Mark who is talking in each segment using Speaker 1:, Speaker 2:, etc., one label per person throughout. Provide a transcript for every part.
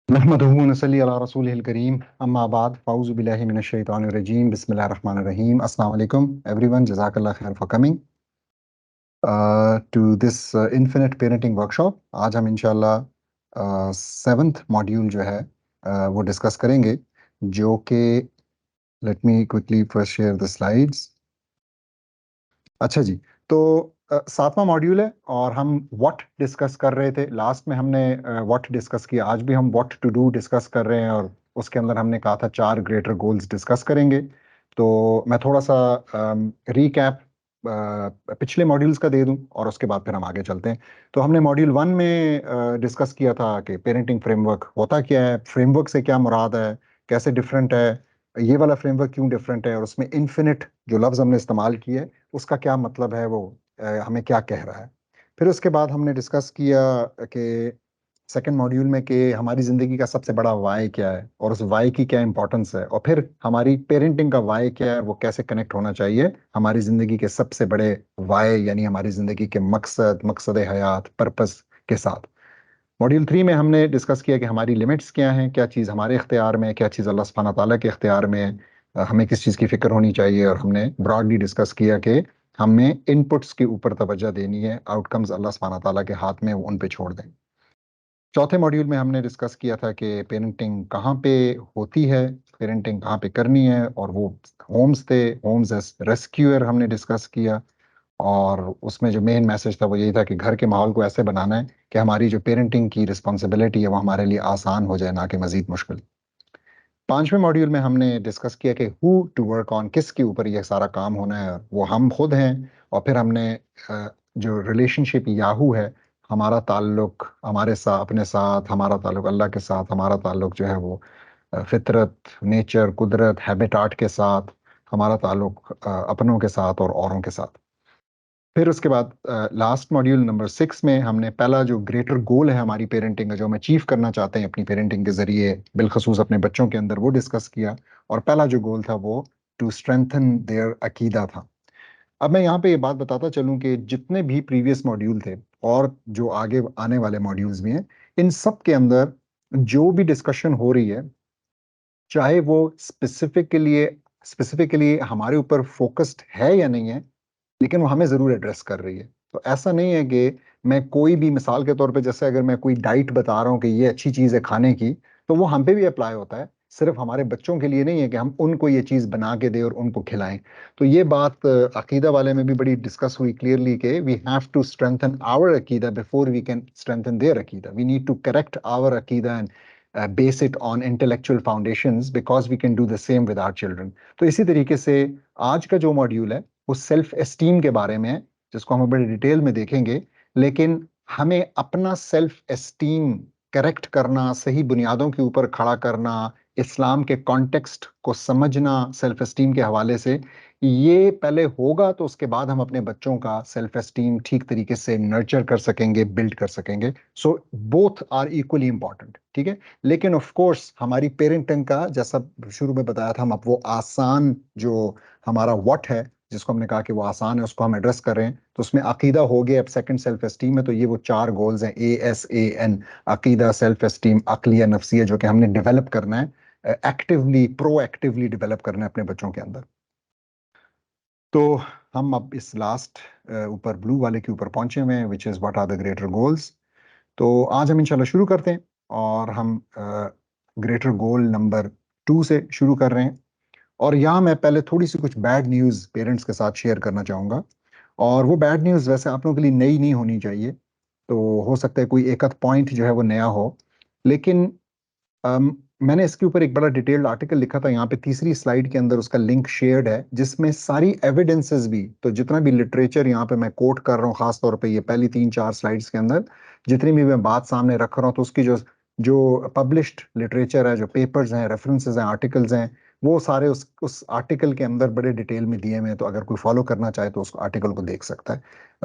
Speaker 1: नहमदुहु व नसल्ली अला रसूलिहिल करीम अम्मा बाद फ़ाऊज़ु बिल्लाहि मिनश शैतानिर रजीम बिस्मिल्लाहिर रहमानिर रहीम अस्सलाम वालेकुम एवरीवन जज़ाकल्लाह खैर for coming to this infinite parenting workshop. आज हम इंशाल्लाह सेवन्थ मॉड्यूल जो है वो डिस्कस करेंगे, जो कि let me quickly first share the slides. अच्छा जी, तो सातवां मॉड्यूल है और हम व्हाट डिस्कस कर रहे थे। लास्ट में हमने व्हाट डिस्कस किया, आज भी हम व्हाट टू डू डिस्कस कर रहे हैं और उसके अंदर हमने कहा था 4 ग्रेटर गोल्स डिस्कस करेंगे। तो मैं थोड़ा सा रीकैप पिछले मॉड्यूल्स का दे दूं और उसके बाद फिर हम आगे चलते हैं। तो हमने मॉड्यूल 1 में डिस्कस किया था कि पेरेंटिंग फ्रेमवर्क होता क्या है, फ्रेमवर्क से क्या मुराद है, कैसे डिफरेंट है, ये वाला फ्रेमवर्क क्यों डिफरेंट है, और उसमें इन्फिनिट जो लफ्ज़ हमने इस्तेमाल किया है उसका क्या मतलब है, वो हमें क्या कह रहा है। फिर उसके बाद हमने डिस्कस किया कि सेकंड मॉड्यूल में कि हमारी ज़िंदगी का सबसे बड़ा वाई क्या है और उस वाई की क्या इंपॉर्टेंस है, और फिर हमारी पेरेंटिंग का वाई क्या है, वो कैसे कनेक्ट होना चाहिए हमारी ज़िंदगी के सबसे बड़े वाई यानी हमारी ज़िंदगी के मकसद मकसद हयात पर्पस के साथ। मॉड्यूल 3 में हमने डिस्कस किया कि हमारी लिमिट्स क्या हैं, क्या चीज़ हमारे इख्तियार में है, क्या चीज़ अल्लाह सुब्हानहू ताला के इख्तियार में है, हमें किस चीज़ की फ़िक्र होनी चाहिए, और हमने ब्रॉडली डिस्कस किया कि हमें इनपुट्स के ऊपर तवज्जो देनी है, आउटकम्स अल्लाह सुब्हानहू ताला के हाथ में, वो उन पे छोड़ दें। चौथे मॉड्यूल में हमने डिस्कस किया था कि पेरेंटिंग कहाँ पे होती है, पेरेंटिंग कहाँ पे करनी है, और वो होम्स थे, होम्स एज रेस्क्यूअर हमने डिस्कस किया। और उसमें जो मेन मैसेज था वो यही था कि घर के माहौल को ऐसे बनाना है कि हमारी जो पेरेंटिंग की रिस्पॉन्सिबिलिटी है वो हमारे लिए आसान हो जाए, ना कि मजीद मुश्किल। पांचवें मॉड्यूल में हमने डिस्कस किया कि हु टू वर्क ऑन, किसके ऊपर ये सारा काम होना है, वो हम खुद हैं। और फिर हमने जो रिलेशनशिप याहू है, हमारा ताल्लुक हमारे साथ, अपने साथ, हमारा ताल्लुक अल्लाह के साथ, हमारा ताल्लुक जो है वो फितरत, नेचर, कुदरत, हैबिटाट के साथ, हमारा ताल्लुक अपनों के साथ और औरों के साथ। फिर उसके बाद लास्ट मॉड्यूल नंबर 6 में हमने पहला जो ग्रेटर गोल है हमारी पेरेंटिंग का, जो हम अचीव करना चाहते हैं अपनी पेरेंटिंग के जरिए बिलखसूस अपने बच्चों के अंदर, वो डिस्कस किया। और पहला जो गोल था वो टू स्ट्रेंथन देयर अकीदा था। अब मैं यहाँ पे ये बात बताता चलूँ कि जितने भी प्रीवियस मॉड्यूल थे और जो आगे आने वाले मॉड्यूल्स भी हैं, इन सब के अंदर जो भी डिस्कशन हो रही है, चाहे वो स्पेसिफिकली हमारे ऊपर फोकस्ड है या नहीं है, लेकिन वो हमें जरूर एड्रेस कर रही है। तो ऐसा नहीं है कि मैं कोई भी, मिसाल के तौर पे जैसे अगर मैं कोई डाइट बता रहा हूँ कि ये अच्छी चीज़ है खाने की, तो वो हम पे भी अप्लाई होता है, सिर्फ हमारे बच्चों के लिए नहीं है कि हम उनको ये चीज़ बना के दें और उनको खिलाएं। तो ये बात अकीदा वाले में भी बड़ी डिस्कस हुई क्लियरली कि we have to strengthen our अकीदा before we can strengthen their अकीदा। We need to correct our अकीदा and base it on intellectual foundations because we can do the same with our children. तो इसी तरीके से आज का जो मॉड्यूल है वो सेल्फ एस्टीम के बारे में है, जिसको हम बड़े डिटेल में देखेंगे। लेकिन हमें अपना सेल्फ एस्टीम करेक्ट करना, सही बुनियादों के ऊपर खड़ा करना, इस्लाम के कॉन्टेक्स्ट को समझना सेल्फ एस्टीम के हवाले से, ये पहले होगा तो उसके बाद हम अपने बच्चों का सेल्फ एस्टीम ठीक तरीके से नर्चर कर सकेंगे, बिल्ड कर सकेंगे। So both are equally important, ठीक है। लेकिन ऑफ कोर्स हमारी पेरेंटिंग का, जैसा शुरू में बताया था, हम अब वो आसान जो हमारा व्हाट है, जिसको हमने कहा कि वो आसान है, उसको हम एड्रेस कर रहे हैं। तो उसमें अकीदा हो गया, अब सेकंड सेल्फ एस्टीम है। तो ये वो 4 गोल्स हैं, ASAN, अकीदा, सेल्फ एस्टीम, अक्लिया, नफ्सिया, जो कि हमने डेवलप करना है, एक्टिवली प्रोएक्टिवली डेवलप करना है अपने बच्चों के अंदर। तो हम अब इस लास्ट ऊपर ब्लू वाले के ऊपर पहुंचे हुए हैं, which is what are the greater goals. तो आज हम इंशाल्लाह शुरू करते हैं और हम ग्रेटर गोल नंबर 2 से शुरू कर रहे हैं। और यहाँ मैं पहले थोड़ी सी कुछ बैड न्यूज़ पेरेंट्स के साथ शेयर करना चाहूँगा। और वो बैड न्यूज़ वैसे आप लोगों के लिए नई नहीं होनी चाहिए, तो हो सकता है कोई एक आध पॉइंट जो है वो नया हो। लेकिन मैंने इसके ऊपर एक बड़ा डिटेल्ड आर्टिकल लिखा था, यहाँ पे तीसरी स्लाइड के अंदर उसका लिंक शेयर्ड है, जिसमें सारी एविडेंसेस भी, तो जितना भी लिटरेचर यहाँ पे मैं कोट कर रहा हूँ, खास तौर पे ये पहली 3-4 स्लाइड्स के अंदर जितनी भी मैं बात सामने रख रहा हूँ, तो उसकी जो जो पब्लिश्ड लिटरेचर है, जो पेपर्स हैं, रेफरेंसेस हैं, आर्टिकल्स हैं, वो सारे उस आर्टिकल के अंदर बड़े डिटेल में दिए हुए हैं। तो अगर कोई फॉलो करना चाहे तो उस आर्टिकल को देख सकता है।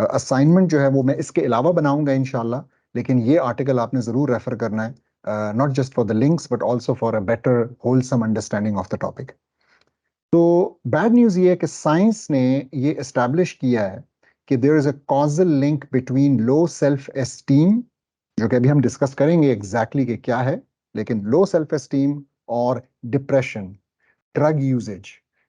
Speaker 1: असाइनमेंट जो है वो मैं इसके अलावा बनाऊंगा इंशाल्लाह, लेकिन ये आर्टिकल आपने जरूर रेफर करना है, not just for the links but also for a better wholesome understanding of the topic. तो बैड न्यूज ये है कि साइंस ने ये एस्टैब्लिश किया है कि there is a causal link between low self esteem, जो कि अभी हम डिस्कस करेंगे एग्जैक्टली कि क्या है, लेकिन लो सेल्फ एस्टीम और depression, drug usage,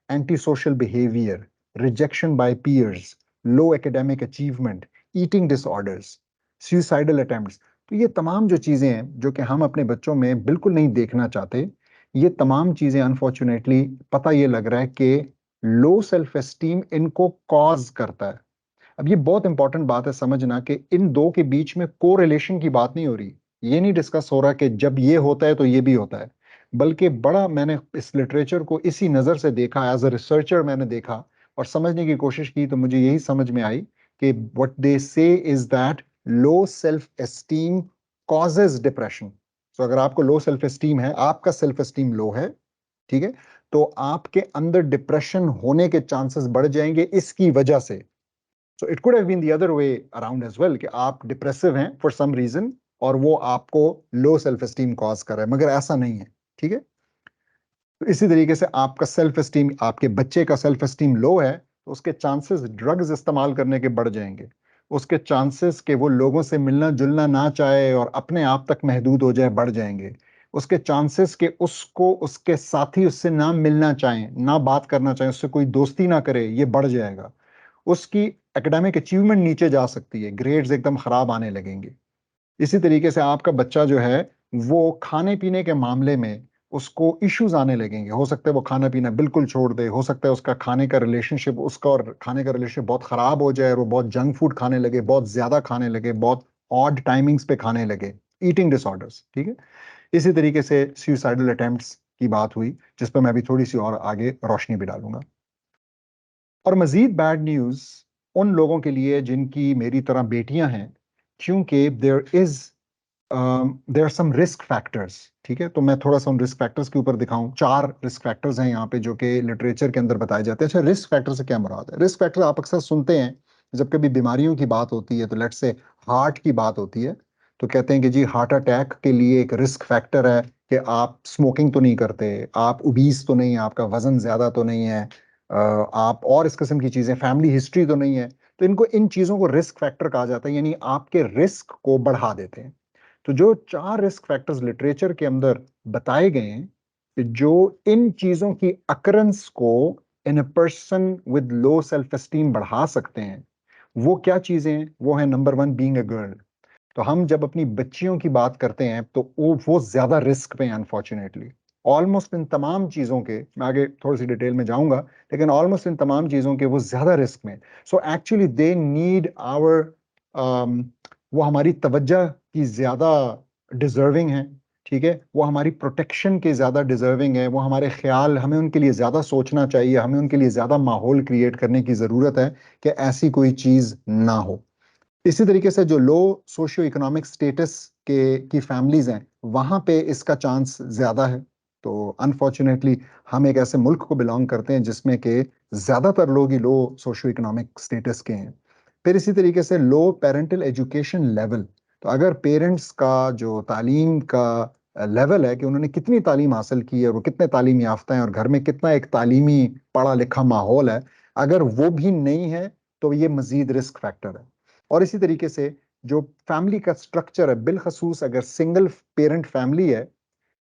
Speaker 1: anti social behaviour, rejection by peers, low academic achievement, eating disorders, suicidal attempts, तो ये तमाम जो चीजें हैं जो कि हम अपने बच्चों में बिल्कुल नहीं देखना चाहते, ये तमाम चीजें अनफॉर्चुनेटली पता ये लग रहा है कि लो सेल्फ एस्टीम इनको कॉज करता है। अब ये बहुत इंपॉर्टेंट बात है समझना कि इन दो के बीच में कोरिलेशन की बात नहीं हो रही। ये नहीं डिस्कस हो रहा कि जब ये होता है तो ये भी होता है, बल्कि बड़ा मैंने इस लिटरेचर को इसी नजर से देखा, एज अ रिसर्चर मैंने देखा और समझने की कोशिश की, तो मुझे यही समझ में आई कि व्हाट दे से is that low self esteem causes depression. तो अगर आपको लो सेल्फ एस्टीम है, आपका सेल्फ एस्टीम लो है, ठीक है, तो आपके अंदर डिप्रेशन होने के चांसेस बढ़ जाएंगे इसकी वजह से। So it could have been the other way around as well कि आप डिप्रेसिव हैं फॉर सम रीजन और वो आपको लो सेल्फ एस्टीम कॉज कर रहा है, मगर ऐसा नहीं है, ठीक है। तो इसी तरीके से आपका सेल्फ एस्टीम, आपके बच्चे का सेल्फ एस्टीम लो है तो उसके चांसेस ड्रग्स इस्तेमाल करने के बढ़ जाएंगे, उसके चांसेस कि वो लोगों से मिलना जुलना ना चाहे और अपने आप तक महदूद हो जाए बढ़ जाएंगे, उसके चांसेस कि उसको उसके साथी उससे ना मिलना चाहें, ना बात करना चाहें, उससे कोई दोस्ती ना करे, ये बढ़ जाएगा। उसकी एकेडमिक अचीवमेंट नीचे जा सकती है, ग्रेड्स एकदम खराब आने लगेंगे। इसी तरीके से आपका बच्चा जो है वो खाने पीने के मामले में उसको इश्यूज आने लगेंगे, हो सकता है वो खाना पीना बिल्कुल छोड़ दे, हो सकता है उसका खाने का रिलेशनशिप, उसका और खाने का रिलेशनशिप बहुत खराब हो जाए और वो बहुत जंक फूड खाने लगे, बहुत ज्यादा खाने लगे, बहुत ऑड टाइमिंग्स पे खाने लगे, ईटिंग डिसऑर्डर्स, ठीक है। इसी तरीके से सुसाइडल अटेम्प्ट्स की बात हुई, जिस पर मैं अभी थोड़ी सी और आगे रोशनी भी डालूंगा। और मजीद बैड न्यूज उन लोगों के लिए जिनकी मेरी तरह बेटियां हैं, क्योंकि there are some risk factors, ठीक है। तो मैं थोड़ा सा उन रिस्क फैक्टर्स के ऊपर दिखाऊं। 4 रिस्क फैक्टर्स हैं यहाँ पे जो कि लिटरेचर के अंदर बताए जाते हैं। अच्छा, रिस्क फैक्टर से क्या मुराद है? रिस्क फैक्टर आप अक्सर सुनते हैं जब कभी बीमारियों की बात होती है, तो लेट्स से हार्ट की बात होती है, तो कहते हैं कि जी हार्ट अटैक के लिए एक रिस्क फैक्टर है कि आप स्मोकिंग तो नहीं करते, आप ओबीस तो नहीं है, आपका वजन ज्यादा तो नहीं है, आप और इस किस्म की चीजें, फैमिली हिस्ट्री तो नहीं है। तो इनको, इन चीजों को रिस्क फैक्टर कहा जाता है, यानी आपके रिस्क को बढ़ा देते हैं। तो जो 4 रिस्क फैक्टर्स लिटरेचर के अंदर बताए गए हैं कि जो इन चीजों की अकरेंस को in a person with low self esteem बढ़ा सकते हैं, वो क्या चीजें हैं? वो है नंबर 1, बीइंग अ गर्ल। तो हम जब अपनी बच्चियों की बात करते हैं तो वो ज्यादा रिस्क पे हैं अनफॉर्चुनेटली। ऑलमोस्ट इन तमाम चीजों के, मैं आगे थोड़ी सी डिटेल में जाऊंगा, लेकिन ऑलमोस्ट इन तमाम चीजों के वो ज्यादा रिस्क में। So actually they need our, वो हमारी तवज्जो की ज्यादा डिजर्विंग है, ठीक है। वो हमारी प्रोटेक्शन के ज्यादा डिजर्विंग है, वो हमारे ख्याल, हमें उनके लिए ज्यादा सोचना चाहिए, हमें उनके लिए ज्यादा माहौल क्रिएट करने की जरूरत है कि ऐसी कोई चीज ना हो। इसी तरीके से जो लो सोशियो इकोनॉमिक स्टेटस के की फैमिलीज हैं, वहां पे इसका चांस ज्यादा है। तो अनफॉर्चुनेटली हम एक ऐसे मुल्क को बिलोंग करते हैं जिसमें के ज्यादातर लोग ही लो सोशियो इकोनॉमिक स्टेटस के हैं। फिर इसी तरीके से लो पेरेंटल एजुकेशन लेवल। तो अगर पेरेंट्स का जो तालीम का लेवल है कि उन्होंने कितनी तालीम हासिल की है और वो कितने तालीम याफ्ता हैं और घर में कितना एक तालीमी पढ़ा लिखा माहौल है, अगर वो भी नहीं है तो ये मजीद रिस्क फैक्टर है। और इसी तरीके से जो फैमिली का स्ट्रक्चर है, बिलखसूस अगर सिंगल पेरेंट फैमिली है,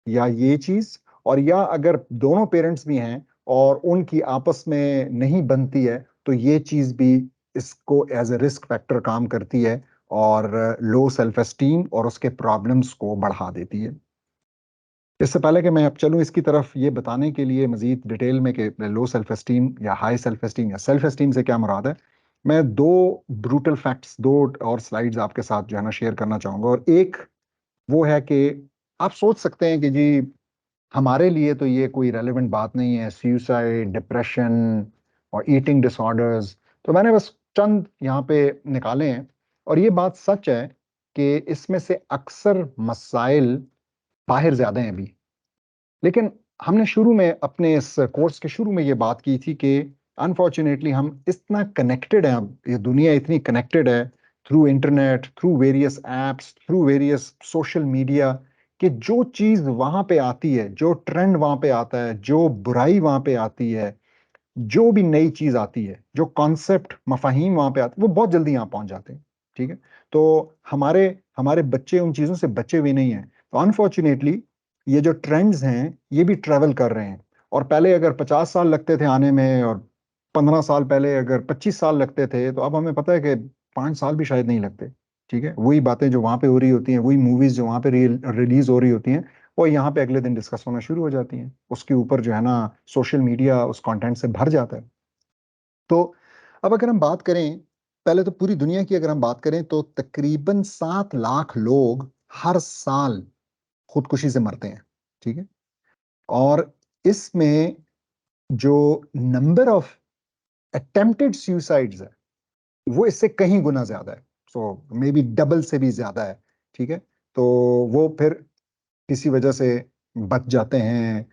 Speaker 1: या ये चीज, और या अगर दोनों पेरेंट्स भी हैं और उनकी आपस में नहीं बनती है, तो ये चीज भी इसको एज ए रिस्क फैक्टर काम करती है और लो सेल्फ एस्टीम और उसके प्रॉब्लम्स को बढ़ा देती है। इससे पहले कि मैं अब चलूं इसकी तरफ, ये बताने के लिए मजीद डिटेल में कि लो सेल्फ एस्टीम या हाई सेल्फ एस्टीम या सेल्फ एस्टीम से क्या मुराद है, मैं दो ब्रूटल फैक्ट्स, दो और स्लाइड्स आपके साथ जो है ना शेयर करना चाहूंगा। और एक वो है कि आप सोच सकते हैं कि जी हमारे लिए तो ये कोई रेलेवेंट बात नहीं है, सुसाइड, डिप्रेशन और ईटिंग डिसऑर्डर्स, तो मैंने बस चंद यहाँ पे निकाले हैं। और ये बात सच है कि इसमें से अक्सर मसाइल बाहर ज्यादा हैं अभी, लेकिन हमने शुरू में अपने इस कोर्स के शुरू में ये बात की थी कि अनफॉर्चुनेटली हम इतना कनेक्टेड हैं, अब ये दुनिया इतनी कनेक्टेड है through internet, through various apps, through various social media, कि जो चीज वहां पे आती है, जो ट्रेंड वहां पे आता है, जो बुराई वहां पे आती है, जो भी नई चीज आती है, जो कॉन्सेप्ट मफाहीम वहां पे आते हैं, वो बहुत जल्दी यहाँ पहुंच जाते हैं, ठीक है। तो हमारे हमारे बच्चे उन चीजों से बचे हुए नहीं हैं। तो अनफॉर्चुनेटली ये जो ट्रेंड्स हैं ये भी ट्रेवल कर रहे हैं। और पहले अगर 50 साल लगते थे आने में, और 15 साल पहले अगर 25 साल लगते थे, तो अब हमें पता है कि 5 साल भी शायद नहीं लगते। ठीक है, वही बातें जो वहां पे हो रही होती हैं, वही मूवीज जो वहां पे रिलीज हो रही होती हैं, वो यहाँ पे अगले दिन डिस्कस होना शुरू हो जाती हैं। उसके ऊपर जो है ना, सोशल मीडिया उस कंटेंट से भर जाता है। तो अब अगर हम बात करें, पहले तो पूरी दुनिया की अगर हम बात करें, तो तकरीबन 7 लाख लोग हर साल खुदकुशी से मरते हैं। ठीक है, और इसमें जो नंबर ऑफ अटेम्प्टेड सुसाइड्स है वो इससे कहीं गुना ज्यादा है। सो मे बी डबल से भी ज्यादा है। ठीक है, तो वो फिर किसी वजह से बच जाते हैं,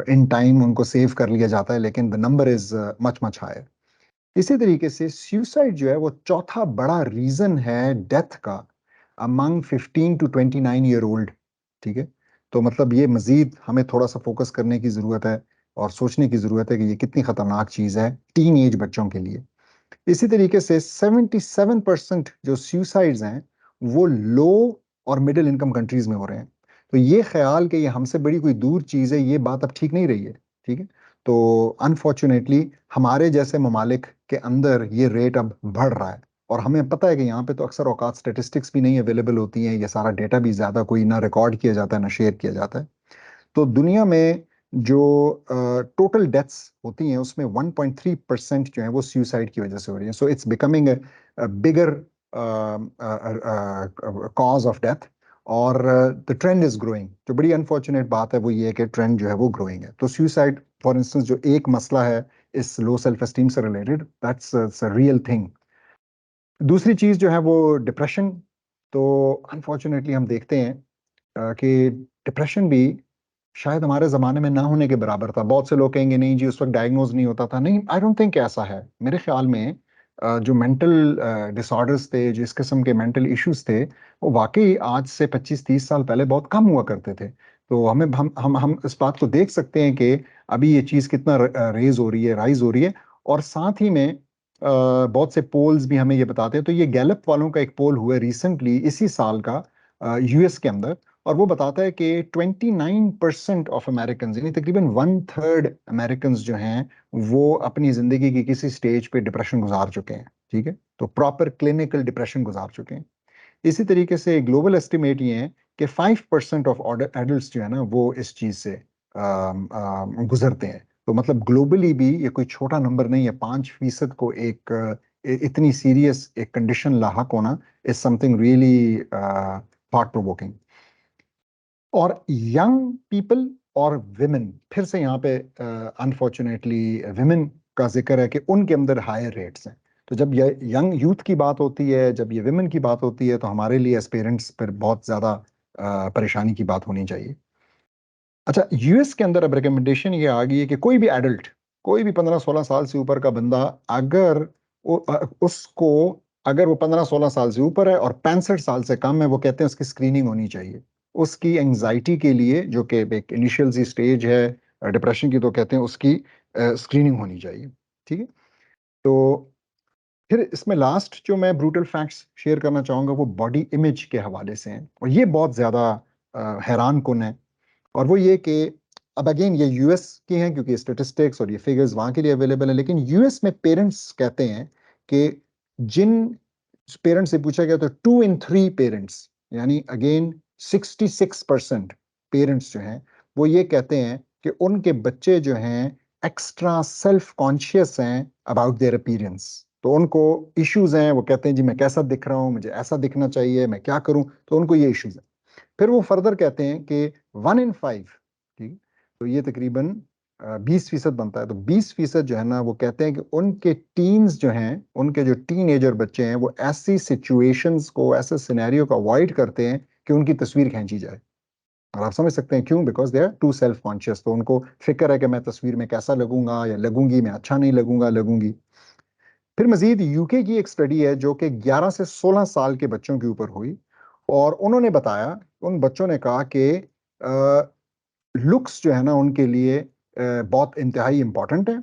Speaker 1: इन टाइम उनको सेव कर लिया जाता है, लेकिन the number is much much higher. इसी तरीके से सुसाइड जो है वो चौथा बड़ा रीजन है डेथ का अमंग 15 to 29 ईयर ओल्ड। ठीक है, तो मतलब ये मजीद हमें थोड़ा सा फोकस करने की जरूरत है और सोचने की जरूरत है कि ये कितनी खतरनाक चीज है टीन एज बच्चों के लिए। इसी तरीके से 77% जो सुसाइड्स हैं वो लो और मिडिल इनकम कंट्रीज में हो रहे हैं। तो ये ख्याल कि ये हमसे बड़ी कोई दूर चीज है, ये बात अब ठीक नहीं रही है। ठीक है, तो अनफॉर्चुनेटली हमारे जैसे ममालिक के अंदर ये रेट अब बढ़ रहा है। और हमें पता है कि यहाँ पे तो अक्सर औकात स्टेटिस्टिक्स भी नहीं अवेलेबल होती हैं, ये सारा डेटा भी ज्यादा कोई ना रिकॉर्ड किया जाता है ना शेयर किया जाता है। तो दुनिया में जो टोटल डेथ्स होती हैं उसमें 1.3% जो है वो सुसाइड की वजह से हो रही है। So it's becoming bigger cause of death. और द ट्रेंड इज ग्रोइंग। जो बड़ी अनफॉर्चुनेट बात है वो ये है कि ट्रेंड जो है वो ग्रोइंग है। तो सुसाइड फॉर इंस्टेंस जो एक मसला है इस लो सेल्फ एस्टीम से related, that's a real thing. दूसरी चीज जो है वो डिप्रेशन। तो अनफॉर्चुनेटली हम देखते हैं कि डिप्रेशन भी शायद हमारे जमाने में ना होने के बराबर था। बहुत से लोग कहेंगे नहीं जी उस वक्त डायग्नोज नहीं होता था। नहीं, आई डोंट थिंक ऐसा है। मेरे ख्याल में जो मेंटल डिसऑर्डर्स थे, जिस किस्म के मेंटल इश्यूज थे, वो वाकई आज से 25-30 साल पहले बहुत कम हुआ करते थे। तो हमें हम इस बात को देख सकते हैं कि अभी ये चीज़ कितना रेज हो रही है, राइज हो रही है। और साथ ही में बहुत से पोल्स भी हमें ये बताते हैं। तो ये गैलप वालों का एक पोल हुआ रिसेंटली इसी साल का यूएस के अंदर, और वो बताता है कि 29% ऑफ अमेरिकन, यानी तकरीबन 1/3 अमेरिकन जो हैं वो अपनी जिंदगी की किसी स्टेज पे डिप्रेशन गुजार चुके हैं। ठीक है, तो प्रॉपर क्लिनिकल डिप्रेशन गुजार चुके हैं। इसी तरीके से ग्लोबल एस्टिमेट ये है कि 5% ऑफ एडल्ट जो है ना वो इस चीज से गुजरते हैं। तो मतलब ग्लोबली भी ये कोई छोटा नंबर नहीं है। 5% को एक इतनी सीरियस एक कंडीशन लाहक होना is something really thought provoking. और यंग पीपल और विमेन, फिर से यहाँ पे अनफॉर्चुनेटली विमेन का जिक्र है कि उनके अंदर हायर रेट्स हैं। तो जब ये यंग यूथ की बात होती है, जब ये विमेन की बात होती है, तो हमारे लिए एज पेरेंट्स पर बहुत ज्यादा परेशानी की बात होनी चाहिए। अच्छा, यूएस के अंदर अब रिकमेंडेशन ये आ गई है कि कोई भी एडल्ट, कोई भी 15-16 साल से ऊपर का बंदा, अगर उसको, अगर वो 15-16 साल से ऊपर है और 65 साल से कम है, वो कहते हैं उसकी स्क्रीनिंग होनी चाहिए। उसकी एंजाइटी के लिए, जो कि एक इनिशियल सी स्टेज है डिप्रेशन की, तो कहते हैं उसकी स्क्रीनिंग होनी चाहिए। ठीक है, तो फिर इसमें लास्ट जो मैं ब्रूटल फैक्ट्स शेयर करना चाहूंगा वो बॉडी इमेज के हवाले से हैं, और ये बहुत ज्यादा हैरान कुन है। और वो ये कि अब अगेन ये यूएस की हैं, क्योंकि स्टेटिस्टिक्स और ये फिगर्स वहां के लिए अवेलेबल है, लेकिन यूएस में पेरेंट्स कहते हैं कि जिन पेरेंट्स से पूछा गया तो 2 in 3 पेरेंट्स, यानी अगेन 66% पेरेंट्स जो हैं वो ये कहते हैं कि उनके बच्चे जो हैं एक्स्ट्रा सेल्फ कॉन्शियस हैं अबाउट देयर अपीयरेंस। तो उनको इश्यूज हैं, वो कहते हैं जी मैं कैसा दिख रहा हूँ, मुझे ऐसा दिखना चाहिए, मैं क्या करूं। तो उनको ये इश्यूज है। फिर वो फर्दर कहते हैं कि 1 in 5, ठीक है, तो ये तकरीबन 20% बनता है। तो 20% जो है ना वो कहते हैं कि उनके टीन्स जो हैं, उनके जो टीन एजर बच्चे हैं, वो ऐसी सिचुएशंस को, ऐसे सिनेरियो को अवॉइड करते हैं कि उनकी तस्वीर खींची जाए। और आप समझ सकते हैं क्यों, because they are too self conscious. तो उनको फिक्र है कि मैं तस्वीर में कैसा लगूंगा या लगूंगी, मैं अच्छा नहीं लगूंगा, लगूंगी। फिर मजीद यूके की एक स्टडी है जो कि 11 से 16 साल के बच्चों के ऊपर हुई, और उन्होंने बताया, उन बच्चों ने कहा कि लुक्स जो है ना उनके लिए बहुत इंतहाई इंपॉर्टेंट है।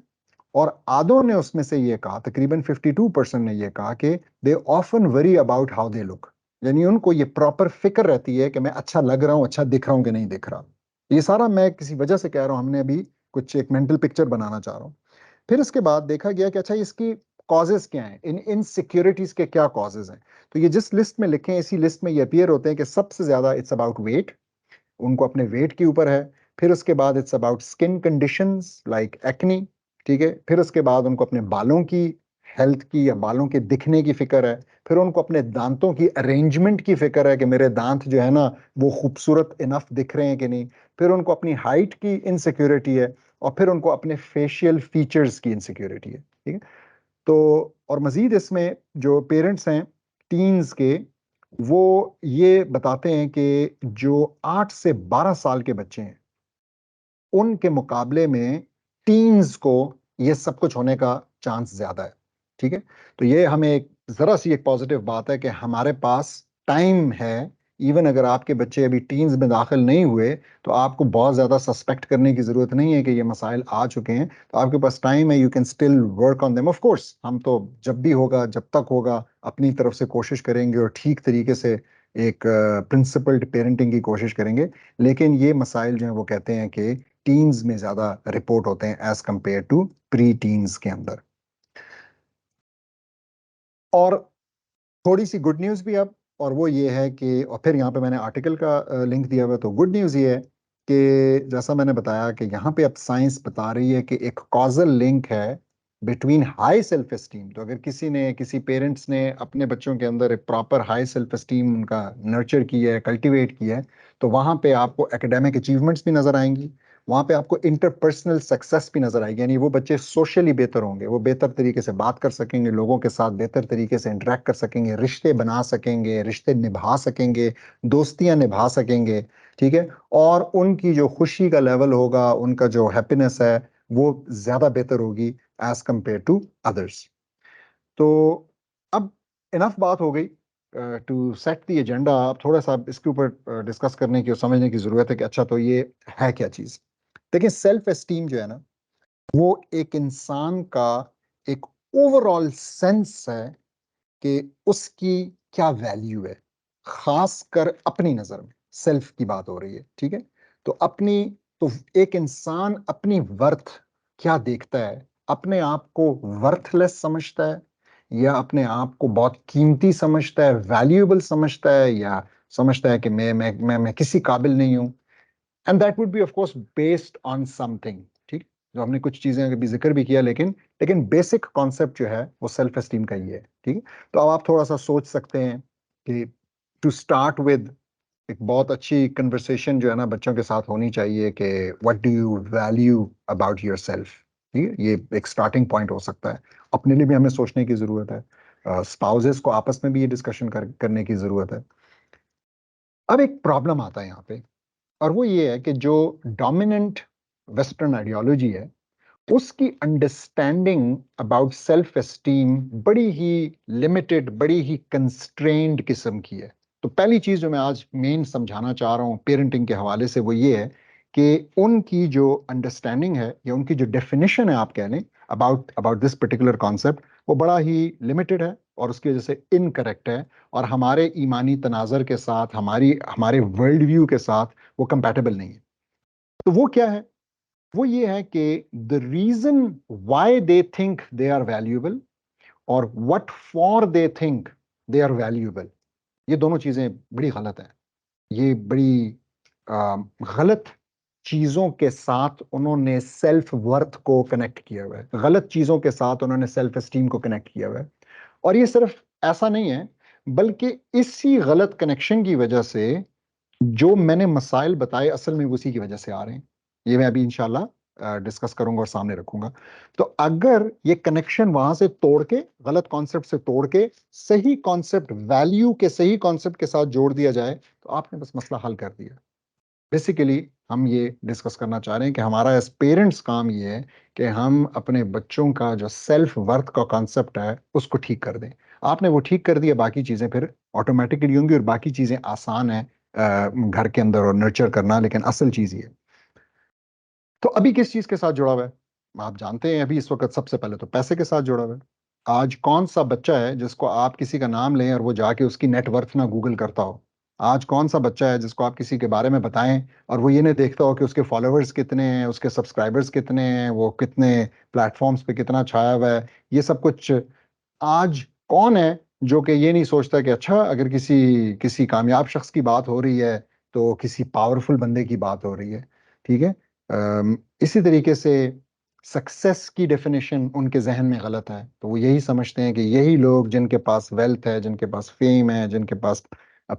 Speaker 1: और आधों ने उसमें से ये कहा, तकरीबन 52% ने ये कहा कि they often worry about how they look, यानी उनको ये प्रॉपर फिक्र रहती है कि मैं अच्छा लग रहा हूँ, अच्छा दिख रहा हूँ कि नहीं दिख रहा। ये सारा मैं किसी वजह से कह रहा हूँ, हमने अभी कुछ एक मेंटल पिक्चर बनाना चाह रहा हूँ। फिर इसके बाद देखा गया कि अच्छा इसकी कॉजेज क्या हैं, इन इनसिक्योरिटीज के क्या कॉजेज हैं। तो ये जिस लिस्ट में लिखे हैं इसी लिस्ट में ये अपीयर होते हैं कि सबसे ज्यादा इट्स अबाउट वेट, उनको अपने वेट के ऊपर है। फिर उसके बाद it's about skin conditions like acne, ठीक है। फिर उसके बाद उनको अपने बालों की हेल्थ की या बालों के दिखने की फिक्र है। फिर उनको अपने दांतों की अरेंजमेंट की फिक्र है कि मेरे दांत जो है ना वो खूबसूरत इनफ दिख रहे हैं कि नहीं। फिर उनको अपनी हाइट की इनसिक्योरिटी है। और फिर उनको अपने फेशियल फीचर्स की इनसिक्योरिटी है, ठीक है। तो और मजीद इसमें जो पेरेंट्स हैं टीन्स के, वो ये बताते हैं कि जो 8 से 12 साल के बच्चे हैं उनके मुकाबले में टीन्स को ये सब कुछ होने का चांस ज्यादा है, ठीक है। तो ये हमें एक जरा सी एक पॉजिटिव बात है कि हमारे पास टाइम है। इवन अगर आपके बच्चे अभी टीन्स में दाखिल नहीं हुए तो आपको बहुत ज्यादा सस्पेक्ट करने की जरूरत नहीं है कि ये मसाइल आ चुके हैं। तो आपके पास टाइम है, you can still work on them. Of course हम तो जब भी होगा जब तक होगा अपनी तरफ से कोशिश करेंगे और ठीक तरीके से एक प्रिंसिपल्ड पेरेंटिंग की कोशिश करेंगे। लेकिन ये मसाइल जो है वो कहते हैं कि टीन्स में ज्यादा रिपोर्ट होते हैं as compared to pre teens के अंदर। और थोड़ी सी गुड न्यूज भी अब, और वो ये है कि, और फिर यहाँ पे मैंने आर्टिकल का लिंक दिया हुआ है। तो गुड न्यूज ये है कि जैसा मैंने बताया कि यहाँ पे अब साइंस बता रही है कि एक कॉजल लिंक है बिटवीन हाई सेल्फ एस्टीम। तो अगर किसी पेरेंट्स ने अपने बच्चों के अंदर एक प्रॉपर हाई सेल्फ एस्टीम उनका नर्चर किया है, कल्टीवेट किया है, तो वहाँ पे आपको एकेडमिक अचीवमेंट्स भी नजर आएंगी। वहाँ पे आपको इंटरपर्सनल सक्सेस भी नजर आएगी, यानी वो बच्चे सोशली बेहतर होंगे, वो बेहतर तरीके से बात कर सकेंगे, लोगों के साथ बेहतर तरीके से इंटरेक्ट कर सकेंगे, रिश्ते बना सकेंगे, रिश्ते निभा सकेंगे, दोस्तियां निभा सकेंगे, ठीक है। और उनकी जो खुशी का लेवल होगा, उनका जो हैप्पीनेस है, वो ज्यादा बेहतर होगी एज कंपेयर टू अदर्स। तो अब इनफ बात हो गई। टू सेट द एजेंडा, आप थोड़ा सा इसके ऊपर डिस्कस करने की और समझने की जरूरत है कि अच्छा तो ये है क्या चीज। देखिए सेल्फ एस्टीम जो है ना वो एक इंसान का एक ओवरऑल सेंस है कि उसकी क्या वैल्यू है, खासकर अपनी नजर में सेल्फ की बात हो रही है, ठीक है। तो अपनी, तो एक इंसान अपनी वर्थ क्या देखता है, अपने आप को वर्थलेस समझता है या अपने आप को बहुत कीमती समझता है, वैल्यूएबल समझता है, या समझता है कि मैं किसी काबिल नहीं हूं। And that would be of course based on something, ठीक। जो हमने कुछ चीजें अभी जिक्र भी किया, लेकिन बेसिक कॉन्सेप्ट जो है वो सेल्फ एस्टीम का ही है, ठीक है। तो अब आप थोड़ा सा सोच सकते हैं कि टू स्टार्ट विद एक बहुत अच्छी कन्वर्सेशन जो है ना बच्चों के साथ होनी चाहिए कि what do you value about your self, ठीक है। ये एक स्टार्टिंग पॉइंट हो सकता है। अपने लिए भी हमें सोचने की जरूरत है, स्पाउसेस को आपस में भी ये डिस्कशन करने की जरूरत है। अब एक प्रॉब्लम आता है यहाँ पे, और वो ये है कि जो डोमिनेंट वेस्टर्न आइडियोलॉजी है उसकी अंडरस्टैंडिंग अबाउट सेल्फ एस्टीम बड़ी ही लिमिटेड, बड़ी ही कंस्ट्रेन्ड किस्म की है। तो पहली चीज जो मैं आज मेन समझाना चाह रहा हूँ पेरेंटिंग के हवाले से वो ये है कि उनकी जो अंडरस्टैंडिंग है या उनकी जो डेफिनेशन है आप कह लें about about this particular concept, वो बड़ा ही लिमिटेड है और उसकी वजह से इनकरेक्ट है और हमारे ईमानी तनाजर के साथ, हमारे वर्ल्ड व्यू के साथ वो कंपैटिबल नहीं है। तो वो क्या है? वो ये है कि the reason why they think they are valuable और what for they think they are valuable, ये दोनों चीजें बड़ी गलत है। ये बड़ी गलत चीजों के साथ उन्होंने सेल्फ वर्थ को कनेक्ट किया हुआ है, गलत चीजों के साथ उन्होंने सेल्फ एस्टीम को कनेक्ट किया हुआ है। और ये सिर्फ ऐसा नहीं है, बल्कि इसी गलत कनेक्शन की वजह से जो मैंने मसाइल बताए असल में उसी की वजह से आ रहे हैं। ये मैं अभी इंशाल्लाह डिस्कस करूंगा और सामने रखूंगा। तो अगर ये कनेक्शन वहां से तोड़ के, गलत कॉन्सेप्ट से तोड़ के सही कॉन्सेप्ट, वैल्यू के सही कॉन्सेप्ट के साथ जोड़ दिया जाए तो आपने बस मसला हल कर दिया। बेसिकली हम ये डिस्कस करना चाह रहे हैं कि हमारा एज पेरेंट्स काम ये है कि हम अपने बच्चों का जो सेल्फ वर्थ का कॉन्सेप्ट है उसको ठीक कर दें। आपने वो ठीक कर दिया, बाकी चीजें फिर ऑटोमेटिकली होंगी और बाकी चीजें आसान है घर के अंदर और नर्चर करना, लेकिन असल चीज ये। तो अभी किस चीज के साथ जुड़ा हुआ है आप जानते हैं? अभी इस वक्त सबसे पहले तो पैसे के साथ जुड़ा हुआ है। आज कौन सा बच्चा है जिसको आप किसी का नाम लें और वो जाके उसकी नेटवर्थ ना गूगल करता हो? आज कौन सा बच्चा है जिसको आप किसी के बारे में बताएं और वो ये नहीं देखता हो कि उसके फॉलोअर्स कितने हैं, उसके सब्सक्राइबर्स कितने हैं, वो कितने प्लेटफॉर्म्स पे कितना छाया हुआ है, ये सब कुछ। आज कौन है जो कि ये नहीं सोचता कि अच्छा, अगर किसी किसी कामयाब शख्स की बात हो रही है तो किसी पावरफुल बंदे की बात हो रही है। ठीक है। इसी तरीके से सक्सेस की डेफिनेशन उनके जहन में गलत है, तो वो यही समझते हैं कि यही लोग जिनके पास वेल्थ है, जिनके पास फेम है, जिनके पास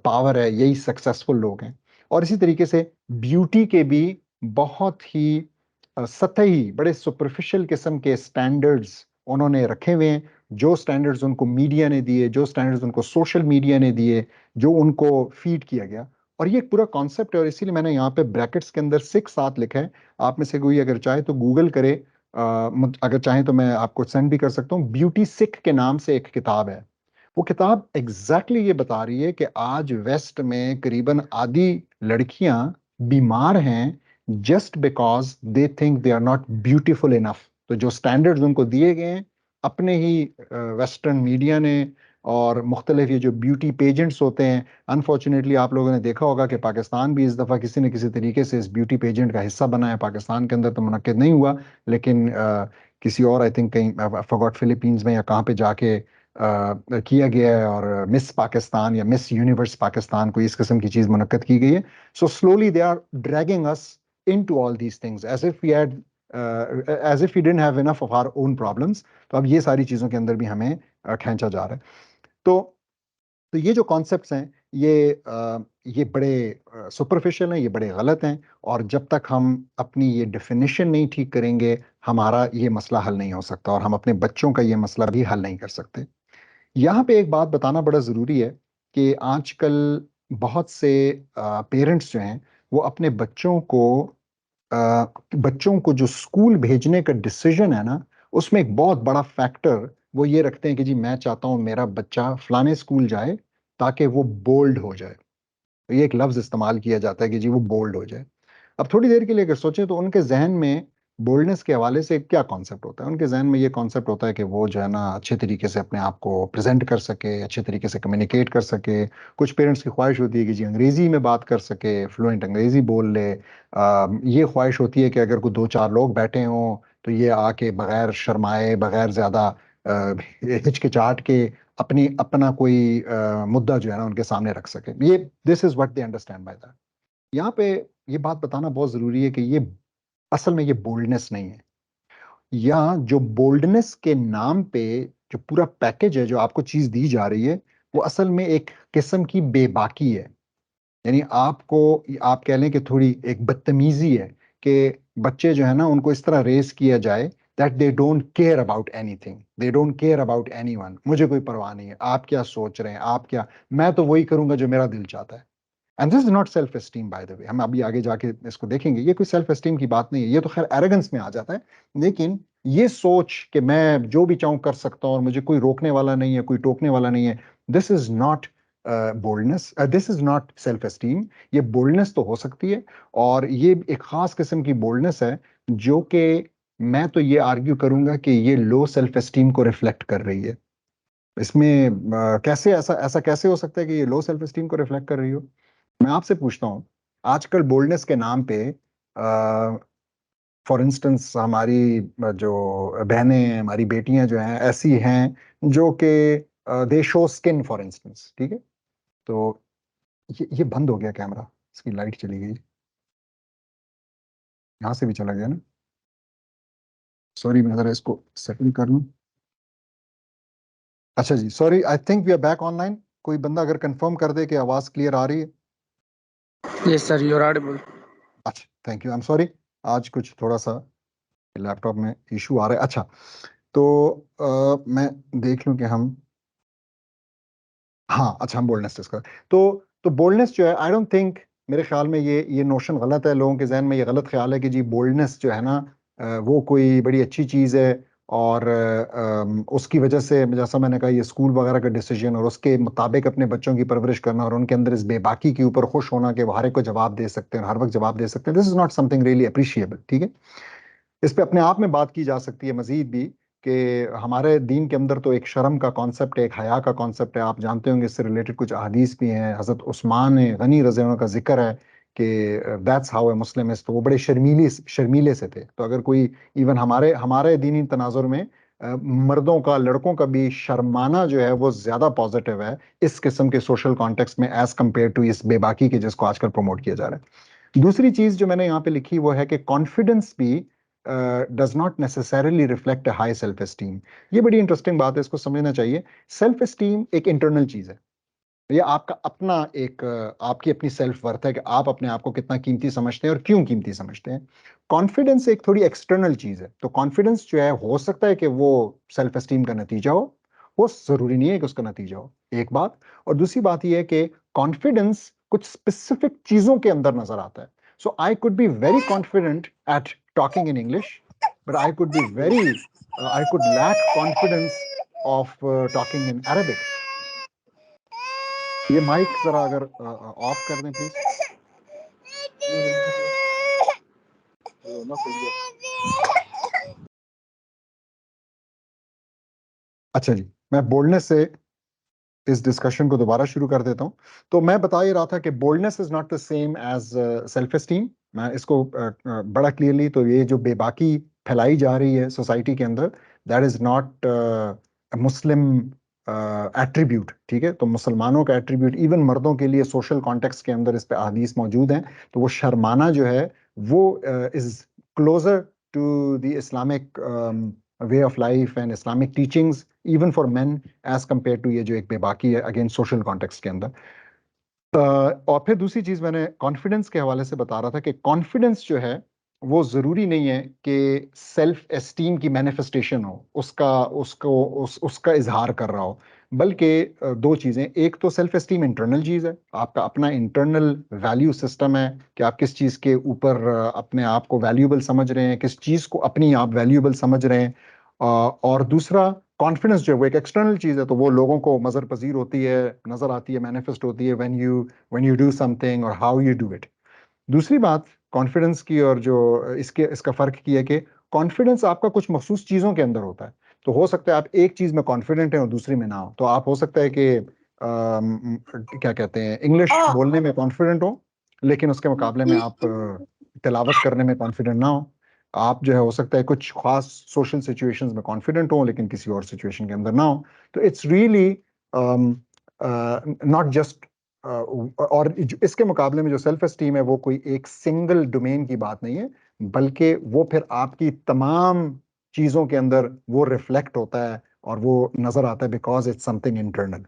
Speaker 1: पावर है, यही सक्सेसफुल लोग हैं। और इसी तरीके से ब्यूटी के भी बहुत ही सतही, बड़े सुपरफिशियल किस्म के स्टैंडर्ड्स उन्होंने रखे हुए हैं। जो स्टैंडर्ड्स उनको मीडिया ने दिए, जो स्टैंडर्ड्स उनको सोशल मीडिया ने दिए, जो उनको फीड किया गया। और ये एक पूरा कॉन्सेप्ट है, और इसीलिए मैंने यहाँ पे ब्रैकेट्स के अंदर सिक्स साथ लिखा है। आप में से कोई अगर चाहे तो गूगल करे, अगर चाहे तो मैं आपको सेंड भी कर सकता हूँ। ब्यूटी सिक के नाम से एक किताब है। वो किताब एग्जैक्टली ये बता रही है कि आज वेस्ट में करीबन आधी लड़कियां बीमार हैं just because they think they are not beautiful enough. तो जो स्टैंडर्ड्स उनको दिए गए हैं अपने ही वेस्टर्न मीडिया ने, और मुख्तलिफ ये जो ब्यूटी पेजेंट्स होते हैं, अनफॉर्चुनेटली आप लोगों ने देखा होगा कि पाकिस्तान भी इस दफ़ा किसी न किसी तरीके से इस ब्यूटी पेजेंट का हिस्सा बना है। पाकिस्तान के अंदर तो मुनक्किद नहीं हुआ, लेकिन किसी और, आई थिंक कहीं फॉरगॉट, फिलीपींस में या कहाँ पे जाके किया गया है, और मिस पाकिस्तान या मिस यूनिवर्स पाकिस्तान को इस किस्म की चीज़ मुनक्कद की गई है। So slowly they are dragging us into all these things as if we had as if we didn't have enough of our own problems. तो अब ये सारी चीज़ों के अंदर भी हमें खींचा जा रहा है। तो तो ये जो कॉन्सेप्ट्स हैं, ये बड़े सुपरफिशियल हैं, ये बड़े गलत हैं। और जब तक हम अपनी ये डेफिनेशन नहीं ठीक करेंगे, हमारा ये मसला हल नहीं हो सकता, और हम अपने बच्चों का ये मसला भी हल नहीं कर सकते। यहाँ पे एक बात बताना बड़ा ज़रूरी है कि आजकल बहुत से पेरेंट्स जो हैं वो अपने बच्चों को जो स्कूल भेजने का डिसीजन है ना, उसमें एक बहुत बड़ा फैक्टर वो ये रखते हैं कि जी मैं चाहता हूँ मेरा बच्चा फलाने स्कूल जाए ताकि वो बोल्ड हो जाए। तो ये एक लफ्ज इस्तेमाल किया जाता है कि जी वो बोल्ड हो जाए। अब थोड़ी देर के लिए अगर सोचें तो उनके जहन में बोल्डनेस के हवाले से क्या कॉन्सेप्ट होता है? उनके जहन में ये कॉन्सेप्ट होता है कि वो जो है ना अच्छे तरीके से अपने आप को प्रेजेंट कर सके, अच्छे तरीके से कम्युनिकेट कर सके। कुछ पेरेंट्स की ख्वाहिश होती है कि जी अंग्रेजी में बात कर सके, फ्लुएंट अंग्रेजी बोल ले। ये ख्वाहिश होती है कि अगर कोई दो चार लोग बैठे हों तो ये आके बगैर शर्माए, बगैर ज्यादा हिचकिचाहट के अपनी अपना कोई मुद्दा जो है ना उनके सामने रख सके। ये this is what they understand by that. यहाँ पे ये बात बताना बहुत जरूरी है कि ये असल में ये बोल्डनेस नहीं है। या जो बोल्डनेस के नाम पे जो पूरा पैकेज है, जो आपको चीज दी जा रही है, वो असल में एक किस्म की बेबाकी है। यानी आपको, आप कह लें कि थोड़ी एक बदतमीजी है कि बच्चे जो है ना उनको इस तरह रेस किया जाए that they don't care about anything, they don't care about anyone. मुझे कोई परवाह नहीं है आप क्या सोच रहे हैं, आप क्या, मैं तो वही करूंगा जो मेरा दिल चाहता है। And this is not self esteem, by the way. हम अभी आगे जाके इसको देखेंगे, ये कोई सेल्फ एस्टीम की बात नहीं है, ये तो खैर एरोगेंस में आ जाता है। लेकिन ये सोच कि मैं जो भी चाहूं कर सकता हूं और मुझे कोई रोकने वाला नहीं है, कोई टोकने वाला नहीं है, this is not boldness, this is not self esteem. ये बोल्डनेस तो हो सकती है, और ये एक खास किस्म की बोल्डनेस है जो कि मैं तो ये आर्ग्यू करूंगा कि ये लो सेल्फ एस्टीम को रिफ्लेक्ट कर रही है। इसमें कैसे ऐसा ऐसा कैसे हो सकता है कि ये लो सेल्फ एस्टीम को रिफ्लेक्ट कर रही हो? मैं आपसे पूछता हूँ, आजकल बोल्डनेस के नाम पे फॉर इंस्टेंस हमारी जो बहनें हैं, हमारी बेटियां जो हैं ऐसी हैं जो कि दे शो स्किन फॉर इंस्टेंस। ठीक है। तो ये बंद हो गया कैमरा, इसकी लाइट चली गई, यहाँ से भी चला गया ना। सॉरी, मैं जरा इसको सेटिंग कर लूँ। अच्छा जी, sorry, I think we are back online. कोई बंदा अगर कंफर्म कर दे कि आवाज़ क्लियर आ रही है।
Speaker 2: Yes, sir, you're audible.
Speaker 1: अच्छा, thank you, I am sorry. आज कुछ थोड़ा सा लैपटॉप में इशू आ रहा है। अच्छा, तो मैं देख लूं कि हम, हाँ अच्छा, हम बोल्डनेस डिस्कस। तो बोल्डनेस जो है, आई डोंट थिंक, मेरे ख्याल में ये नोशन गलत है। लोगों के जहन में ये गलत ख्याल है कि जी बोल्डनेस जो है ना वो कोई बड़ी अच्छी चीज़ है, और उसकी वजह से, जैसा मैंने कहा, ये स्कूल वगैरह का डिसीजन और उसके मुताबिक अपने बच्चों की परवरिश करना और उनके अंदर इस बेबाकी के ऊपर खुश होना कि वो हर एक को जवाब दे सकते हैं और हर वक्त जवाब दे सकते हैं, this is not something really appreciable. ठीक है। इस पे अपने आप में बात की जा सकती है मजीद भी कि हमारे दीन के अंदर तो एक शर्म का कॉन्सेप्ट है, एक हया का कॉन्सेप्ट है। आप जानते होंगे इससे रिलेटेड कुछ अहादीस भी हैं। हज़रत उस्मान गनी रज़ी अल्लाह का जिक्र है कि that's how a Muslim is. तो वो बड़े शर्मीले से थे। तो अगर कोई इवन हमारे हमारे दीनी तनाजुर में मर्दों का, लड़कों का भी शर्माना जो है वो ज्यादा पॉजिटिव है इस किस्म के सोशल कॉन्टेक्स्ट में एज कंपेयर टू इस बेबाकी के जिसको आजकल प्रमोट किया जा रहा है। दूसरी चीज जो मैंने यहाँ पे लिखी वो है कि कॉन्फिडेंस भी does not necessarily reflect a high self esteem. ये बड़ी इंटरेस्टिंग बात है, इसको समझना चाहिए। सेल्फ एस्टीम एक इंटरनल चीज है। ये आपका अपना एक आपकी अपनी सेल्फ वर्थ है कि आप अपने आप को कितना कीमती समझते हैं और क्यों कीमती समझते हैं। कॉन्फिडेंस एक थोड़ी एक्सटर्नल चीज है। तो कॉन्फिडेंस जो है हो सकता है कि वो सेल्फ एस्टीम का नतीजा हो, वो जरूरी नहीं है कि उसका नतीजा हो, एक बात। और दूसरी बात ये है कि कॉन्फिडेंस कुछ स्पेसिफिक चीजों के अंदर नजर आता है। So I could be very confident at talking in English, but I could lack confidence of talking in Arabic. ये माइक जरा अगर ऑफ कर दें प्लीज। अच्छा जी, मैं बोल्डनेस से इस डिस्कशन को दोबारा शुरू कर देता हूं। तो मैं बता ही रहा था कि boldness is not the same as self esteem. मैं इसको बड़ा क्लियरली, तो ये जो बेबाकी फैलाई जा रही है सोसाइटी के अंदर, that is not Muslim attribute. ठीक है, तो मुसलमानों का एट्रीब्यूट, इवन मर्दों के लिए सोशल कॉन्टेक्स्ट के अंदर इस पे अहादीस मौजूद हैं। तो वो शर्माना जो है वो is closer to the Islamic way of life and Islamic teachings even for men as compared to ये जो एक बेबाकी है अगेन सोशल कॉन्टेक्स्ट के अंदर। और फिर दूसरी चीज मैंने कॉन्फिडेंस के हवाले से बता रहा था कि कॉन्फिडेंस जो है वो जरूरी नहीं है कि सेल्फ एस्टीम की मैनिफेस्टेशन हो, उसका इजहार कर रहा हो। बल्कि दो चीजें, एक तो सेल्फ एस्टीम इंटरनल चीज है, आपका अपना इंटरनल वैल्यू सिस्टम है कि आप किस चीज के ऊपर अपने आप को वैल्यूएबल समझ रहे हैं, किस चीज को अपनी आप वैल्यूएबल समझ रहे हैं। और दूसरा कॉन्फिडेंस जो है वो एक एक्सटर्नल चीज है, तो वो लोगों को मजर पजीर होती है, नजर आती है, मैनिफेस्ट होती है व्हेन यू डू समथिंग और हाउ यू डू इट। दूसरी बात कॉन्फिडेंस की और जो इसका फर्क की है कि कॉन्फिडेंस आपका कुछ मखसूस चीजों के अंदर होता है। तो हो सकता है आप एक चीज में कॉन्फिडेंट हैं और दूसरी में ना हो। तो आप हो सकता है कि क्या कहते हैं, इंग्लिश बोलने में कॉन्फिडेंट हो लेकिन उसके मुकाबले में आप तिलावत करने में कॉन्फिडेंट ना हो। आप जो है हो सकता है कुछ खास सोशल सिचुएशंस में कॉन्फिडेंट हो लेकिन किसी और सिचुएशन के अंदर ना हो। तो इट्स रियली नॉट जस्ट और इसके मुकाबले में जो सेल्फ एस्टीम है वो कोई एक सिंगल डोमेन की बात नहीं है, बल्कि वो फिर आपकी तमाम चीजों के अंदर वो रिफ्लेक्ट होता है और वो नजर आता है बिकॉज इट्स समथिंग इंटरनल।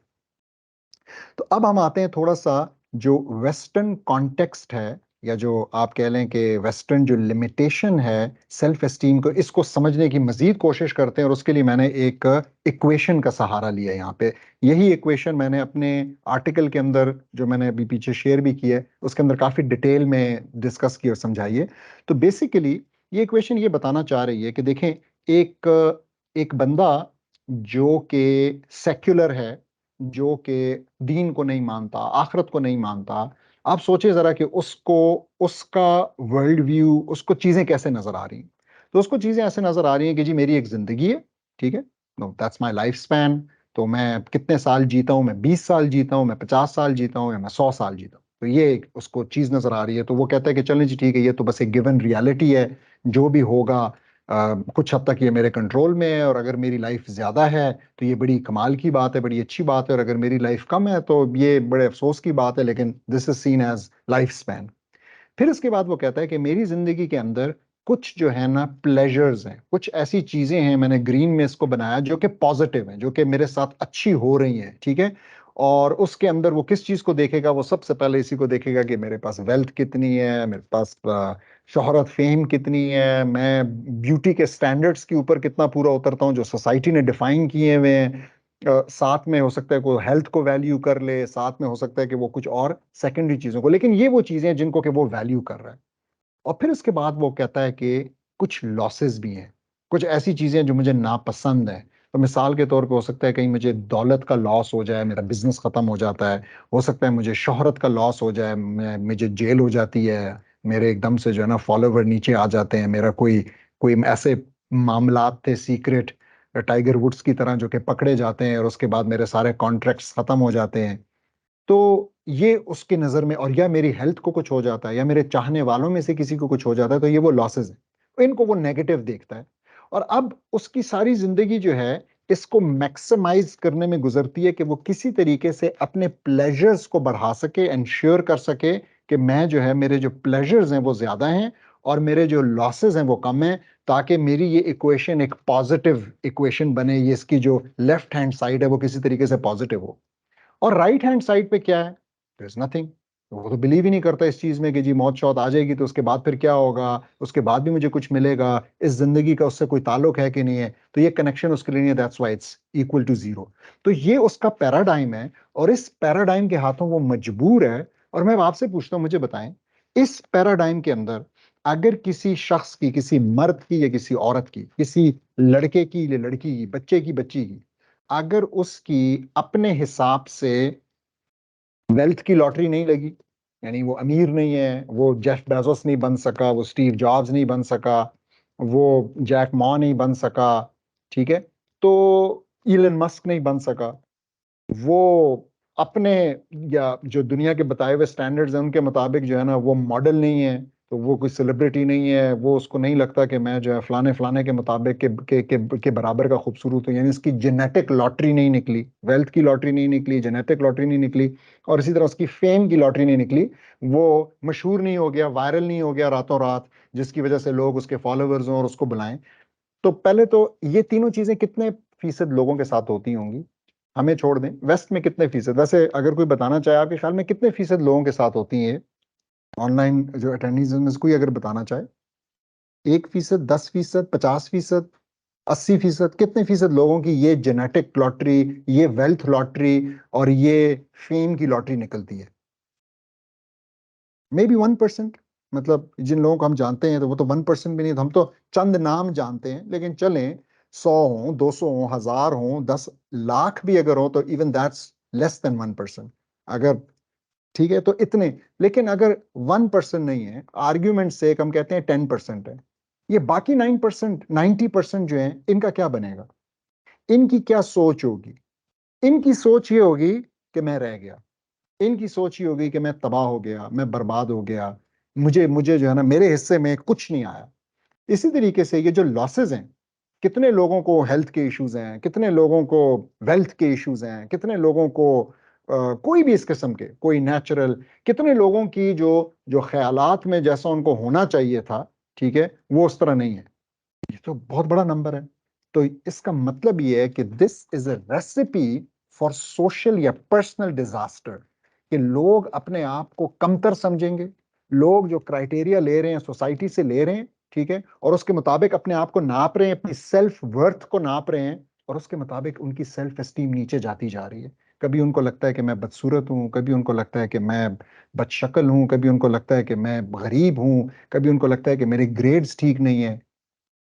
Speaker 1: तो अब हम आते हैं थोड़ा सा जो वेस्टर्न कॉन्टेक्स्ट है, या जो आप कह लें कि वेस्टर्न जो लिमिटेशन है सेल्फ एस्टीम को, इसको समझने की मजीद कोशिश करते हैं। और उसके लिए मैंने एक इक्वेशन का सहारा लिया यहाँ पे। यही इक्वेशन मैंने अपने आर्टिकल के अंदर जो मैंने अभी पीछे शेयर भी की है उसके अंदर काफी डिटेल में डिस्कस की और समझाई है। तो बेसिकली ये इक्वेशन ये बताना चाह रही है कि देखें, एक एक बंदा जो कि सेक्युलर है, जो कि दीन को नहीं मानता, आखिरत को नहीं मानता, आप सोचिए जरा कि उसको, उसका वर्ल्ड व्यू, उसको चीजें कैसे नजर आ रही हैं। तो उसको चीजें ऐसे नजर आ रही हैं कि जी मेरी एक जिंदगी है, ठीक है, दैट्स माय लाइफ स्पैन। तो मैं कितने साल जीता हूं, मैं 20 साल जीता हूं, मैं 50 साल जीता हूं, या मैं 100 साल जीता हूं। तो ये उसको चीज नजर आ रही है। तो वो कहता है कि चलें जी ठीक है, ये तो बस एक गिवन रियलिटी है, जो भी होगा कुछ हद तक ये मेरे कंट्रोल में है। और अगर मेरी लाइफ ज्यादा है तो ये बड़ी कमाल की बात है, बड़ी अच्छी बात है। और अगर मेरी लाइफ कम है तो ये बड़े अफसोस की बात है, लेकिन this is seen as life span. फिर इसके बाद वो कहता है कि मेरी जिंदगी के अंदर कुछ जो है ना प्लेजर्स हैं, कुछ ऐसी चीजें हैं, मैंने ग्रीन में इसको बनाया, जो कि पॉजिटिव हैं, जो कि मेरे साथ अच्छी हो रही हैं, ठीक है। और उसके अंदर वो किस चीज को देखेगा, वो सबसे पहले इसी को देखेगा कि मेरे पास वेल्थ कितनी है, मेरे पास शोहरत फेम कितनी है, मैं ब्यूटी के स्टैंडर्ड्स के ऊपर कितना पूरा उतरता हूँ जो सोसाइटी ने डिफाइन किए हुए हैं। साथ में हो सकता है कोई हेल्थ को वैल्यू कर ले, साथ में हो सकता है कि वो कुछ और सेकेंडरी चीजों को, लेकिन ये वो चीजें हैं जिनको कि वो वैल्यू कर रहा है। और फिर उसके बाद वो कहता है कि कुछ लॉसेस भी हैं, कुछ ऐसी चीजें जो मुझे नापसंद है। तो मिसाल के तौर पे हो सकता है कहीं मुझे दौलत का लॉस हो जाए, मेरा बिजनेस खत्म हो जाता है। हो सकता है मुझे शोहरत का लॉस हो जाए, मुझे जेल हो जाती है, मेरे एकदम से जो है ना फॉलोवर नीचे आ जाते हैं, मेरा कोई कोई ऐसे मामलात थे सीक्रेट टाइगर वुड्स की तरह जो कि पकड़े जाते हैं और उसके बाद मेरे सारे कॉन्ट्रैक्ट्स खत्म हो जाते हैं, तो ये उसकी नज़र में, और या मेरी हेल्थ को कुछ हो जाता है या मेरे चाहने वालों में से किसी को कुछ हो जाता है, तो ये वो लॉसेस है, इनको वो नेगेटिव देखता है। और अब उसकी सारी जिंदगी जो है इसको मैक्सिमाइज करने में गुजरती है कि वो किसी तरीके से अपने प्लेजर्स को बढ़ा सके, एंश्योर कर सके कि मैं जो है, मेरे जो प्लेजर्स हैं वो ज्यादा हैं और मेरे जो लॉसेस हैं वो कम हैं, ताकि मेरी ये इक्वेशन एक पॉजिटिव इक्वेशन बने, ये इसकी जो लेफ्ट हैंड साइड है वो किसी तरीके से पॉजिटिव हो। और राइट हैंड साइड पे क्या है? There is nothing. वो तो बिलीव ही नहीं करता इस चीज में कि जी मौत शौत आ जाएगी तो उसके बाद फिर क्या होगा, उसके बाद भी मुझे कुछ मिलेगा, इस जिंदगी का उससे कोई ताल्लुक है कि नहीं है, तो ये कनेक्शन उसके लिए नहीं है, that's why it's equal to zero. तो ये उसका पैराडाइम है और इस पैराडाइम के हाथों वो मजबूर है। और मैं आपसे पूछता हूँ, मुझे बताएं, इस पैराडाइम के अंदर अगर किसी शख्स की, किसी मर्द की या किसी औरत की, किसी लड़के की या लड़की की, बच्चे की बच्ची की, अगर उसकी अपने हिसाब से वेल्थ की लॉटरी नहीं लगी, यानी वो अमीर नहीं है, वो जेफ बेजोस नहीं बन सका, वो स्टीव जॉब्स नहीं बन सका, वो जैक मॉ नहीं बन सका, ठीक है, तो इलन मस्क नहीं बन सका, वो अपने या जो दुनिया के बताए हुए स्टैंडर्ड्स हैं उनके मुताबिक जो है ना वो मॉडल नहीं है, तो वो कोई सेलिब्रिटी नहीं है, वो उसको नहीं लगता कि मैं जो है फलाने फलाने के मुताबिक के बराबर का खूबसूरत हूँ, यानी इसकी जेनेटिक लॉटरी नहीं निकली, वेल्थ की लॉटरी नहीं निकली, जेनेटिक लॉटरी नहीं निकली, और इसी तरह उसकी फेम की लॉटरी नहीं निकली, वो मशहूर नहीं हो गया, वायरल नहीं हो गया रातों रात, जिसकी वजह से लोग उसके फॉलोअर्स हों और उसको बुलाएं। तो पहले तो ये तीनों चीजें कितने फीसद लोगों के साथ होती होंगी? हमें छोड़ दें, वेस्ट में कितने फीसद, वैसे अगर कोई बताना चाहे आपके ख्याल में कितने फीसद लोगों के साथ होती है ऑनलाइन जो अटेंडेंस में, कोई अगर बताना चाहे? 1%, 10%, 50%, 80%, कितने फीसद लोगों की ये जेनेटिक लॉटरी, ये वेल्थ लॉटरी और ये फेम की लॉटरी निकलती है? May be 1%। मतलब जिन लोगों को हम जानते हैं तो वो तो 1% भी नहीं, तो हम तो चंद नाम जानते हैं, लेकिन चलें 100 हो, 200 हो, 1000 हो, 10 लाख भी अगर हो, तो इवन दैट्स लेस देन 1%। अगर ठीक है तो इतने, लेकिन अगर 1% नहीं है, आर्ग्यूमेंट से हम कहते हैं 10% है, ये बाकी 9%, 90% जो है, इनका क्या बनेगा? इनकी क्या सोच होगी? इनकी सोच ये होगी कि मैं रह गया, इनकी सोच ये होगी कि मैं तबाह हो गया, मैं बर्बाद हो गया, मुझे मुझे जो है ना मेरे हिस्से में कुछ नहीं आया। इसी तरीके से ये जो लॉसेस हैं, कितने लोगों को हेल्थ के इश्यूज हैं, कितने लोगों को वेल्थ के इश्यूज हैं, कितने लोगों को कोई भी इस किस्म के, कोई नेचुरल, कितने लोगों की जो जो ख्यालात में जैसा उनको होना चाहिए था, ठीक है, वो उस तरह नहीं है। ये तो बहुत बड़ा नंबर है। तो इसका मतलब ये है कि this is a recipe for social या पर्सनल डिजास्टर, कि लोग अपने आप को कमतर समझेंगे, लोग जो क्राइटेरिया ले रहे हैं सोसाइटी से ले रहे हैं, ठीक है, और उसके मुताबिक अपने आप को नाप रहे हैं, अपनी सेल्फ वर्थ को नाप रहे हैं, और उसके मुताबिक उनकी सेल्फ एस्टीम नीचे जाती जा रही है। कभी उनको लगता है कि मैं बदसूरत हूँ, कभी उनको लगता है कि मैं बदशक्ल हूँ, कभी उनको लगता है कि मैं गरीब हूँ, कभी उनको लगता है कि मेरे ग्रेड्स ठीक नहीं है।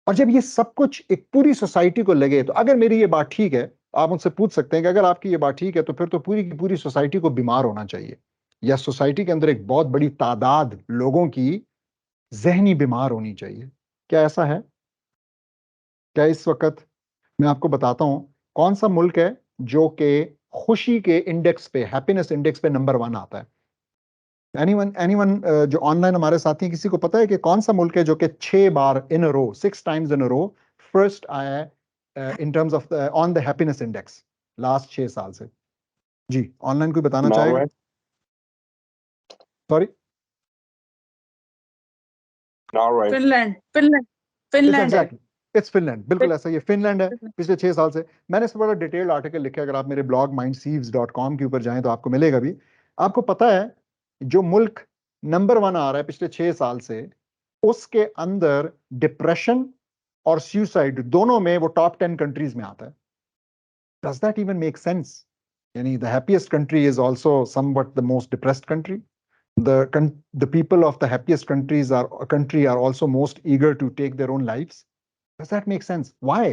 Speaker 1: और जब ये सब कुछ एक पूरी सोसाइटी को लगे, तो अगर मेरी ये बात ठीक है, आप मुझसे पूछ सकते हैं कि अगर आपकी ये बात ठीक है तो फिर तो पूरी की पूरी सोसाइटी को बीमार होना चाहिए, या सोसाइटी के अंदर एक बहुत बड़ी तादाद लोगों की जहनी बीमार होनी चाहिए। क्या ऐसा है? क्या इस वक्त मैं आपको बताता हूं कौन सा मुल्क है जो कि खुशी के इंडेक्स पे, हैप्पीनेस इंडेक्स पे नंबर 1 आता है? एनीवन जो ऑनलाइन हमारे साथी हैं, किसी को पता है कि कौन सा मुल्क है जो कि 6 बार इन अ रो, 6 times in a row first आया है in terms of on the happiness index last 6 साल से? जी, ऑनलाइन कोई बताना चाहेगा?
Speaker 3: Norway.
Speaker 1: Sorry,
Speaker 3: Norway.
Speaker 2: Finland Finland
Speaker 1: it's
Speaker 2: Finland है।
Speaker 1: एग्जैक्टली, इट्स फिनलैंड, बिल्कुल ऐसा, ये फिनलैंड है। पिछले 6 साल से मैंने इस पर बड़ा डिटेल्ड आर्टिकल लिखा है, अगर आप मेरे ब्लॉग mindsieves.com के ऊपर जाएं तो आपको मिलेगा भी। आपको पता है जो मुल्क नंबर 1 आ रहा है पिछले 6 साल से, उसके अंदर डिप्रेशन और सुसाइड दोनों में वो टॉप 10 कंट्रीज में आता है। Does that even make sense? यानी the happiest country is also somewhat the most depressed country, the people of the happiest country are also most eager to take their own lives. Does that make sense? Why?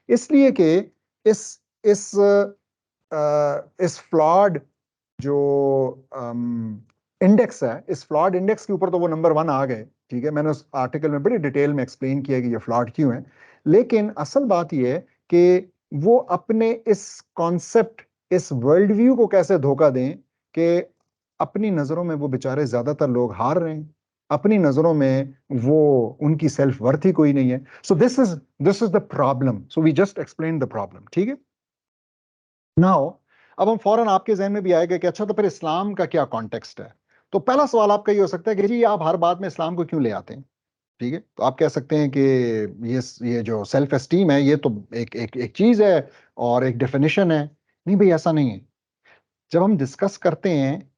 Speaker 1: इसलिए कि इस इस इस flawed जो index है, इस flawed index के ऊपर तो वो नंबर 1 आ गए, ठीक है, मैंने उस आर्टिकल में बड़ी डिटेल में एक्सप्लेन किया कि ये फ्लॉड क्यों है। लेकिन असल बात ये है कि वो अपने इस कॉन्सेप्ट, इस वर्ल्ड व्यू को कैसे धोखा दें कि अपनी नजरों में वो बेचारे ज्यादातर लोग हार रहे हैं, अपनी नजरों में वो उनकी सेल्फ वर्थ ही कोई नहीं है. So this is the problem. So we just explain the problem. ठीक है. नाउ अब हम फौरन आपके जहन में भी आएगा कि अच्छा तो फिर इस्लाम का क्या कॉन्टेक्स्ट है. तो पहला सवाल आपका ये हो सकता है कि जी आप हर बात में इस्लाम को क्यों ले आते हैं. ठीक है. तो आप कह सकते हैं कि ये जो सेल्फ एस्टीम है ये तो एक एक एक चीज है और एक डेफिनेशन है. नहीं भाई, ऐसा नहीं है. जब हम डिस्कस करते हैं,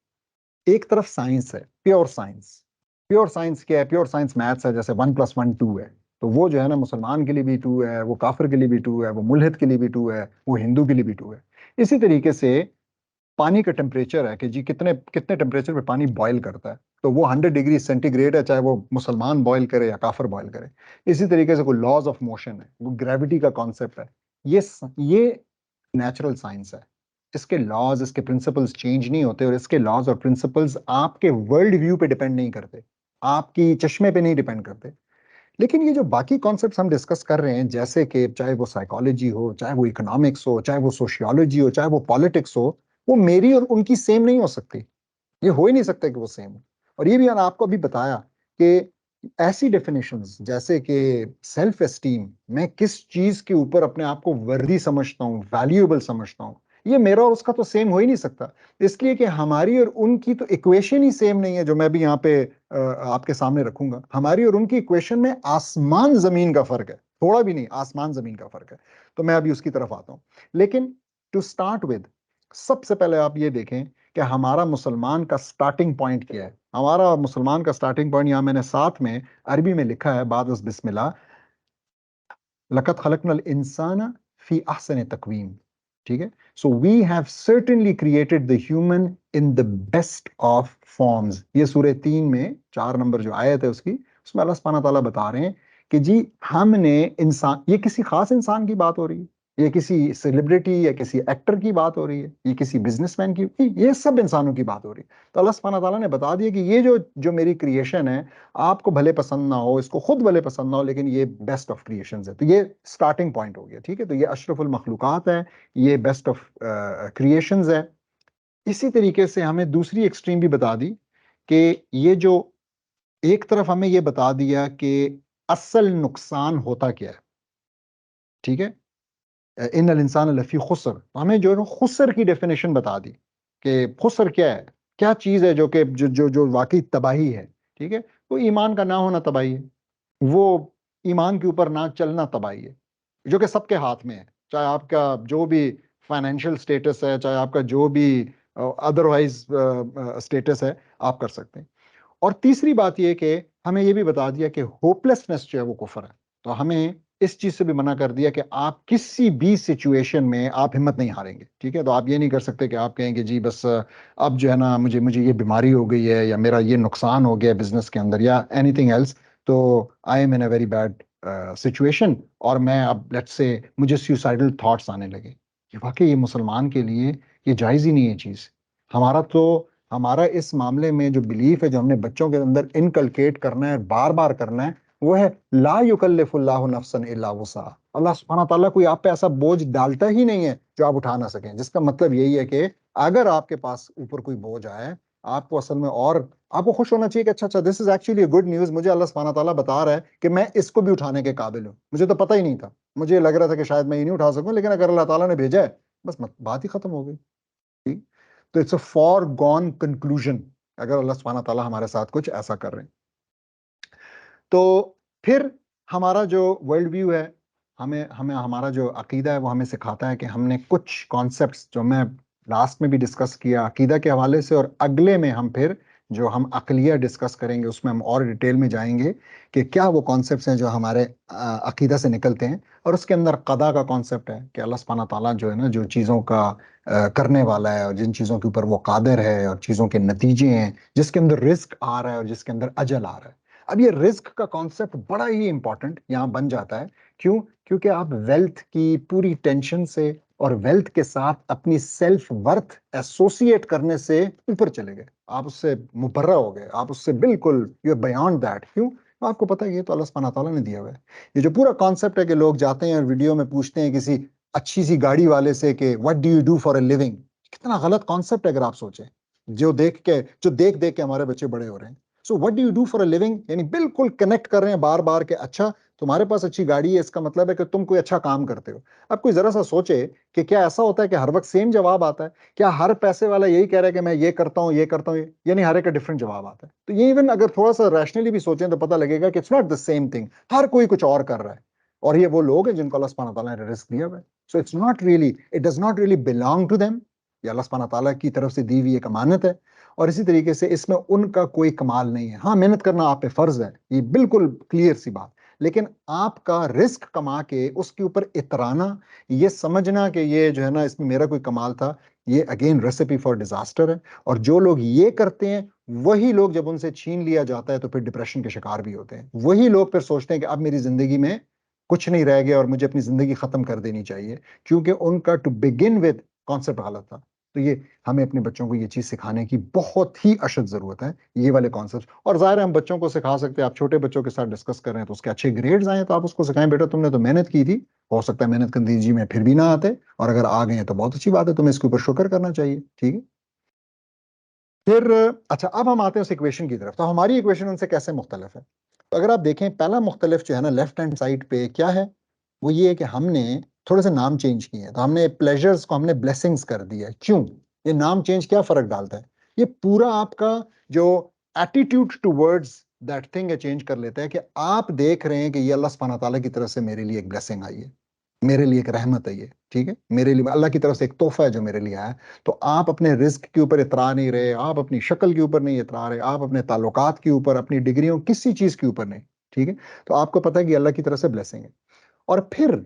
Speaker 1: एक तरफ साइंस है, प्योर साइंस. प्योर साइंस क्या है? प्योर साइंस मैथ्स है. जैसे 1+1 2 है, तो वो जो है ना, मुसलमान के लिए भी 2 है, वो काफिर के लिए भी 2 है, वो मुल्हिद के लिए भी 2 है, वो हिंदू के लिए भी 2 है. इसी तरीके से पानी का टेम्परेचर है कि जी कितने कितने टेम्परेचर पे पानी बॉयल करता है, तो वो 100 डिग्री सेंटीग्रेड है, चाहे वो मुसलमान बॉयल करे या काफिर बॉयल करे. इसी तरीके से कोई लॉज ऑफ मोशन है, वो ग्रेविटी का कॉन्सेप्ट है. ये नेचुरल साइंस है. इसके लॉज, इसके प्रिंसिपल्स चेंज नहीं होते, और इसके लॉज और प्रिंसिपल्स आपके वर्ल्ड व्यू पे डिपेंड नहीं करते, आपकी चश्मे पे नहीं डिपेंड करते. लेकिन ये जो बाकी कॉन्सेप्ट्स हम डिस्कस कर रहे हैं, जैसे कि चाहे वो साइकोलॉजी हो, चाहे वो इकोनॉमिक्स हो, चाहे वो सोशियोलॉजी हो, चाहे वो पॉलिटिक्स हो, वो मेरी और उनकी सेम नहीं हो सकती. ये हो ही नहीं सकता कि वो सेम हो. और ये भी मैंने आपको अभी बताया कि ऐसी डेफिनेशंस जैसे कि सेल्फ एस्टीम, मैं किस चीज के ऊपर अपने आप को वर्दी समझता हूँ, वैल्यूएबल समझता हूँ, ये मेरा और उसका तो सेम हो ही नहीं सकता. इसलिए कि हमारी और उनकी तो इक्वेशन ही सेम नहीं है, जो मैं भी यहाँ पे आपके सामने रखूंगा. हमारी और उनकी इक्वेशन में आसमान जमीन का फर्क है, थोड़ा भी नहीं, आसमान जमीन का फर्क है. तो मैं अभी उसकी तरफ आता हूँ. लेकिन टू स्टार्ट विद, सबसे पहले आप ये देखें कि हमारा मुसलमान का स्टार्टिंग पॉइंट क्या है. हमारा मुसलमान का स्टार्टिंग पॉइंट यहां मैंने साथ में अरबी में लिखा है, बाद उस बिस्मिल्लाह, लक़द खलक़नल इंसाना फी अहसन तक़वीम. ठीक है. So we have certainly created the human in the best of forms. ये सूरह 3 में 4 नंबर जो आयत है उसकी, उसमें अल्लाह सुब्हानहू तआला बता रहे हैं कि जी हमने इंसान, ये किसी खास इंसान की बात हो रही है, ये किसी सेलिब्रिटी या किसी एक्टर की बात हो रही है, ये किसी बिजनेसमैन की, ये सब इंसानों की बात हो रही है. तो अल्लाह सुब्हानहू तआला ने बता दिया कि ये जो जो मेरी क्रिएशन है, आपको भले पसंद ना हो, इसको खुद भले पसंद ना हो, लेकिन ये बेस्ट ऑफ क्रिएशंस है. तो ये स्टार्टिंग पॉइंट हो गया. ठीक है. तो ये अशरफुल मखलूकात है, ये बेस्ट ऑफ क्रिएशंस है. इसी तरीके से हमें दूसरी एक्सट्रीम भी बता दी कि ये जो, एक तरफ हमें ये बता दिया कि असल नुकसान होता क्या है. ठीक है. इन्नल इंसान लफी खुसर, तो हमें जो है ना खुसर की डेफिनेशन बता दी कि खुसर क्या है, क्या चीज है जो कि जो जो जो वाकई तबाही है. ठीक है. तो ईमान का ना होना तबाही है, वो ईमान के ऊपर ना चलना तबाही है, जो कि सबके हाथ में है. चाहे आपका जो भी फाइनेंशियल स्टेटस है, चाहे आपका जो भी अदरवाइज स्टेटस है, आप कर सकते हैं. और तीसरी बात यह कि हमें यह भी बता दिया कि होपलेसनेस जो है वो कुफर है. तो हमें इस चीज से भी मना कर दिया कि आप किसी भी सिचुएशन में आप हिम्मत नहीं हारेंगे. ठीक है. तो आप ये नहीं कर सकते कि आप कहेंगे जी बस अब जो है ना मुझे मुझे ये बीमारी हो गई है, या मेरा ये नुकसान हो गया बिजनेस के अंदर, या एनीथिंग एल्स, तो I am in a very bad situation, और मैं अब लेट्स से मुझे सुसाइडल थॉट्स आने लगे. ये वाकई ये मुसलमान के लिए ये जायज ही नहीं है चीज. हमारा इस मामले में जो बिलीफ है, जो हमने बच्चों के अंदर इनकलकेट करना है, बार बार करना है, वो है ला युकल्लिफुल्लाहु नफ्सन इल्ला वुसअहा. अल्लाह सुब्हानहू तआला कोई आप पे ऐसा बोझ डालता ही नहीं है जो आप उठा ना सकें. जिसका मतलब यही है कि अगर आपके पास ऊपर कोई बोझ आए, आपको असल में, और आपको खुश होना चाहिए कि अच्छा अच्छा, this is actually good news, मुझे अल्लाह सुब्हानहू तआला बता रहा है कि मैं इसको भी उठाने के काबिल हूँ. मुझे तो पता ही नहीं था, मुझे लग रहा था कि शायद मैं ये नहीं उठा सकूं, लेकिन अगर अल्लाह ताला ने भेजा है, बस बात ही खत्म हो गई. ठीक? तो it's a for gone conclusion अगर अल्लाह सुब्हानहू तआला हमारे साथ कुछ ऐसा कर रहे हैं. तो फिर हमारा जो वर्ल्ड व्यू है, हमें हमें हमारा जो अकीदा है, वो हमें सिखाता है कि हमने कुछ कॉन्सेप्ट्स जो मैं लास्ट में भी डिस्कस किया अकीदा के हवाले से, और अगले में हम फिर जो हम अकलिया डिस्कस करेंगे उसमें हम और डिटेल में जाएंगे कि क्या वो कॉन्सेप्ट्स हैं जो हमारे अकीदा से निकलते हैं. और उसके अंदर कदा का कॉन्सेप्ट है कि अल्लाह सुब्हानहू तआला जो है ना, जो चीज़ों का करने वाला है, और जिन चीज़ों के ऊपर वो कादिर है, और चीज़ों के नतीजे हैं, जिसके अंदर रिस्क आ रहा है और जिसके अंदर अजल आ रहा है. अब ये रिस्क का कॉन्सेप्ट बड़ा ही इंपॉर्टेंट यहाँ बन जाता है. क्यों? क्योंकि आप वेल्थ की पूरी टेंशन से और वेल्थ के साथ अपनी सेल्फ वर्थ एसोसिएट करने से ऊपर चले गए, आप उससे मुबर्रा हो गए, आप उससे बिल्कुल, यू आर बियॉन्ड दैट. क्यों? आपको पता है ये तो अल्लाह सुब्हानहू तआला ने दिया हुआ है। ये जो पूरा कॉन्सेप्ट है कि लोग जाते हैं और वीडियो में पूछते हैं किसी अच्छी सी गाड़ी वाले से कि what do you do for a living, कितना गलत कॉन्सेप्ट है अगर आप सोचें। जो देख देख के हमारे बच्चे बड़े हो रहे हैं। So what do you do for a living, यानी बिल्कुल कनेक्ट कर रहे हैं बार बार के अच्छा तुम्हारे पास अच्छी गाड़ी है इसका मतलब है कि तुम कोई अच्छा काम करते हो। अब कोई जरा सा सोचे कि क्या ऐसा होता है कि हर वक्त सेम जवाब आता है? क्या हर पैसे वाला यही कह रहा है कि मैं ये करता हूँ ये करता हूँ, यानी हर एक का डिफरेंट जवाब आता है? तो ये इवन अगर थोड़ा सा रैशनली भी सोचें तो पता लगेगा कि it's not the same thing, हर कोई कुछ और कर रहा है। और ये वो लोग हैं जिनको अल्लाह सुब्हानहू तआला ने रिस्क दिया हुआ है। So it's not really, it does not really belong to them, ये अल्लाह सुब्हानहू तआला की तरफ से दी हुई एक अमानत है। और इसी तरीके से इसमें उनका कोई कमाल नहीं है। हाँ, मेहनत करना आप पे फर्ज है, ये बिल्कुल क्लियर सी बात, लेकिन आपका रिस्क कमा के उसके ऊपर इतराना, ये समझना कि ये जो है ना इसमें मेरा कोई कमाल था, ये अगेन रेसिपी फॉर डिजास्टर है। और जो लोग ये करते हैं वही लोग जब उनसे छीन लिया जाता है तो फिर डिप्रेशन के शिकार भी होते हैं। वही लोग फिर सोचते हैं कि अब मेरी जिंदगी में कुछ नहीं रह गया और मुझे अपनी जिंदगी खत्म कर देनी चाहिए, क्योंकि उनका टू बिगिन विद कॉन्सेप्ट गलत था। तो ये हमें अपने बच्चों को ये चीज सिखाने की बहुत ही अशद जरूरत है, ये वाले कॉन्सेप्ट। और जाहिर है हम बच्चों को सिखा सकते हैं, आप छोटे बच्चों के साथ डिस्कस कर रहे हैं तो उसके अच्छे ग्रेड्स आए तो आप उसको सिखाएं, बेटा तुमने तो मेहनत की थी, हो सकता है मेहनत कर दीजिए में फिर भी ना आते, और अगर आ गए हैं तो बहुत अच्छी बात है, तुम्हें इसके ऊपर शुक्र करना चाहिए। ठीक है, फिर अच्छा अब हम आते हैं उस इक्वेशन की तरफ। तो हमारी इक्वेशन उनसे कैसे मुख्तलिफ है? तो अगर आप देखें पहला मुख्तलिफ जो है ना लेफ्ट हैंड साइड पे क्या है, वो ये है कि हमने थोड़े से नाम चेंज किए हैं। तो हमने प्लेजर्स को हमने ब्लेसिंग्स कर दिया है। क्यों? ये नाम चेंज क्या फर्क डालता है? ये पूरा आपका जो एटीट्यूड टूवर्ड्स दैट थिंग है चेंज कर लेता है कि आप देख रहे हैं कि ये अल्लाह सुब्हानहू तआला की तरफ से मेरे लिए एक ब्लेसिंग आई है, मेरे लिए एक रहमत है ये, ठीक है, मेरे लिए अल्लाह की तरफ से एक तोहफा है जो मेरे लिए आया है। तो आप अपने रिस्क के ऊपर इतरा नहीं रहे, आप अपनी शक्ल के ऊपर नहीं इतरा रहे, आप अपने ताल्लुकात के ऊपर, अपनी डिग्रियों, किसी चीज के ऊपर नहीं। ठीक है, तो आपको पता है कि अल्लाह की तरफ से ब्लेसिंग है। और फिर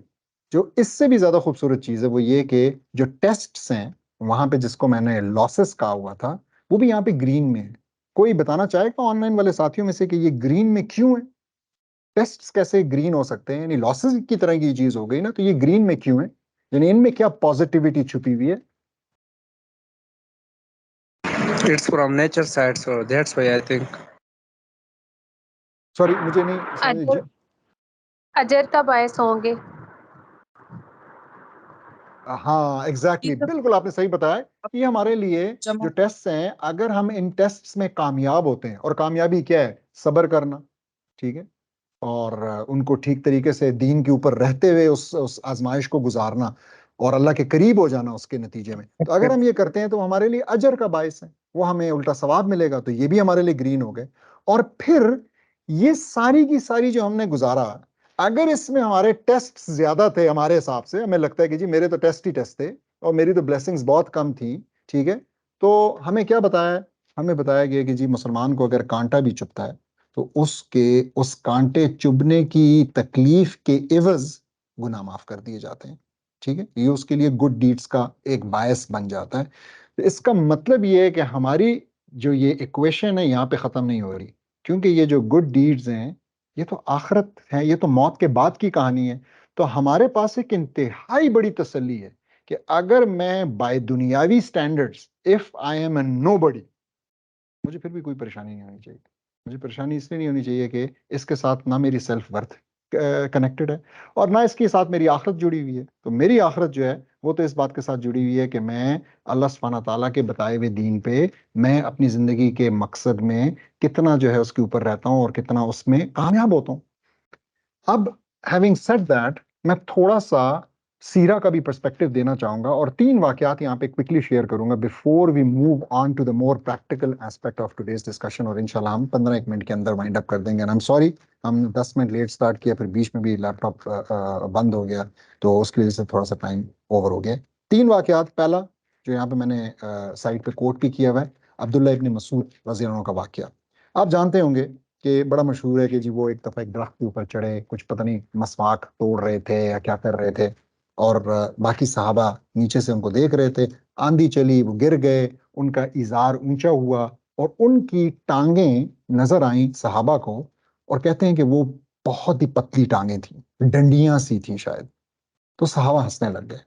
Speaker 1: जो इससे भी ज्यादा खूबसूरत चीज है वो ये कि जो टेस्ट्स हैं वहां पे जिसको मैंने लॉसेस कहा हुआ था वो भी यहाँ पे ग्रीन में है। कोई बताना चाहेगा ऑनलाइन वाले साथियों में से कि ये ग्रीन में क्यों है? टेस्ट्स कैसे ग्रीन हो सकते हैं? यानी लॉसेस की तरह की चीज हो गई ना, तो ये ग्रीन में क्यों है? यानी इनमें क्या पॉजिटिविटी छुपी हुई है?
Speaker 2: It's from nature side, so that's why I think.
Speaker 1: Sorry मुझे नहीं समझ
Speaker 3: अजर अजर का बायस होंगे।
Speaker 1: हाँ एग्जैक्टली बिल्कुल आपने सही बताया कि हमारे लिए जो टेस्ट हैं अगर हम इन टेस्ट्स में कामयाब होते हैं, और कामयाबी क्या है? सब्र करना, ठीक है, और उनको ठीक तरीके से दीन के ऊपर रहते हुए उस आजमाइश को गुजारना और अल्लाह के करीब हो जाना उसके नतीजे में। तो अगर हम ये करते हैं तो हमारे लिए अजर का बायस है, वो हमें उल्टा सवाब मिलेगा, तो ये भी हमारे लिए ग्रीन हो गए। और फिर ये सारी की सारी जो हमने गुजारा, अगर इसमें हमारे टेस्ट ज्यादा थे हमारे हिसाब से, हमें लगता है कि जी मेरे तो टेस्ट ही टेस्ट थे और मेरी तो ब्लेसिंग्स बहुत कम थी, ठीक है, तो हमें क्या बताया है? हमें बताया गया कि जी मुसलमान को अगर कांटा भी चुभता है तो उसके उस कांटे चुभने की तकलीफ के एवज गुनाह माफ कर दिए जाते हैं। ठीक है, ये उसके लिए गुड डीड्स का एक बायस बन जाता है। तो इसका मतलब ये है कि हमारी जो ये इक्वेशन है यहाँ पे खत्म नहीं हो रही, क्योंकि ये जो गुड डीड्स हैं ये तो आखिरत है, ये तो मौत के बाद की कहानी है। तो हमारे पास एक इंतहाई बड़ी तसल्ली है कि अगर मैं बाय दुनियावी standards if I am a nobody, मुझे फिर भी कोई परेशानी नहीं होनी चाहिए। मुझे परेशानी इसलिए नहीं होनी चाहिए कि इसके साथ ना मेरी सेल्फ वर्थ कनेक्टेड है और ना इसके साथ मेरी आखिरत जुड़ी हुई है। तो मेरी आखिरत जो है वो तो इस बात के साथ जुड़ी हुई है कि मैं अल्लाह सुब्हानहू तआला के बताए हुए दीन पे मैं अपनी जिंदगी के मकसद में कितना जो है उसके ऊपर रहता हूँ और कितना उसमें कामयाब होता हूँ। अब हैविंग सेड दैट, मैं थोड़ा सा सीरा का भी पर्सपेक्टिव देना चाहूंगा और तीन वाकयात यहाँ पे क्विकली शेयर करूंगा before we move on to the more practical aspect of today's discussion. और इंशाल्लाह हम 15 मिनट के अंदर वाइंड अप कर देंगे। आई एम सॉरी हम 10 मिनट लेट स्टार्ट किया, फिर बीच में भी लैपटॉप बंद हो गया तो उसकी वजह से थोड़ा सा टाइम ओवर हो गया। तीन वाकयात, पहला जो यहाँ पे मैंने साइड पे कोट भी किया हुआ है, अब्दुल्ला इब्न मसूद रज़ी अल्लाह अन्हु का वाकया। आप जानते होंगे कि बड़ा मशहूर है कि जी वो एक दफा एक दरख्त के ऊपर चढ़े, कुछ पता नहीं मसवाक तोड़ रहे थे या क्या कर रहे थे, और बाकी सहाबा नीचे से उनको देख रहे थे। आंधी चली, वो गिर गए, उनका इजार ऊंचा हुआ और उनकी टांगें नजर आई सहाबा को, और कहते हैं कि वो बहुत ही पतली टांगें थी, डंडियां सी थी शायद। तो सहाबा हंसने लग गए।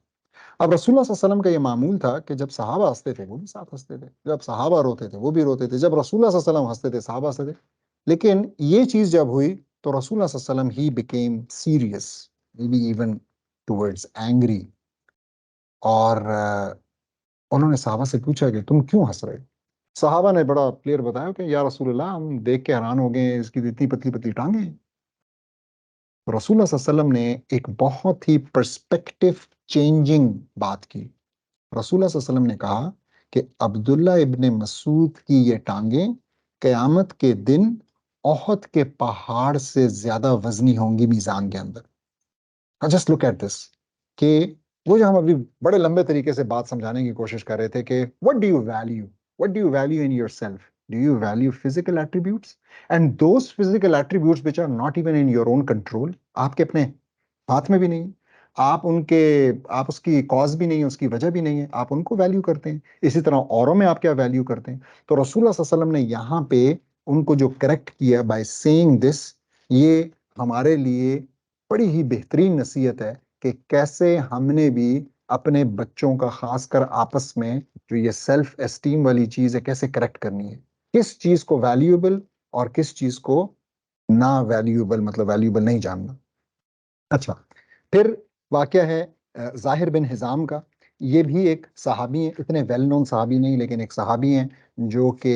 Speaker 1: अब रसूलुल्लाह सल्लल्लाहु अलैहि वसल्लम का ये मामूल था कि जब सहाबा हंसते थे वो भी साथ हंसते थे, जब सहाबा रोते थे वो भी रोते थे, जब रसूलुल्लाह सल्लल्लाहु अलैहि वसल्लम हंसते थे सहाबा हंसते थे। लेकिन ये चीज जब हुई तो रसूल सल्लल्लाहु अलैहि वसल्लम he became serious, may be even towards angry, और उन्होंने सहाबा से पूछा कि तुम क्यों हंस रहे हो? सहाबा ने बड़ा क्लियर बताया कि या रसूलल्लाह, हम देख के हैरान हो गए, इसकी तो इतनी पतली पतली टांगे हैं। तो रसूल सल्लल्लाहु अलैहि वसल्लम ने एक बहुत ही पर्सपेक्टिव चेंजिंग बात की। रसूल सल्लल्लाहु अलैहि वसल्लम ने कहा कि अब्दुल्ला इब्ने मसूद की ये टांगें क़यामत के दिन ओहद के पहाड़ से ज्यादा वजनी होंगी मीजान के अंदर। जस्ट लुक एट दिस, कि वो जो हम अभी बड़े लंबे तरीके से बात समझाने की कोशिश कर रहे थे कि what do you value in yourself? Do you value physical attributes? And those physical attributes which are not even in your own control, आपके अपने हाथ में भी नहीं, आप उसकी कॉज भी नहीं है, उसकी वजह भी नहीं है, आप उनको वैल्यू करते हैं। इसी तरह औरों में आप क्या वैल्यू करते हैं? तो रसूलुल्लाह सल्लल्लाहु अलैहि वसल्लम ने यहाँ पे उनको जो करेक्ट किया बाय सेइंग दिस, ये हमारे लिए बड़ी ही बेहतरीन नसीहत है कि कैसे हमने भी अपने बच्चों का, खासकर आपस में जो ये सेल्फ एस्टीम वाली चीज है, कैसे करेक्ट करनी है, किस चीज को वैल्यूएबल और किस चीज को ना वैल्यूएबल, मतलब वैल्यूएबल नहीं जानना। अच्छा, फिर वाकया है जाहिर बिन हिजाम का। ये भी एक सहाबी हैं, इतने वेल नोन सहाबी नहीं, लेकिन एक सहाबी हैं जो कि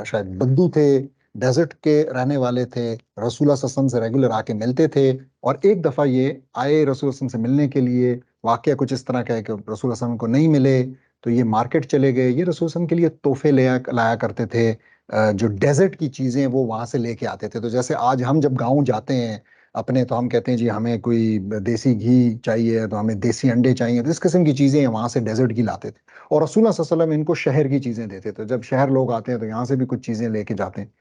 Speaker 1: शायद बद्दू थे, डेजर्ट के रहने वाले थे, रसूलुल्लाह सल्लल्लाहु अलैहि वसल्लम से रेगुलर आके मिलते थे। और एक दफ़ा ये आए रसूलुल्लाह सल्लल्लाहु अलैहि वसल्लम से मिलने के लिए। वाकया कुछ इस तरह का है कि रसूलुल्लाह सल्लल्लाहु अलैहि वसल्लम को नहीं मिले, तो ये मार्केट चले गए। ये रसूलुल्लाह सल्लल्लाहु अलैहि वसल्लम के लिए तोहफे ले लाया करते थे, जो डेजर्ट की चीज़ें वो वहाँ से लेके आते थे। तो जैसे आज हम जब गाँव जाते हैं अपने, तो हम कहते हैं जी हमें कोई देसी घी चाहिए, तो हमें देसी अंडे चाहिए, तो इस किस्म की चीजें वहां से डेजर्ट की लाते थे। और रसूलुल्लाह सल्लल्लाहु अलैहि वसल्लम इनको शहर की चीजें देते थे। जब शहर लोग आते हैं तो यहाँ से भी कुछ चीजें लेके जाते हैं।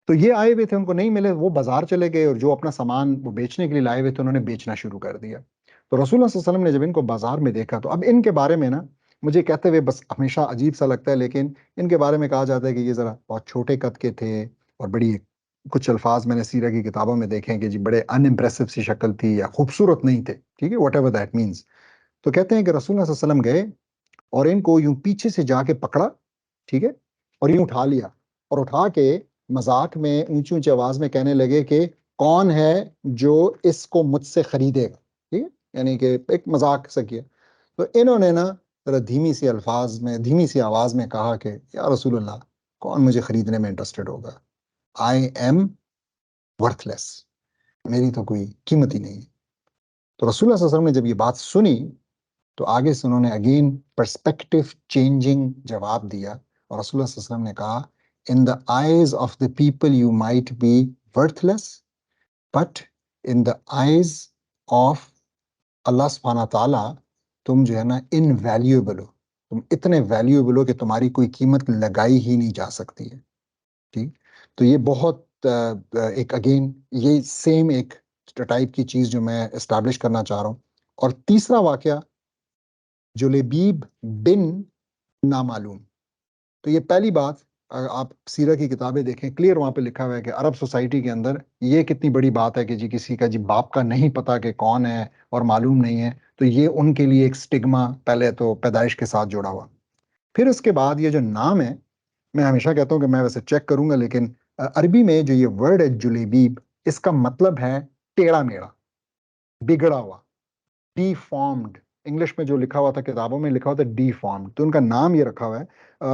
Speaker 1: तो ये आए हुए थे, उनको नहीं मिले, वो बाजार चले गए और जो अपना सामान वो बेचने के लिए लाए हुए थे उन्होंने बेचना शुरू कर दिया। तो रसूलुल्लाह सल्लल्लाहु अलैहि वसल्लम ने जब इनको बाजार में देखा, तो अब इनके बारे में ना मुझे कहते हुए बस हमेशा अजीब सा लगता है, लेकिन इनके बारे में कहा जाता है कि ये जरा बहुत छोटे कद के थे, और बड़ी, कुछ अल्फाज मैंने सीरा की किताबों में देखे हैं कि जी बड़े अनइम्प्रेसिव सी शक्ल थी या खूबसूरत नहीं थे, ठीक है, वट एवर दैट मीन्स। तो कहते हैं कि रसूलुल्लाह सल्लल्लाहु अलैहि वसल्लम गए और इनको यूं पीछे से जाके पकड़ा, ठीक है, और यूं उठा लिया, और उठा के मजाक में ऊंची ऊंची आवाज में कहने लगे कि कौन है जो इसको मुझसे खरीदेगा, ठीक है, यानी कि एक मजाक सा किया। तो इन्होंने ना जरा धीमी सी अल्फाज में, धीमी सी आवाज में कहा कि या रसूलुल्लाह, कौन मुझे खरीदने में इंटरेस्टेड होगा? आई एम वर्थलेस, मेरी तो कोई कीमत ही नहीं है। तो रसूलुल्लाह सल्लल्लाहु अलैहि वसल्लम ने जब ये बात सुनी, तो आगे से उन्होंने अगेन पर्सपेक्टिव चेंजिंग जवाब दिया, और रसूलुल्लाह सल्लल्लाहु अलैहि वसल्लम ने कहा, in the eyes of the people you might be worthless, but in the eyes of अल्लाह सुब्हानहू व तआला तुम जो है ना इनवैल्यूएबल हो, तुम इतने वैल्यूएबल हो कि तुम्हारी कोई कीमत लगाई ही नहीं जा सकती है। ठीक, तो ये बहुत एक अगेन ये सेम एक टाइप की चीज जो मैं एस्टैब्लिश करना चाह रहा हूँ। और तीसरा वाकया, जुलेबीब बिन नामालूम। तो ये पहली बात, आप सीरा की किताबें देखें, क्लियर वहां पे लिखा हुआ है कि अरब सोसाइटी के अंदर ये कितनी बड़ी बात है कि जी किसी का जी बाप का नहीं पता कि कौन है और मालूम नहीं है, तो ये उनके लिए एक स्टिग्मा पहले तो पैदाइश के साथ जुड़ा हुआ। फिर उसके बाद ये जो नाम है, मैं हमेशा कहता हूँ कि मैं वैसे चेक करूंगा, लेकिन अरबी में जो ये वर्ड है जुलेबीब, इसका मतलब है टेढ़ा मेढ़ा, बिगड़ा हुआ, डिफॉर्म्ड। इंग्लिश में जो लिखा हुआ था, किताबों में लिखा हुआ था डिफॉर्म्ड, तो उनका नाम ये रखा हुआ है।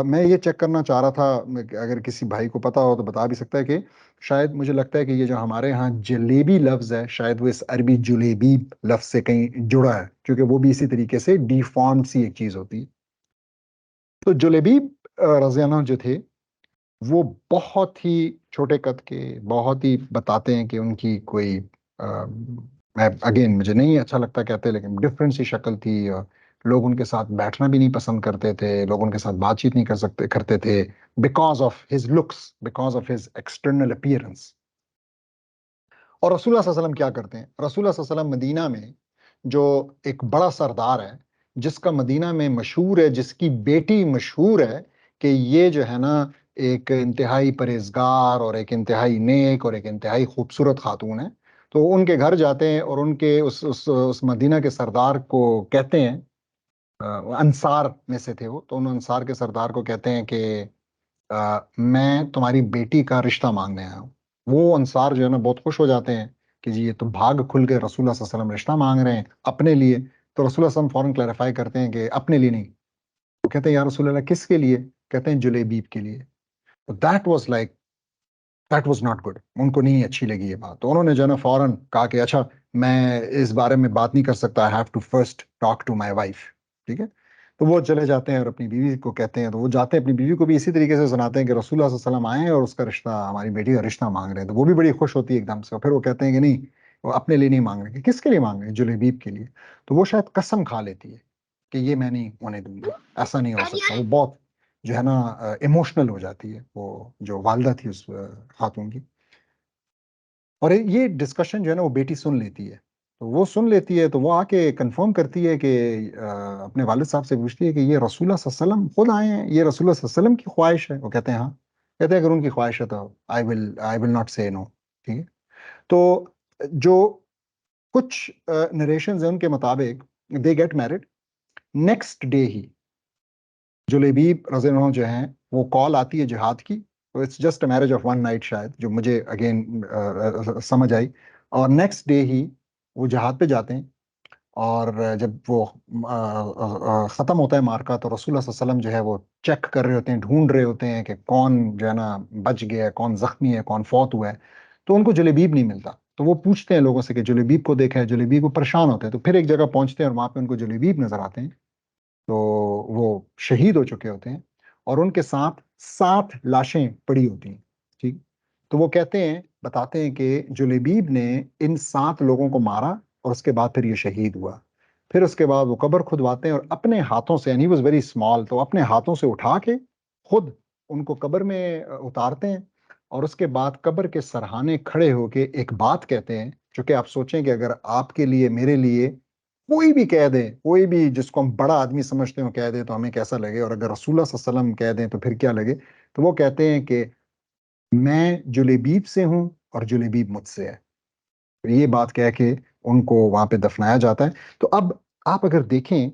Speaker 1: मैं ये चेक करना चाह रहा था, अगर किसी भाई को पता हो तो बता भी सकता है कि शायद, मुझे लगता है कि ये जो हमारे यहाँ जलेबी लफ्ज है, शायद वो इस अरबी जुलेबी लफ्ज से कहीं जुड़ा है, क्योंकि वो भी इसी तरीके से डिफॉर्म्ड सी एक चीज होती है। तो जुलेबी रज़ियल्लाहु जो थे, वो बहुत ही छोटे कद के, बहुत ही, बताते हैं कि उनकी कोई मैं अगेन मुझे नहीं अच्छा लगता कहते, लेकिन डिफरेंट सी शक्ल थी, और लोग उनके साथ बैठना भी नहीं पसंद करते थे, लोग उनके साथ बातचीत नहीं करते थे, because of his looks, because of his external appearance. और रसूलुल्लाह सल्लल्लाहु अलैहि वसल्लम क्या करते हैं? रसूलुल्लाह सल्लल्लाहु अलैहि वसल्लम मदीना में जो एक बड़ा सरदार है, जिसका मदीना में मशहूर है, जिसकी बेटी मशहूर है कि ये जो है ना एक इंतहाई परहेजगार और एक इंतहाई नेक और एक इंतहाई खूबसूरत खातून है, तो उनके घर जाते हैं और उनके उस मदीना के सरदार को कहते हैं, अंसार में से थे वो, तो उन अंसार के सरदार को कहते हैं कि मैं तुम्हारी बेटी का रिश्ता मांगने आया हूँ। वो अंसार जो है ना बहुत खुश हो जाते हैं कि जी ये तो भाग खुल के रसूलुल्लाह सल्लल्लाहु अलैहि वसल्लम रिश्ता मांग रहे हैं अपने लिए। तो रसूलुल्लाह सल्लल्लाहु अलैहि वसल्लम फौरन क्लैरिफाई करते हैं कि अपने लिए नहीं। वो कहते हैं या रसूलुल्लाह किसके लिए? कहते हैं जुलेबीब के लिए। तो दैट वाज नॉट गुड, उनको नहीं अच्छी लगी ये बात। तो उन्होंने जो है ना फौरन कहा कि अच्छा मैं इस बारे में बात नहीं कर सकता, I have to first talk to my wife. ठीक है। तो वो चले जाते हैं और अपनी बीवी को कहते हैं। तो वो जाते हैं अपनी बीवी को भी इसी तरीके से सुनाते हैं कि रसूलुल्लाह सल्लल्लाहु अलैहि वसल्लम आए हैं और उसका रिश्ता, हमारी बेटी का रिश्ता मांग रहे हैं। तो वो भी बड़ी खुश होती है एकदम से। और फिर वो कहते हैं कि नहीं, वो अपने लिए नहीं मांग रहे। कि किसके लिए मांग रहे हैं? जुलेबीब के लिए। तो वो शायद कसम खा लेती है कि ये मैं नहीं होने दूंगी, ऐसा नहीं हो सकता। वो बहुत जो है ना इमोशनल हो जाती है, वो जो वालदा थी उस खातून की। और ये डिस्कशन जो है ना वो बेटी सुन लेती है। तो वो सुन लेती है तो वो आके कंफर्म करती है कि अपने वालिद साहब से पूछती है कि ये रसूलुल्लाह सल्लल्लाहु अलैहि वसल्लम खुद आए हैं, ये रसूलुल्लाह सल्लल्लाहु अलैहि वसल्लम की ख्वाहिश है? वो कहते हैं हाँ। कहते हैं अगर उनकी ख्वाहिश है तो I will not say no. ठीक है। तो जो कुछ नरेशंस हैं उनके मुताबिक they get married. Next day ही जुलेबीब रज़ी अल्लाह अन्हु जो हैं वो कॉल आती है जिहाद की। तो it's just a marriage of one night शायद, जो मुझे अगेन समझ आई। और नेक्स्ट डे ही वो जिहाद पे जाते हैं। और जब वो ख़त्म होता है मार्का, तो रसूलुल्लाह सल्लल्लाहु अलैहि वसल्लम जो है वो चेक कर रहे होते हैं, ढूंढ रहे होते हैं कि कौन जो है ना बच गया है, कौन जख्मी है, कौन फौत हुआ है। तो उनको जुलेबीब नहीं मिलता। तो वो पूछते हैं लोगों से कि जुलेबीब को देखा है? जुलेबीब वो परेशान होते हैं। तो फिर एक जगह पहुंचते हैं और वहां पे उनको जुलेबीब नजर आते हैं। तो वो शहीद हो चुके होते हैं और उनके साथ 7 लाशें पड़ी होती हैं। ठीक। तो वो कहते हैं, बताते हैं कि जुलेबीब ने इन 7 लोगों को मारा और उसके बाद फिर ये शहीद हुआ। फिर उसके बाद वो कब्र खुदवाते हैं और अपने हाथों से, यानी वाज वेरी स्मॉल, तो अपने हाथों से उठा के खुद उनको कब्र में उतारते हैं। और उसके बाद कब्र के सरहाने खड़े होके एक बात कहते हैं, जो कि आप सोचें कि अगर आपके लिए, मेरे लिए कोई भी कह दे, कोई भी जिसको हम बड़ा आदमी समझते हो कह दे तो हमें कैसा लगे, और अगर रसूलुल्लाह सल्लल्लाहु अलैहि वसल्लम कह दें तो फिर क्या लगे। तो वो कहते हैं कि मैं जुलेबीब से हूं और जुलेबीब मुझसे है। तो ये बात कह के उनको वहां पे दफनाया जाता है। तो अब आप अगर देखें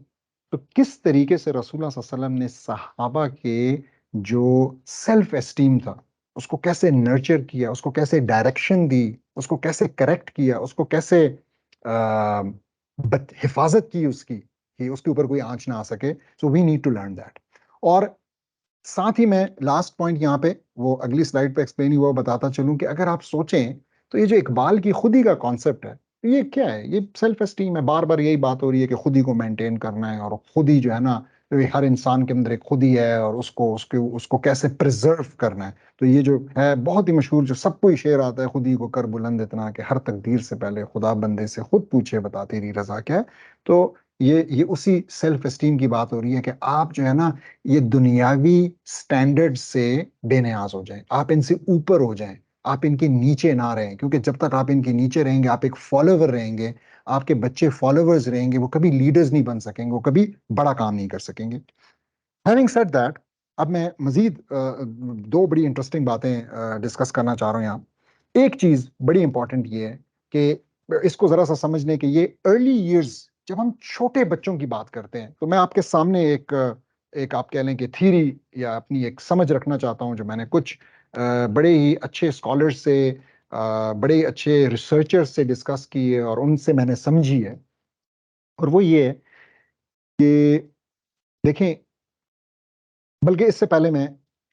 Speaker 1: तो किस तरीके से रसूलुल्लाह सल्लल्लाहु अलैहि वसल्लम ने सहाबा के जो सेल्फ एस्टीम था उसको कैसे नर्चर किया, उसको कैसे डायरेक्शन दी, उसको कैसे करेक्ट किया, उसको कैसे हिफाजत की उसकी, कि उसके ऊपर कोई आंच ना आ सके। So we need to learn that. और साथ ही मैं लास्ट पॉइंट यहाँ पे वो अगली स्लाइड पे एक्सप्लेन हुआ बताता चलूं कि अगर आप सोचें तो ये जो इकबाल की खुदी का कॉन्सेप्ट है, तो ये क्या है? ये सेल्फ एस्टीम है। बार बार यही बात हो रही है कि खुदी को मेंटेन करना है, और खुदी जो है ना, तो ये हर इंसान के अंदर एक खुदी है और उसको उसके उसको कैसे प्रिजर्व करना है। तो ये जो है बहुत ही मशहूर, जो सबको ही शेर आता है, खुदी को कर बुलंद इतना कि हर तकदीर से पहले खुदा बंदे से खुद पूछे बता तेरी रजा क्या है। तो ये उसी सेल्फ एस्टीम की बात हो रही है कि आप जो है ना ये दुनियावी स्टैंडर्ड से बेनियाज हो जाएं, आप इनसे ऊपर हो जाएं, आप इनके नीचे ना रहें। क्योंकि जब तक आप इनके नीचे रहेंगे, आप एक फॉलोवर रहेंगे, आपके बच्चे फॉलोवर्स रहेंगे, वो कभी लीडर्स नहीं बन सकेंगे, वो कभी बड़ा काम नहीं कर सकेंगे। हैविंग सेड दैट, अब मैं मजीद दो बड़ी इंटरेस्टिंग बातें डिस्कस करना चाह रहा हूँ यहाँ। एक चीज बड़ी इंपॉर्टेंट ये है कि इसको जरा सा समझने के, ये अर्ली ईयर्स, जब हम छोटे बच्चों की बात करते हैं, तो मैं आपके सामने एक आप कह लें कि थीरी या अपनी एक समझ रखना चाहता हूँ, जो मैंने कुछ बड़े ही अच्छे स्कॉलर्स से, बड़े अच्छे रिसर्चर्स से डिस्कस की है और उनसे मैंने समझी है। और वो ये है कि देखें, बल्कि इससे पहले मैं,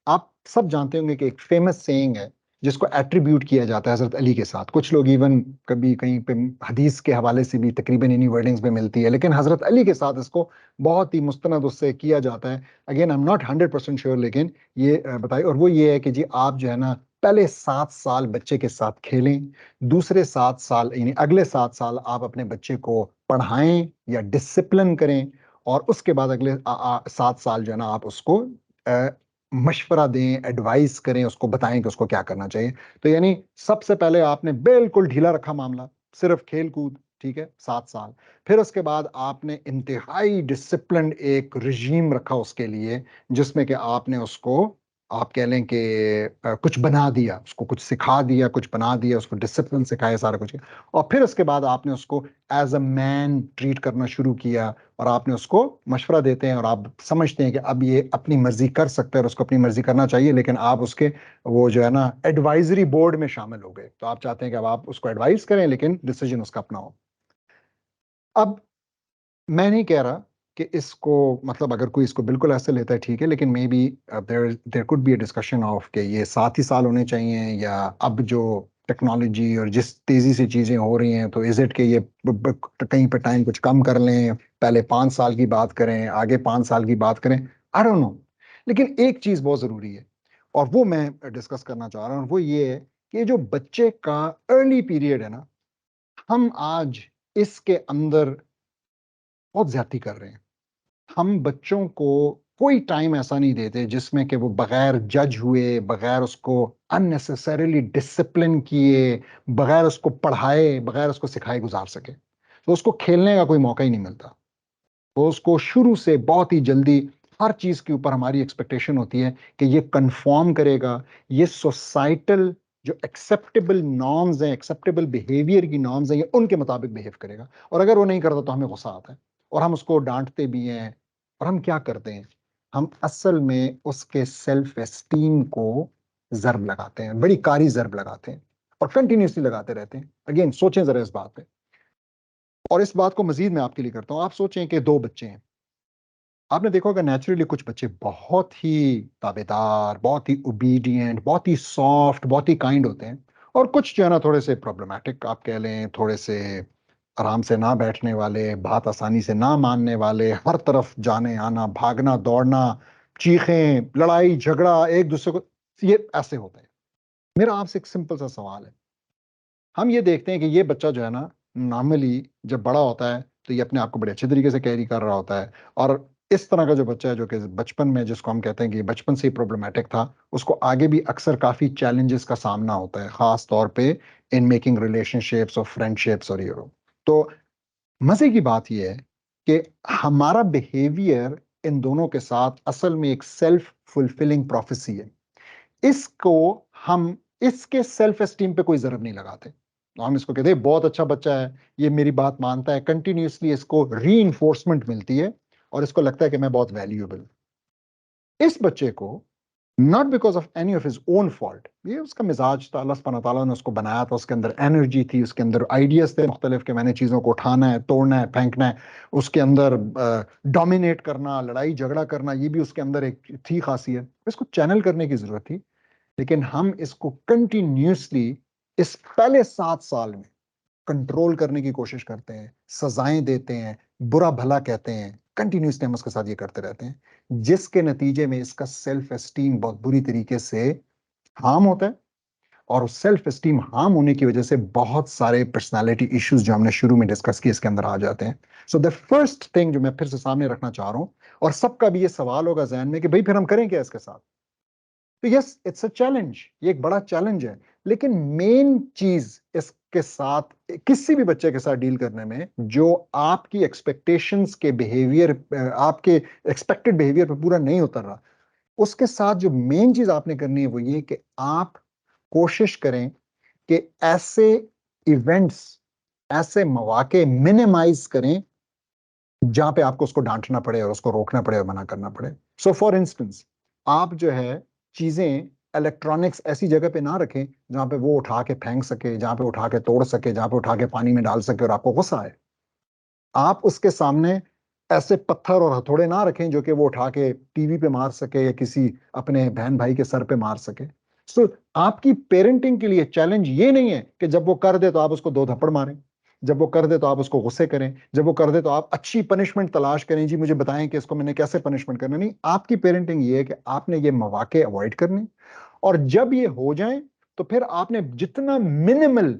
Speaker 1: आप सब जानते होंगे कि एक फेमस सेइंग है जिसको एट्रीब्यूट किया जाता है हजरत अली के साथ। कुछ लोग इवन कभी कहीं पे हदीस के हवाले से भी तकरीबन इन्हीं वर्डिंग्स में मिलती है, लेकिन हजरत अली के साथ इसको बहुत ही मुस्तनद उससे किया जाता है। Again I am not 100% sure, लेकिन ये बताइए। और वो ये है कि जी आप जो है ना पहले 7 साल बच्चे के साथ खेलें, दूसरे 7 साल यानी अगले 7 साल आप अपने बच्चे को पढ़ाएं या डिसिप्लिन करें, और उसके बाद अगले 7 साल जो है ना आप उसको मशवरा दें, एडवाइस करें, उसको बताएं कि उसको क्या करना चाहिए। तो यानी सबसे पहले आपने बिल्कुल ढीला रखा मामला, सिर्फ खेल कूद, ठीक है, 7 साल। फिर उसके बाद आपने इंतहाई डिसिप्लिन एक रिजीम रखा उसके लिए, जिसमें कि आपने उसको आप कह लें कि कुछ बना दिया, उसको कुछ सिखा दिया, कुछ बना दिया, उसको डिसिप्लिन सिखाया, सारा कुछ किया, और फिर उसके बाद आपने उसको एज अ मैन ट्रीट करना शुरू किया और आपने उसको मशवरा देते हैं और आप समझते हैं कि अब ये अपनी मर्जी कर सकता है और उसको अपनी मर्जी करना चाहिए, लेकिन आप उसके वो जो है ना एडवाइजरी बोर्ड में शामिल हो गए, तो आप चाहते हैं कि अब आप उसको एडवाइस करें लेकिन डिसीजन उसका अपना हो। अब मैं नहीं कह रहा कि इसको मतलब अगर कोई इसको बिल्कुल ऐसे लेता है ठीक है, लेकिन maybe there could be a discussion of कि ये 7 ही साल होने चाहिए, या अब जो टेक्नोलॉजी और जिस तेजी से चीजें हो रही हैं तो इज इट कि ये कहीं पे टाइम कुछ कम कर लें, पहले 5 साल की बात करें, आगे 5 साल की बात करें, आई डोंट नो। लेकिन एक चीज बहुत जरूरी है और वो मैं डिस्कस करना चाह रहा हूँ, वो ये है कि जो बच्चे का अर्ली पीरियड है ना, हम आज इसके अंदर बहुत ज्यादती कर रहे हैं। हम बच्चों को कोई टाइम ऐसा नहीं देते जिसमें कि वो बगैर जज हुए, बगैर उसको अननेसेसरीली डिसिप्लिन किए, बगैर उसको पढ़ाए, बगैर उसको सिखाए गुजार सके। तो उसको खेलने का कोई मौका ही नहीं मिलता। तो उसको शुरू से बहुत ही जल्दी हर चीज के ऊपर हमारी एक्सपेक्टेशन होती है कि ये कंफॉर्म करेगा, ये सोसाइटल जो एक्सेप्टेबल नॉर्म्स हैं, एक्सेप्टेबल बिहेवियर की नॉर्म्स हैं, ये उनके मुताबिक बिहेव करेगा। और अगर वो नहीं करता तो हमें गुस्सा आता है और हम उसको डांटते भी हैं। और हम क्या करते हैं, हम असल में उसके सेल्फ एस्टीम को जर्ब लगाते हैं, बड़ी कारी जर्ब लगाते हैं और कंटिन्यूसली लगाते रहते हैं। अगेन सोचें जरा इस बात पे, और इस बात को मजीद मैं आपके लिए करता हूं। आप सोचें कि 2 बच्चे हैं, आपने देखा होगा नेचुरली कुछ बच्चे बहुत ही ताबेदार, बहुत ही ओबीडिएंट, बहुत ही सॉफ्ट, बहुत ही काइंड होते हैं, और कुछ जो है ना थोड़े से प्रॉब्लमेटिक आप कह लें, थोड़े से आराम से ना बैठने वाले, बात आसानी से ना मानने वाले, हर तरफ जाने आना, भागना दौड़ना, चीखें, लड़ाई झगड़ा एक दूसरे को, ये ऐसे होते हैं। मेरा आपसे एक सिंपल सा सवाल है, हम ये देखते हैं कि ये बच्चा जो है ना नॉर्मली जब बड़ा होता है तो ये अपने आप को बड़े अच्छे तरीके से कैरी कर रहा होता है, और इस तरह का जो बच्चा है जो कि बचपन में जिसको हम कहते हैं कि बचपन से ही प्रॉब्लमेटिक था, उसको आगे भी अक्सर काफी चैलेंजेस का सामना होता है, खास तौर पे इन मेकिंग रिलेशनशिप्स और फ्रेंडशिप्स और ये तो मजे की बात यह है कि हमारा बिहेवियर इन दोनों के साथ असल में एक सेल्फ फुलफिलिंग प्रोफेसी है। इसको हम इसके सेल्फ एस्टीम पे कोई जरब नहीं लगाते, तो हम इसको कहते हैं बहुत अच्छा बच्चा है, ये मेरी बात मानता है, कंटिन्यूसली इसको री मिलती है और इसको लगता है कि मैं बहुत वैल्यूएबल। इस बच्चे को not because of any of his own fault, ये उसका मिजाज था, अल्लाह सुब्हानहू तआला ने उसको बनाया था, उसके अंदर एनर्जी थी, उसके अंदर आइडियाज थे मुख्तलिफ के मैंने चीज़ों को उठाना है, तोड़ना है, फेंकना है, उसके अंदर डोमिनेट करना, लड़ाई झगड़ा करना, ये भी उसके अंदर एक थी खासियत, इसको चैनल करने की जरूरत थी। लेकिन हम इसको कंटिन्यूसली इस पहले 7 साल में कंट्रोल करने की कोशिश करते हैं, सजाएं देते हैं, बुरा भला कहते हैं, कंटिन्यूसली हम उसके साथ ये करते रहते हैं, जिसके नतीजे में इसका सेल्फ एस्टीम बहुत बुरी तरीके से हार्म होता है। और सेल्फ एस्टीम हार्म होने की वजह से बहुत सारे पर्सनालिटी इश्यूज जो हमने शुरू में डिस्कस किए इसके अंदर आ जाते हैं। सो द फर्स्ट थिंग जो मैं फिर से सामने रखना चाह रहा हूं, और सबका भी ये सवाल होगा जहन में कि भाई फिर हम करें क्या इसके साथ, तो यस इट्स अ चैलेंज, ये एक बड़ा चैलेंज है। लेकिन मेन चीज इसके साथ किसी भी बच्चे के साथ डील करने में जो आपकी एक्सपेक्टेशंस के बिहेवियर, आपके एक्सपेक्टेड बिहेवियर पे पूरा नहीं उतर रहा, उसके साथ जो मेन चीज आपने करनी है वो ये कि आप कोशिश करें कि ऐसे इवेंट्स, ऐसे मौके मिनिमाइज करें जहां पे आपको उसको डांटना पड़े और उसको रोकना पड़े और मना करना पड़े। सो फॉर इंस्टेंस, आप जो है चीजें, इलेक्ट्रॉनिक्स ऐसी जगह पे ना रखें जहां पे वो उठा के फेंक सके, जहां पे उठा के तोड़ सके, जहां पे उठा के पानी में डाल सके और आपको गुस्सा आए। आप उसके सामने ऐसे पत्थर और हथौड़े ना रखें जो कि वो उठा के टीवी पे मार सके या किसी अपने बहन भाई के सर पे मार सके। सो आपकी पेरेंटिंग के लिए चैलेंज ये नहीं है कि जब वो कर दे तो आप उसको 2 थप्पड़ मारें, जब वो कर दे तो आप उसको गुस्से करें, जब वो कर दे तो आप अच्छी पनिशमेंट तलाश करें, जी मुझे बताएं कि इसको मैंने कैसे पनिशमेंट करना। नहीं, आपकी पेरेंटिंग ये है कि आपने ये मौके अवॉइड करने, और जब ये हो जाए तो फिर आपने जितना मिनिमल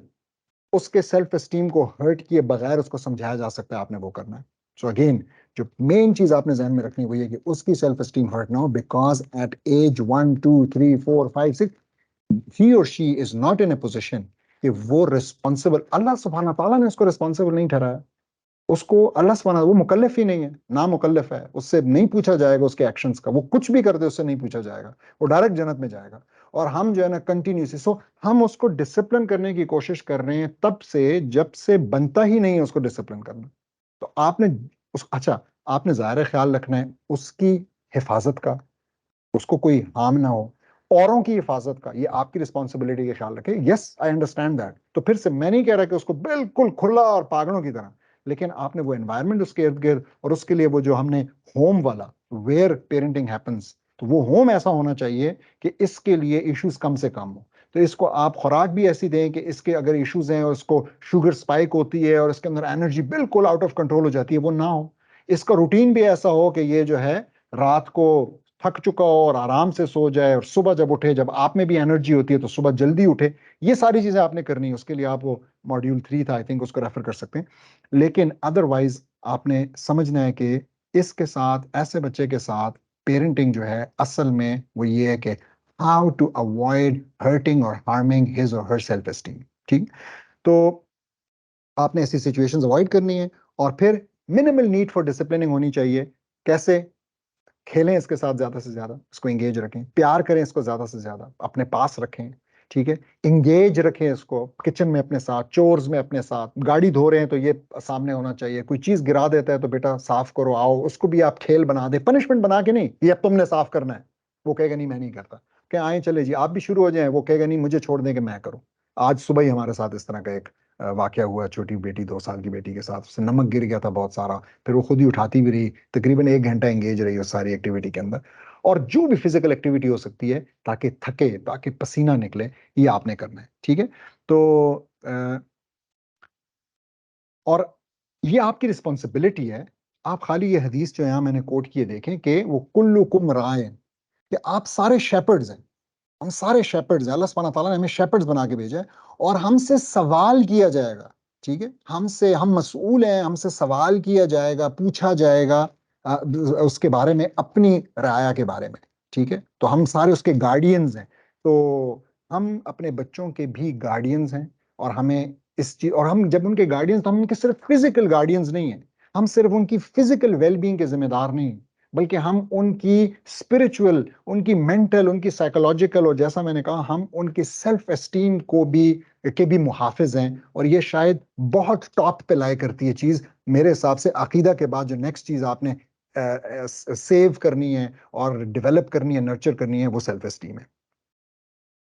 Speaker 1: उसके सेल्फ एस्टीम को हर्ट किए बगैर उसको समझाया जा सकता है आपने वो करना है। सो अगेन जो मेन चीज आपने जहन में रखनी हुई है कि उसकी सेल्फ एस्टीम हर्ट ना हो, बिकॉज एट एज 1 2 3 4 5 6 ही और she is not in A position कि वो रिस्पॉन्सिबल, अल्लाह सुब्हाना ताला ने उसको रिस्पॉन्सिबल नहीं ठहराया, उसको अल्लाह सुब्हानहू, वो मुकल्लफ ही नहीं है, ना मुकल्लफ है, उससे नहीं पूछा जाएगा उसके एक्शंस का, वो कुछ भी कर दे उससे नहीं पूछा जाएगा, वो डायरेक्ट जन्नत में जाएगा। और हम जो है ना कंटिन्यूसली, सो हम उसको डिसिप्लिन करने की कोशिश कर रहे हैं तब से, जब से बनता ही नहीं है उसको डिसिप्लिन करना। तो आपने अच्छा, आपने ज़ाहिर ख्याल रखना है उसकी हिफाजत का, उसको कोई हार्म ना हो, औरों की हिफाजत का, ये आपकी रिस्पॉन्सिबिलिटी का ख्याल रखें। Yes, I understand that. तो फिर से मैं नहीं कह रहा कि उसको बिल्कुल खुला और पागलों की तरह, लेकिन आपने वो एनवायरनमेंट उसके इर्द गिर्द, और उसके लिए वो जो हमने होम वाला, वेयर पेरेंटिंग हैपन्स, तो वो होम ऐसा होना चाहिए कि इसके लिए इश्यूज कम से कम हो। तो इसको आप खुराक भी ऐसी दें कि इसके अगर इश्यूज हैं और इसको शुगर स्पाइक होती है और इसके अंदर एनर्जी बिल्कुल आउट ऑफ कंट्रोल हो जाती है, वो ना हो। इसका रूटीन भी ऐसा हो कि ये जो है रात को थक चुका हो और आराम से सो जाए, और सुबह जब उठे, जब आप में भी एनर्जी होती है तो सुबह जल्दी उठे। ये सारी चीजें आपने करनी है। उसके लिए आप वो मॉड्यूल 3 था आई थिंक, उसको रेफर कर सकते हैं। लेकिन अदरवाइज आपने समझना है कि इसके साथ, ऐसे बच्चे के साथ पेरेंटिंग जो है असल में वो ये है कि हाउ टू अवॉइड हर्टिंग और हार्मिंग हिज और हर सेल्फ एस्टीम। ठीक, तो आपने ऐसी सिचुएशंस अवॉइड करनी है। और फिर मिनिमल नीड फॉर डिसिप्लिनिंग होनी चाहिए। कैसे? खेलें इसके साथ ज्यादा से ज्यादा, इसको एंगेज रखें, प्यार करें इसको ज्यादा से ज्यादा, अपने पास रखें। ठीक है, एंगेज रखें इसको किचन में अपने साथ, चोर्स में अपने साथ। गाड़ी धो रहे हैं तो ये सामने होना चाहिए, कोई चीज गिरा देता है तो बेटा साफ करो, आओ, उसको भी आप खेल बना दे, पनिशमेंट बना के नहीं, ये अब तुमने साफ करना है। वो कहेगा नहीं मैं नहीं करता, क्या आए चले जी, आप भी शुरू हो जाए, वो कहेगा नहीं मुझे छोड़ दें कि मैं करूं। आज सुबह ही हमारे साथ इस तरह का एक वाकया हुआ, छोटी बेटी, 2 साल की बेटी के साथ, उससे नमक गिर गया था बहुत सारा, फिर वो खुद ही उठाती भी रही, तकरीबन 1 घंटा एंगेज रही उस सारी एक्टिविटी के अंदर। और जो भी फिजिकल एक्टिविटी हो सकती है ताकि थके, ताकि पसीना निकले, ये आपने करना है। ठीक है, तो और ये आपकी रिस्पॉन्सिबिलिटी है। आप खाली ये हदीस जो यहाँ मैंने कोट किए देखें कि वो कुल्लुकुम रायन, कि आप सारे शेपर्ड्स हैं, हम सारे शेपर्ड्स हैं। अल्लाह सुब्हानहू तआला ने हमें शेपर्ड्स बना के भेजा है, और हमसे सवाल किया जाएगा। ठीक है, हमसे, हम मसूल हैं, हमसे सवाल किया जाएगा, पूछा जाएगा उसके बारे में, अपनी राया के बारे में। ठीक है, तो हम सारे उसके गार्डियंस हैं। तो हम अपने बच्चों के भी गार्डियंस हैं, और हमें इस चीज, और हम जब उनके गार्डियंस, तो हम उनके सिर्फ फिजिकल गार्डियंस नहीं है, हम सिर्फ उनकी फिजिकल वेलबींग के जिम्मेदार नहीं हैं, बल्कि हम उनकी स्पिरिचुअल, उनकी मेंटल, उनकी साइकोलॉजिकल, और जैसा मैंने कहा हम उनकी सेल्फ एस्टीम को भी, के भी मुहाफिज हैं। और ये शायद बहुत टॉप पे लाए करती है चीज, मेरे हिसाब से अकीदा के बाद जो नेक्स्ट चीज आपने सेव करनी है और डेवलप करनी है, नर्चर करनी है, वो सेल्फ एस्टीम है।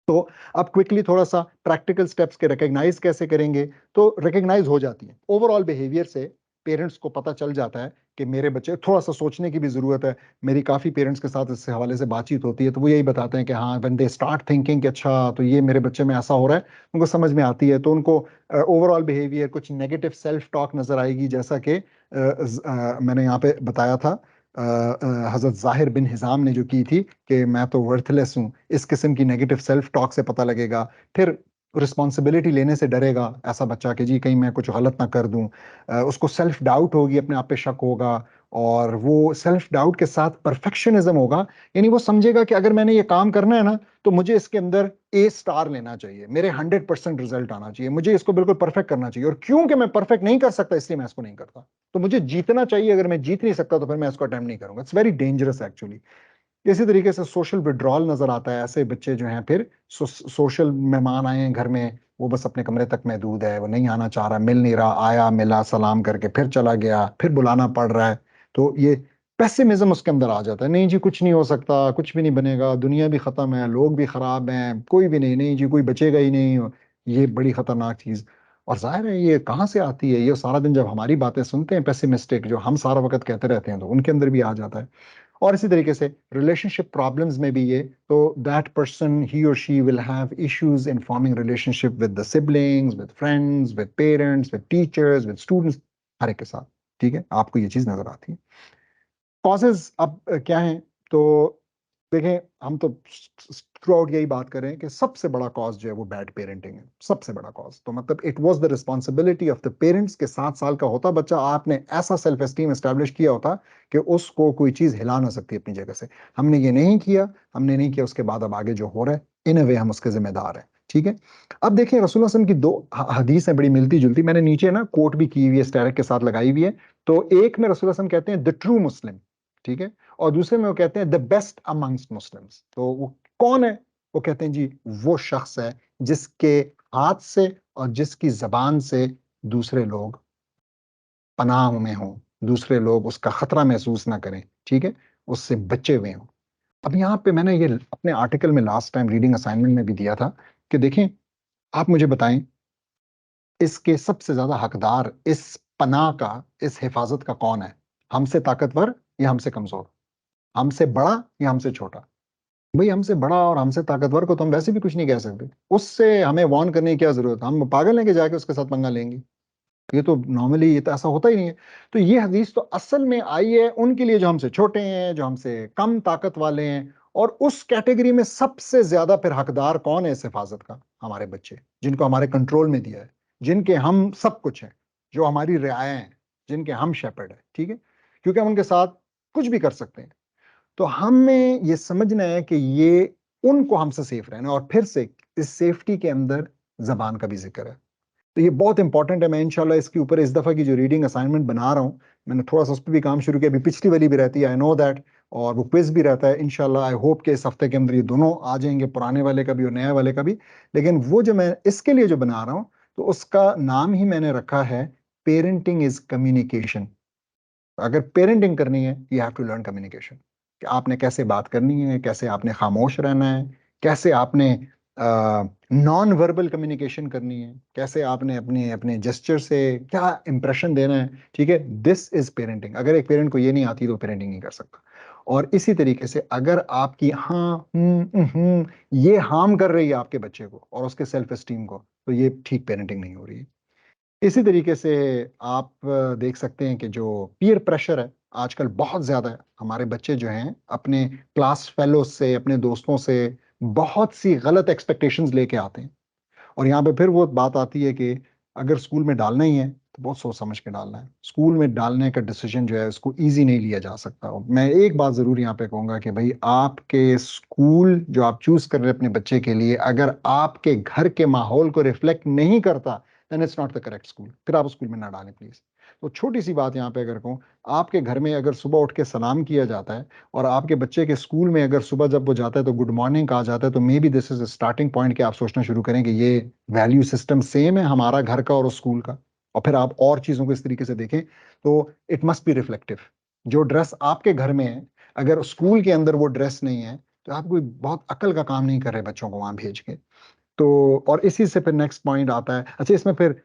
Speaker 1: तो अब क्विकली थोड़ा सा प्रैक्टिकल स्टेप्स के रिकग्नाइज कैसे करेंगे, तो रिकग्नाइज हो जाती है ओवरऑल बिहेवियर से। पेरेंट्स को पता चल जाता है कि मेरे बच्चे, थोड़ा सा सोचने की भी जरूरत है। मेरी काफी पेरेंट्स के साथ इस हवाले से बातचीत होती है, तो वो यही बताते हैं कि हाँ, व्हेन दे स्टार्ट थिंकिंग कि अच्छा तो ये मेरे बच्चे में ऐसा हो रहा है, उनको समझ में आती है। तो उनको ओवरऑल बिहेवियर, कुछ नेगेटिव सेल्फ टॉक नजर आएगी, जैसा कि मैंने यहाँ पे बताया था, हजरत जाहिर बिन हिजाम ने जो की थी कि मैं तो वर्थलेस हूँ, इस किस्म की नेगेटिव सेल्फ टॉक से पता लगेगा। फिर रिस्पॉन्सिबिलिटी लेने से डरेगा ऐसा बच्चा कि जी कहीं मैं कुछ गलत ना कर दूं। उसको सेल्फ डाउट होगी, अपने आप पे शक होगा, और वो सेल्फ डाउट के साथ परफेक्शनिज्म होगा। यानी वो समझेगा कि अगर मैंने ये काम करना है ना, तो मुझे इसके अंदर A स्टार लेना चाहिए, मेरे 100% रिजल्ट आना चाहिए, मुझे इसको बिल्कुल परफेक्ट करना चाहिए, और क्योंकि मैं परफेक्ट नहीं कर सकता इसलिए मैं इसको नहीं करता। तो मुझे जीतना चाहिए, अगर मैं जीत नहीं सकता तो फिर मैं इसको अटेम्प्ट नहीं करूंगा। It's very dangerous actually. इसी तरीके से सोशल विड्रॉल नजर आता है। ऐसे बच्चे जो हैं, फिर सोशल, मेहमान आए हैं घर में, वो बस अपने कमरे तक महदूद है, वो नहीं आना चाह रहा, मिल नहीं रहा, आया, मिला, सलाम करके फिर चला गया, फिर बुलाना पड़ रहा है। तो ये पेसिमिज्म उसके अंदर आ जाता है, नहीं जी कुछ नहीं हो सकता, कुछ भी नहीं बनेगा, दुनिया भी खत्म है, लोग भी खराब हैं, कोई भी नहीं, नहीं जी कोई बचेगा ही नहीं। ये बड़ी खतरनाक चीज। और जाहिर है ये कहाँ से आती है, ये सारा दिन जब हमारी बातें सुनते हैं पेसिमिस्टिक, जो हम सारा वक्त कहते रहते हैं, तो उनके अंदर भी आ जाता है। और इसी तरीके से रिलेशनशिप प्रॉब्लम्स में भी ये, तो दैट पर्सन, ही और she will have issues in forming relationship with the siblings, with friends, with parents, with teachers, with students, हर एक के साथ। ठीक है, आपको ये चीज नजर आती है। कॉजेज अब क्या हैं, तो देखें, हम तो थ्रू आउट यही बात कर रहे हैं कि सबसे बड़ा कॉज जो है वो बैड पेरेंटिंग है, सबसे बड़ा कॉज। तो मतलब it was the responsibility of the parents के 7 साल का होता बच्चा, आपने ऐसा सेल्फ एस्टीम एस्टेब्लिश किया होता कि उसको कोई चीज हिला ना सकती अपनी जगह से। हमने ये नहीं किया, हमने नहीं किया, उसके बाद अब आगे जो हो रहा है इन अ वे हम उसके जिम्मेदार हैं। ठीक है। अब देखें रसूलुल्लाह सल्लल्लाहु अलैहि वसल्लम की दो हदीस हैं बड़ी मिलती जुलती, मैंने नीचे ना कोट भी की हुई है, स्टैरिक के साथ लगाई हुई है। तो एक में रसूलुल्लाह सल्लल्लाहु अलैहि वसल्लम कहते हैं द ट्रू मुस्लिम, ठीक है, और दूसरे में वो कहते हैं द बेस्ट अमंगस्ट मुस्लिम्स। तो वो कौन है? वो कहते हैं जी वो शख्स है जिसके हाथ से और जिसकी जबान से दूसरे लोग पनाह में हों, दूसरे लोग उसका खतरा महसूस ना करें, ठीक है, उससे बचे हुए हों। अब यहाँ पे मैंने ये अपने आर्टिकल में लास्ट टाइम रीडिंग असाइनमेंट में भी दिया था कि देखें, आप मुझे बताएं इसके सबसे ज्यादा हकदार इस पनाह का, इस हिफाजत का कौन है? हमसे ताकतवर या हमसे कमजोर? हमसे बड़ा या हमसे छोटा? भाई हमसे बड़ा और हमसे ताकतवर को तो हम वैसे भी कुछ नहीं कह सकते, उससे हमें वार्न करने की क्या जरूरत है? हम पागल हैं कि जाके उसके साथ पंगा लेंगे? ये तो नॉर्मली ये तो ऐसा होता ही नहीं है। तो ये हदीस तो असल में आई है उनके लिए जो हमसे छोटे हैं, जो हमसे कम ताकत वाले हैं, और उस कैटेगरी में सबसे ज्यादा फिर हकदार कौन है इस हिफाजत का? हमारे बच्चे, जिनको हमारे कंट्रोल में दिया है, जिनके हम सब कुछ हैं, जो हमारी रियाएं हैं, जिनके हम शेपर्ड है, ठीक है, क्योंकि हम उनके साथ कुछ भी कर सकते हैं। तो हमें ये समझना है कि ये उनको हमसे सेफ रहना है। और फिर से इस सेफ्टी के अंदर जबान का भी जिक्र है, तो ये बहुत इंपॉर्टेंट है। मैं इंशाल्लाह इसके ऊपर इस दफा की जो रीडिंग असाइनमेंट बना रहा हूँ, मैंने थोड़ा सा उस पर भी काम शुरू किया, अभी पिछली वाली भी रहती है, आई नो दैट, और वो क्विज भी रहता है। इंशाल्लाह आई होप कि इस हफ्ते के अंदर ये दोनों आ जाएंगे, पुराने वाले का भी और नया वाले का भी। लेकिन वो जो मैं इसके लिए जो बना रहा हूँ, तो उसका नाम ही मैंने रखा है पेरेंटिंग इज कम्युनिकेशन। अगर पेरेंटिंग करनी है, you have to learn communication, कि आपने कैसे बात करनी है, कैसे आपने खामोश रहना है, कैसे आपने नॉन वर्बल कम्युनिकेशन करनी है, कैसे आपने अपने अपने जेस्चर से क्या इंप्रेशन देना है, ठीक है। This is parenting. अगर एक पेरेंट को ये नहीं आती तो पेरेंटिंग नहीं कर सकता। और इसी तरीके से अगर आपकी ये हार्म कर रही है आपके बच्चे को और उसके सेल्फ एस्टीम को, तो ये ठीक पेरेंटिंग नहीं हो रही है। इसी तरीके से आप देख सकते हैं कि जो पीयर प्रेशर है आजकल बहुत ज्यादा है। हमारे बच्चे जो हैं अपने क्लास फेलो से, अपने दोस्तों से बहुत सी गलत एक्सपेक्टेशंस लेके आते हैं। और यहाँ पे फिर वो बात आती है कि अगर स्कूल में डालना ही है तो बहुत सोच समझ के डालना है। स्कूल में डालने का डिसीजन जो है उसको इजी नहीं लिया जा सकता। मैं एक बात जरूर यहाँ पे कहूंगा कि भाई आपके स्कूल जो आप चूज कर रहे हैं अपने बच्चे के लिए, अगर आपके घर के माहौल को रिफ्लेक्ट नहीं करता, then it's not the correct school. फिर आप स्कूल में ना डालें प्लीज। तो छोटी सी बात यहाँ पे अगर कहूँ, आपके घर में अगर सुबह उठ के सलाम किया जाता है और आपके बच्चे के स्कूल में अगर सुबह जब वो जाता है तो गुड मॉर्निंग कहा जाता है, तो may be this is starting point कि आप सोचना शुरू करें कि ये वैल्यू सिस्टम सेम है हमारा घर का और उस स्कूल का। और फिर आप और चीजों को इस तरीके से देखें, तो इट मस्ट बी रिफ्लेक्टिव। जो ड्रेस आपके घर में है, अगर स्कूल के अंदर वो ड्रेस नहीं है, तो आप कोई बहुत अकल का काम नहीं कर रहे बच्चों को वहां भेज के। तो और इसी से फिर नेक्स्ट पॉइंट आता है, अच्छा इसमें फिर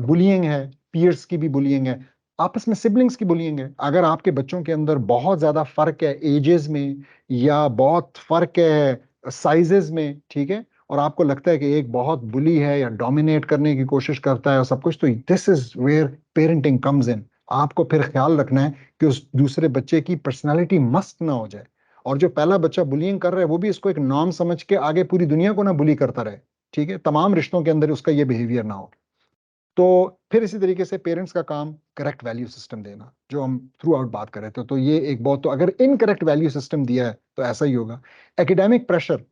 Speaker 1: बुलियंग है, पीयर्स की भी बुलियंग है, आपस में सिबलिंग्स की बुलियंग है। अगर आपके बच्चों के अंदर बहुत ज्यादा फर्क है एजेस में, या बहुत फर्क है साइजेस में, ठीक है, और आपको लगता है कि एक बहुत बुली है या डोमिनेट करने की कोशिश करता है और सब कुछ, तो this is where parenting comes in. आपको फिर ख्याल रखना है कि उस दूसरे बच्चे की पर्सनैलिटी मस्त ना हो जाए, और जो पहला बच्चा बुलिंग कर रहा है वो भी इसको एक नॉर्म समझ के आगे पूरी दुनिया को ना बुली करता रहे, ठीक है, तमाम रिश्तों के अंदर उसका ये बिहेवियर ना हो। तो फिर इसी तरीके से पेरेंट्स का काम करेक्ट वैल्यू सिस्टम देना, जो हम थ्रू आउट बात कर रहे थे। तो ये एक बहुत, तो अगर इनकरेक्ट वैल्यू सिस्टम दिया है तो ऐसा ही होगा। एकेडमिक प्रेशर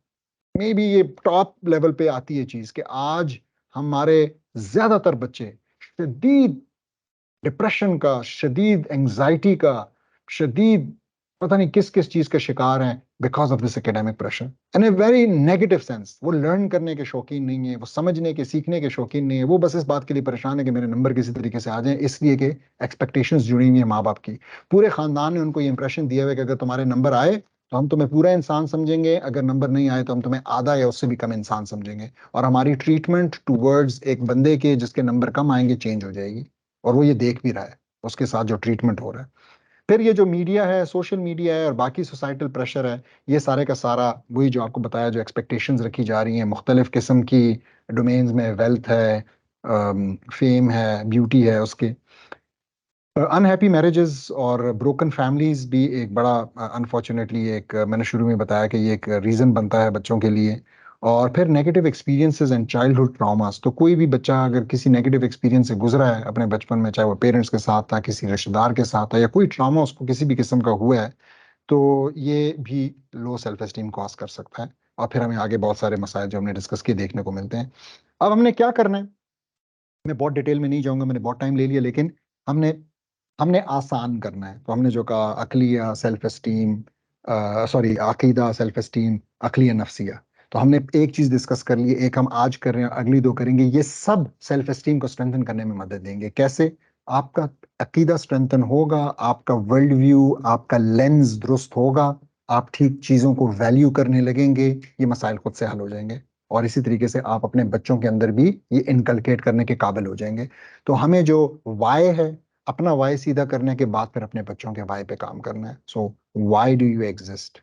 Speaker 1: में भी ये टॉप लेवल पे आती है चीज, कि आज हमारे ज्यादातर बच्चे शदीद डिप्रेशन का, शदीद एंजाइटी का, शदीद पता नहीं किस किस चीज का शिकार हैं because of this academic pressure in a very negative sense. वो लर्न करने के शौकीन नहीं है, वो समझने के, सीखने के शौकीन नहीं है, वो बस इस बात के लिए परेशान है कि मेरे नंबर किसी तरीके से आ जाएं, इसलिए कि एक्सपेक्टेशंस जुड़ी हुई है माँ बाप की। पूरे खानदान ने उनको ये इंप्रेशन दिया हुआ है कि अगर तुम्हारे नंबर आए तो हम तुम्हें पूरा इंसान समझेंगे, अगर नंबर नहीं आए तो हम तुम्हें आधा या उससे भी कम इंसान समझेंगे, और हमारी ट्रीटमेंट टूवर्ड्स एक बंदे के जिसके नंबर कम आएंगे चेंज हो जाएगी। और वो ये देख भी रहा है, उसके साथ जो ट्रीटमेंट हो रहा है। फिर ये जो मीडिया है, सोशल मीडिया है और बाकी सोसाइटल प्रेशर है, ये सारे का सारा वही जो आपको बताया, जो एक्सपेक्टेशंस रखी जा रही हैं मुख्तलिफ किस्म की डोमेन्स में, वेल्थ है, फेम है, ब्यूटी है, उसके अनहैप्पी मैरिजेस और ब्रोकन फैमिलीज भी एक बड़ा अनफॉर्चुनेटली एक मैंने शुरू में बताया कि ये एक रीज़न बनता है बच्चों के लिए। और फिर negative experiences and childhood traumas. तो कोई भी बच्चा अगर किसी नेगेटिव एक्सपीरियंस से गुजरा है अपने बचपन में, चाहे वो पेरेंट्स के साथ था, किसी रिश्तेदार के साथ था, या कोई ट्रॉमा उसको किसी भी किस्म का हुआ है, तो ये भी लो सेल्फ एस्टीम कॉज कर सकता है। और फिर हमें आगे बहुत सारे मसाइल जो हमने डिस्कस किए देखने को मिलते हैं। अब हमने क्या करना है, मैं बहुत डिटेल में नहीं जाऊंगा, मैंने बहुत टाइम ले लिया, लेकिन हमने हमने आसान करना है। तो हमने जो कहा अक्लिया सेल्फ एस्टीम, सॉरी अकीदा सेल्फ एस्टीम, अक्लिया नफ्सिया, तो हमने एक चीज डिस्कस कर ली, एक हम आज कर रहे हैं, अगली दो करेंगे। ये सब सेल्फ एस्टीम को स्ट्रेंथन करने में मदद देंगे। कैसे? आपका अकीदा स्ट्रेंथन होगा, आपका वर्ल्ड व्यू, आपका लेंस दुरुस्त होगा, आप ठीक चीजों को वैल्यू करने लगेंगे, ये मसाइल खुद से हल हो जाएंगे। और इसी तरीके से आप अपने बच्चों के अंदर भी ये इनकलकेट करने के काबिल हो जाएंगे। तो हमें जो वाई है, अपना वाई सीधा करने के बाद फिर अपने बच्चों के वाई पे काम करना है। So why do you exist,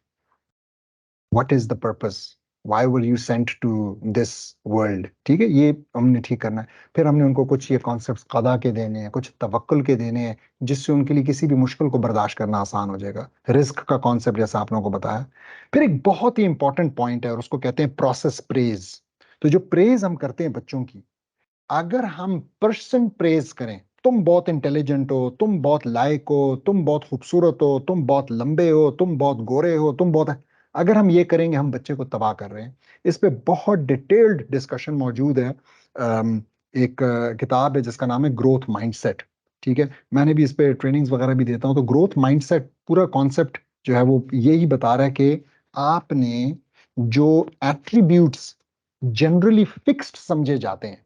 Speaker 1: what is the purpose, why were you sent to this world, ठीक है, ये हमने ठीक करना है। फिर हमने उनको कुछ ये कॉन्सेप्ट्स कदा के देने हैं, कुछ तवक्कुल के देने हैं, जिससे उनके लिए किसी भी मुश्किल को बर्दाश्त करना आसान हो जाएगा। रिस्क का कॉन्सेप्ट जैसा आप लोगों को बताया। फिर एक बहुत ही इंपॉर्टेंट पॉइंट है और उसको कहते हैं प्रोसेस प्रेज। तो जो प्रेज हम करते हैं बच्चों की, अगर हम पर्सन प्रेज करें, तुम बहुत इंटेलिजेंट हो, तुम बहुत लायक हो, तुम बहुत खूबसूरत हो, तुम बहुत लंबे हो, तुम बहुत गोरे हो, तुम बहुत, अगर हम ये करेंगे हम बच्चे को तबाह कर रहे हैं। इस पे बहुत डिटेल्ड डिस्कशन मौजूद है। एक किताब है जिसका नाम है ग्रोथ माइंडसेट, ठीक है, मैंने भी इस पे ट्रेनिंग्स वगैरह भी देता हूँ। तो ग्रोथ माइंडसेट पूरा कॉन्सेप्ट जो है वो यही बता रहा है कि आपने जो एट्रीब्यूट्स जनरली फिक्स्ड समझे जाते हैं,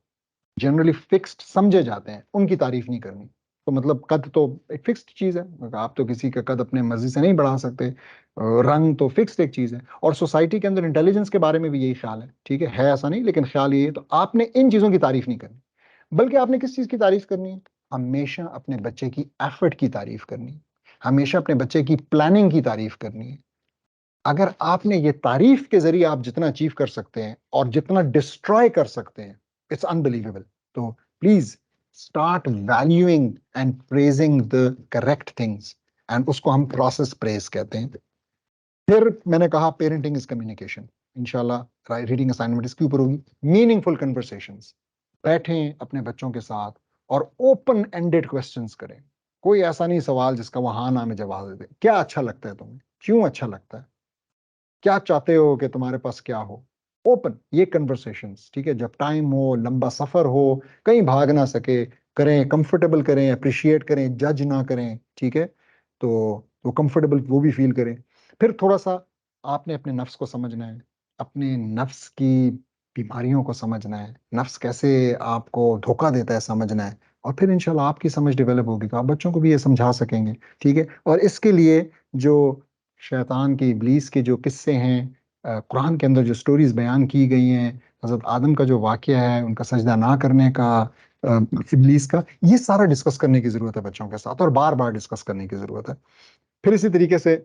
Speaker 1: जनरली फिक्स्ड समझे जाते हैं, उनकी तारीफ नहीं करनी। तो मतलब कद तो एक फिक्स्ड चीज है, आप तो किसी का कद अपने मर्जी से नहीं बढ़ा सकते। रंग तो फिक्स्ड एक चीज है। और सोसाइटी के अंदर इंटेलिजेंस के बारे में भी यही ख्याल है, ठीक है ऐसा नहीं, लेकिन ख्याल ये है। तो आपने इन चीजों की तारीफ नहीं करनी, बल्कि आपने किस चीज की तारीफ करनी है? हमेशा अपने बच्चे की एफर्ट की तारीफ करनी है, हमेशा अपने बच्चे की प्लानिंग की तारीफ करनी है। अगर आपने ये तारीफ के जरिए आप जितना अचीव कर सकते हैं और जितना डिस्ट्रॉय कर सकते हैं, इट्स अनबिलीवेबल। तो please start valuing and praising the correct things, and उसको हम प्रोसेस प्रेज कहते हैं। फिर मैंने कहा पेरेंटिंग इज कम्युनिकेशन। इंशाल्लाह रीडिंग असाइनमेंट इसके ऊपर होगी, मीनिंगफुल कन्वर्सेशंस। बैठें अपने बच्चों के साथ और ओपन एंडेड क्वेश्चंस करें। कोई ऐसा नहीं सवाल जिसका वो हाँ ना में जवाब दे दे। क्या अच्छा लगता है तुम्हें, क्यों अच्छा लगता है, क्या चाहते हो कि तुम्हारे पास क्या हो, ओपन ये कन्वर्सेशंस, ठीक है। जब टाइम हो, लंबा सफर हो, कहीं भाग ना सके, करें, कंफर्टेबल करें, अप्रिशिएट करें, जज ना करें, ठीक है। तो वो कंफर्टेबल वो भी फील करें। फिर थोड़ा सा आपने अपने नफ्स को समझना है, अपने नफ्स की बीमारियों को समझना है, नफ्स कैसे आपको धोखा देता है समझना है। और फिर इंशाल्लाह आपकी समझ डेवलप होगी तो आप बच्चों को भी ये समझा सकेंगे, ठीक है। और इसके लिए जो शैतान के, इब्लीस के जो किस्से हैं, कुरान के अंदर जो स्टोरीज बयान की गई हैं, हजरत आदम का जो वाकया है, उनका सजदा ना करने का, इब्लीस का, ये सारा डिस्कस करने की जरूरत है बच्चों के साथ, और बार बार डिस्कस करने की जरूरत है। फिर इसी तरीके से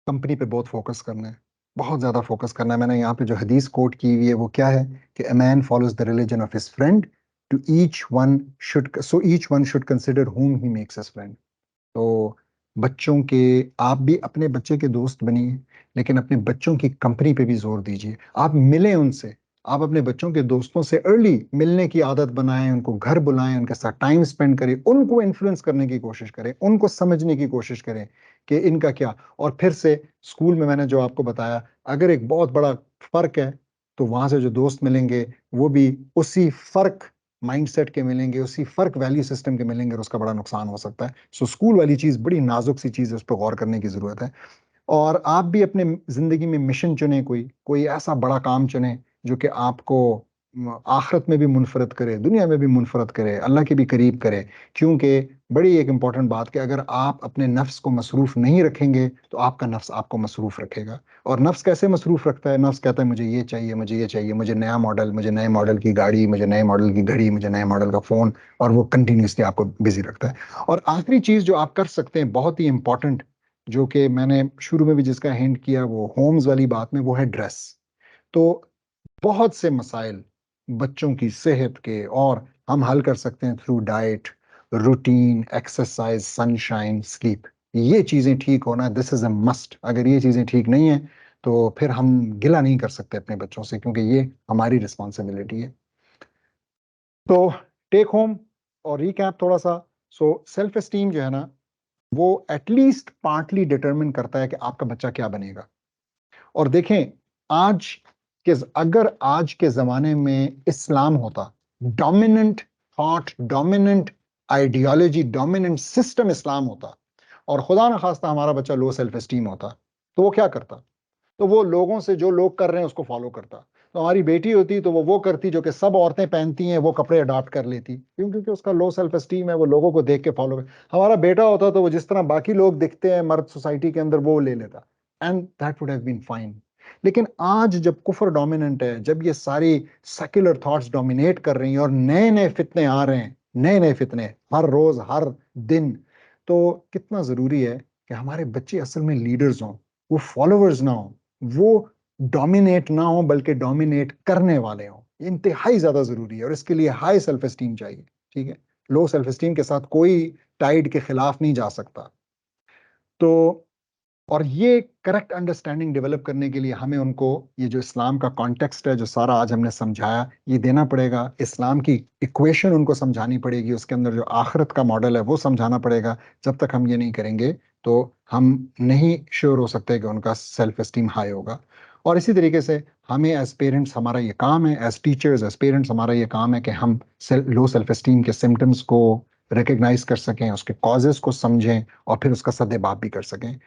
Speaker 1: कंपनी पे बहुत फोकस करना है, बहुत ज्यादा फोकस करना है। मैंने यहाँ पे जो हदीस कोट की हुई है वो क्या है कि a man follows the religion of his friend, too each one should consider whom he makes his friend. तो बच्चों के, आप भी अपने बच्चे के दोस्त बनिए, लेकिन अपने बच्चों की कंपनी पे भी जोर दीजिए। आप मिलें उनसे, आप अपने बच्चों के दोस्तों से अर्ली मिलने की आदत बनाएं, उनको घर बुलाएं, उनके साथ टाइम स्पेंड करें, उनको इन्फ्लुएंस करने की कोशिश करें, उनको समझने की कोशिश करें कि इनका क्या। और फिर से स्कूल में मैंने जो आपको बताया, अगर एक बहुत बड़ा फर्क है तो वहां से जो दोस्त मिलेंगे वो भी उसी फर्क माइंडसेट के मिलेंगे, उसी फर्क वैल्यू सिस्टम के मिलेंगे, और उसका बड़ा नुकसान हो सकता है। सो स्कूल वाली चीज बड़ी नाजुक सी चीज है, उस पर गौर करने की जरूरत है। और आप भी अपने जिंदगी में मिशन चुने, कोई कोई ऐसा बड़ा काम चुने जो कि आपको आखिरत में भी मुनफरद करे, दुनिया में भी मुनफरद करे, अल्लाह के भी करीब करे। क्योंकि बड़ी एक इंपॉर्टेंट बात कि अगर आप अपने नफ्स को मसरूफ नहीं रखेंगे तो आपका नफ्स आपको मसरूफ रखेगा। और नफ्स कैसे मसरूफ रखता है? नफ्स कहता है मुझे ये चाहिए, मुझे ये चाहिए, मुझे नया मॉडल, मुझे नए मॉडल की गाड़ी, मुझे नए मॉडल की घड़ी, मुझे नए मॉडल का फोन, और वो कंटिन्यूसली आपको बिजी रखता है। और आखिरी चीज जो आप कर सकते हैं, बहुत ही इंपॉर्टेंट, जो कि मैंने शुरू में भी जिसका हिंट किया, वो होम्स वाली बात में, वो है ड्रेस। तो बहुत से मसाइल बच्चों की सेहत के और हम हल कर सकते हैं through diet, routine, exercise, sunshine, sleep. ये चीजें ठीक होना, दिस इज अ मस्ट। अगर ये चीजें ठीक नहीं है तो फिर हम गिला नहीं कर सकते अपने बच्चों से, क्योंकि ये हमारी रिस्पॉन्सिबिलिटी है। तो टेक होम और रिकैप थोड़ा सा। सो सेल्फ एस्टीम जो है ना, वो एटलीस्ट पार्टली डिटरमिन करता है कि आपका बच्चा क्या बनेगा। और देखें, अगर आज के ज़माने में इस्लाम होता, dominant thought, dominant ideology, dominant system इस्लाम होता, और खुदा न खास्ता हमारा बच्चा लो सेल्फ एस्टीम होता, तो वो क्या करता? तो वो लोगों से जो लोग कर रहे हैं उसको फॉलो करता। तो हमारी बेटी होती तो वो करती जो कि सब औरतें पहनती हैं, वो कपड़े अडॉप्ट कर लेती, क्यों? क्योंकि उसका लो सेल्फ एस्टीम है, वो लोगों को देख के फॉलो कर। हमारा बेटा होता तो वो जिस तरह बाकी लोग दिखते हैं मर्द सोसाइटी के अंदर, वो ले लेता, and that would have been fine. लेकिन आज जब कुफर डोमिनेंट है, जब ये सारी सेक्युलर थॉट्स डोमिनेट कर रही हैं और नए नए फितने आ रहे हैं, नए नए फितने हर रोज हर दिन, तो कितना जरूरी है कि हमारे बच्चे असल में लीडर्स हों, वो फॉलोअर्स ना हों, वो डोमिनेट ना हो बल्कि डोमिनेट करने वाले हों। ये इंतहाई ज्यादा जरूरी है और इसके लिए हाई सेल्फ एस्टीम चाहिए। ठीक है, लो सेल्फ एस्टीम के साथ कोई टाइड के खिलाफ नहीं जा सकता। तो और ये करेक्ट अंडरस्टैंडिंग डेवलप करने के लिए हमें उनको ये जो इस्लाम का कॉन्टेक्स्ट है, जो सारा आज हमने समझाया, ये देना पड़ेगा। इस्लाम की इक्वेशन उनको समझानी पड़ेगी, उसके अंदर जो आखिरत का मॉडल है वो समझाना पड़ेगा। जब तक हम ये नहीं करेंगे तो हम नहीं श्योर हो सकते कि उनका सेल्फ एस्टीम हाई होगा। और इसी तरीके से हमें एज पेरेंट्स, हमारा ये काम है, एज टीचर्स, एज पेरेंट्स, हमारा ये काम है कि हम लो सेल्फ एस्टीम के सिम्टम्स को रिकग्नाइज कर सकें, उसके कॉजेज को समझें और फिर उसका सद्देबाप भी कर सकें।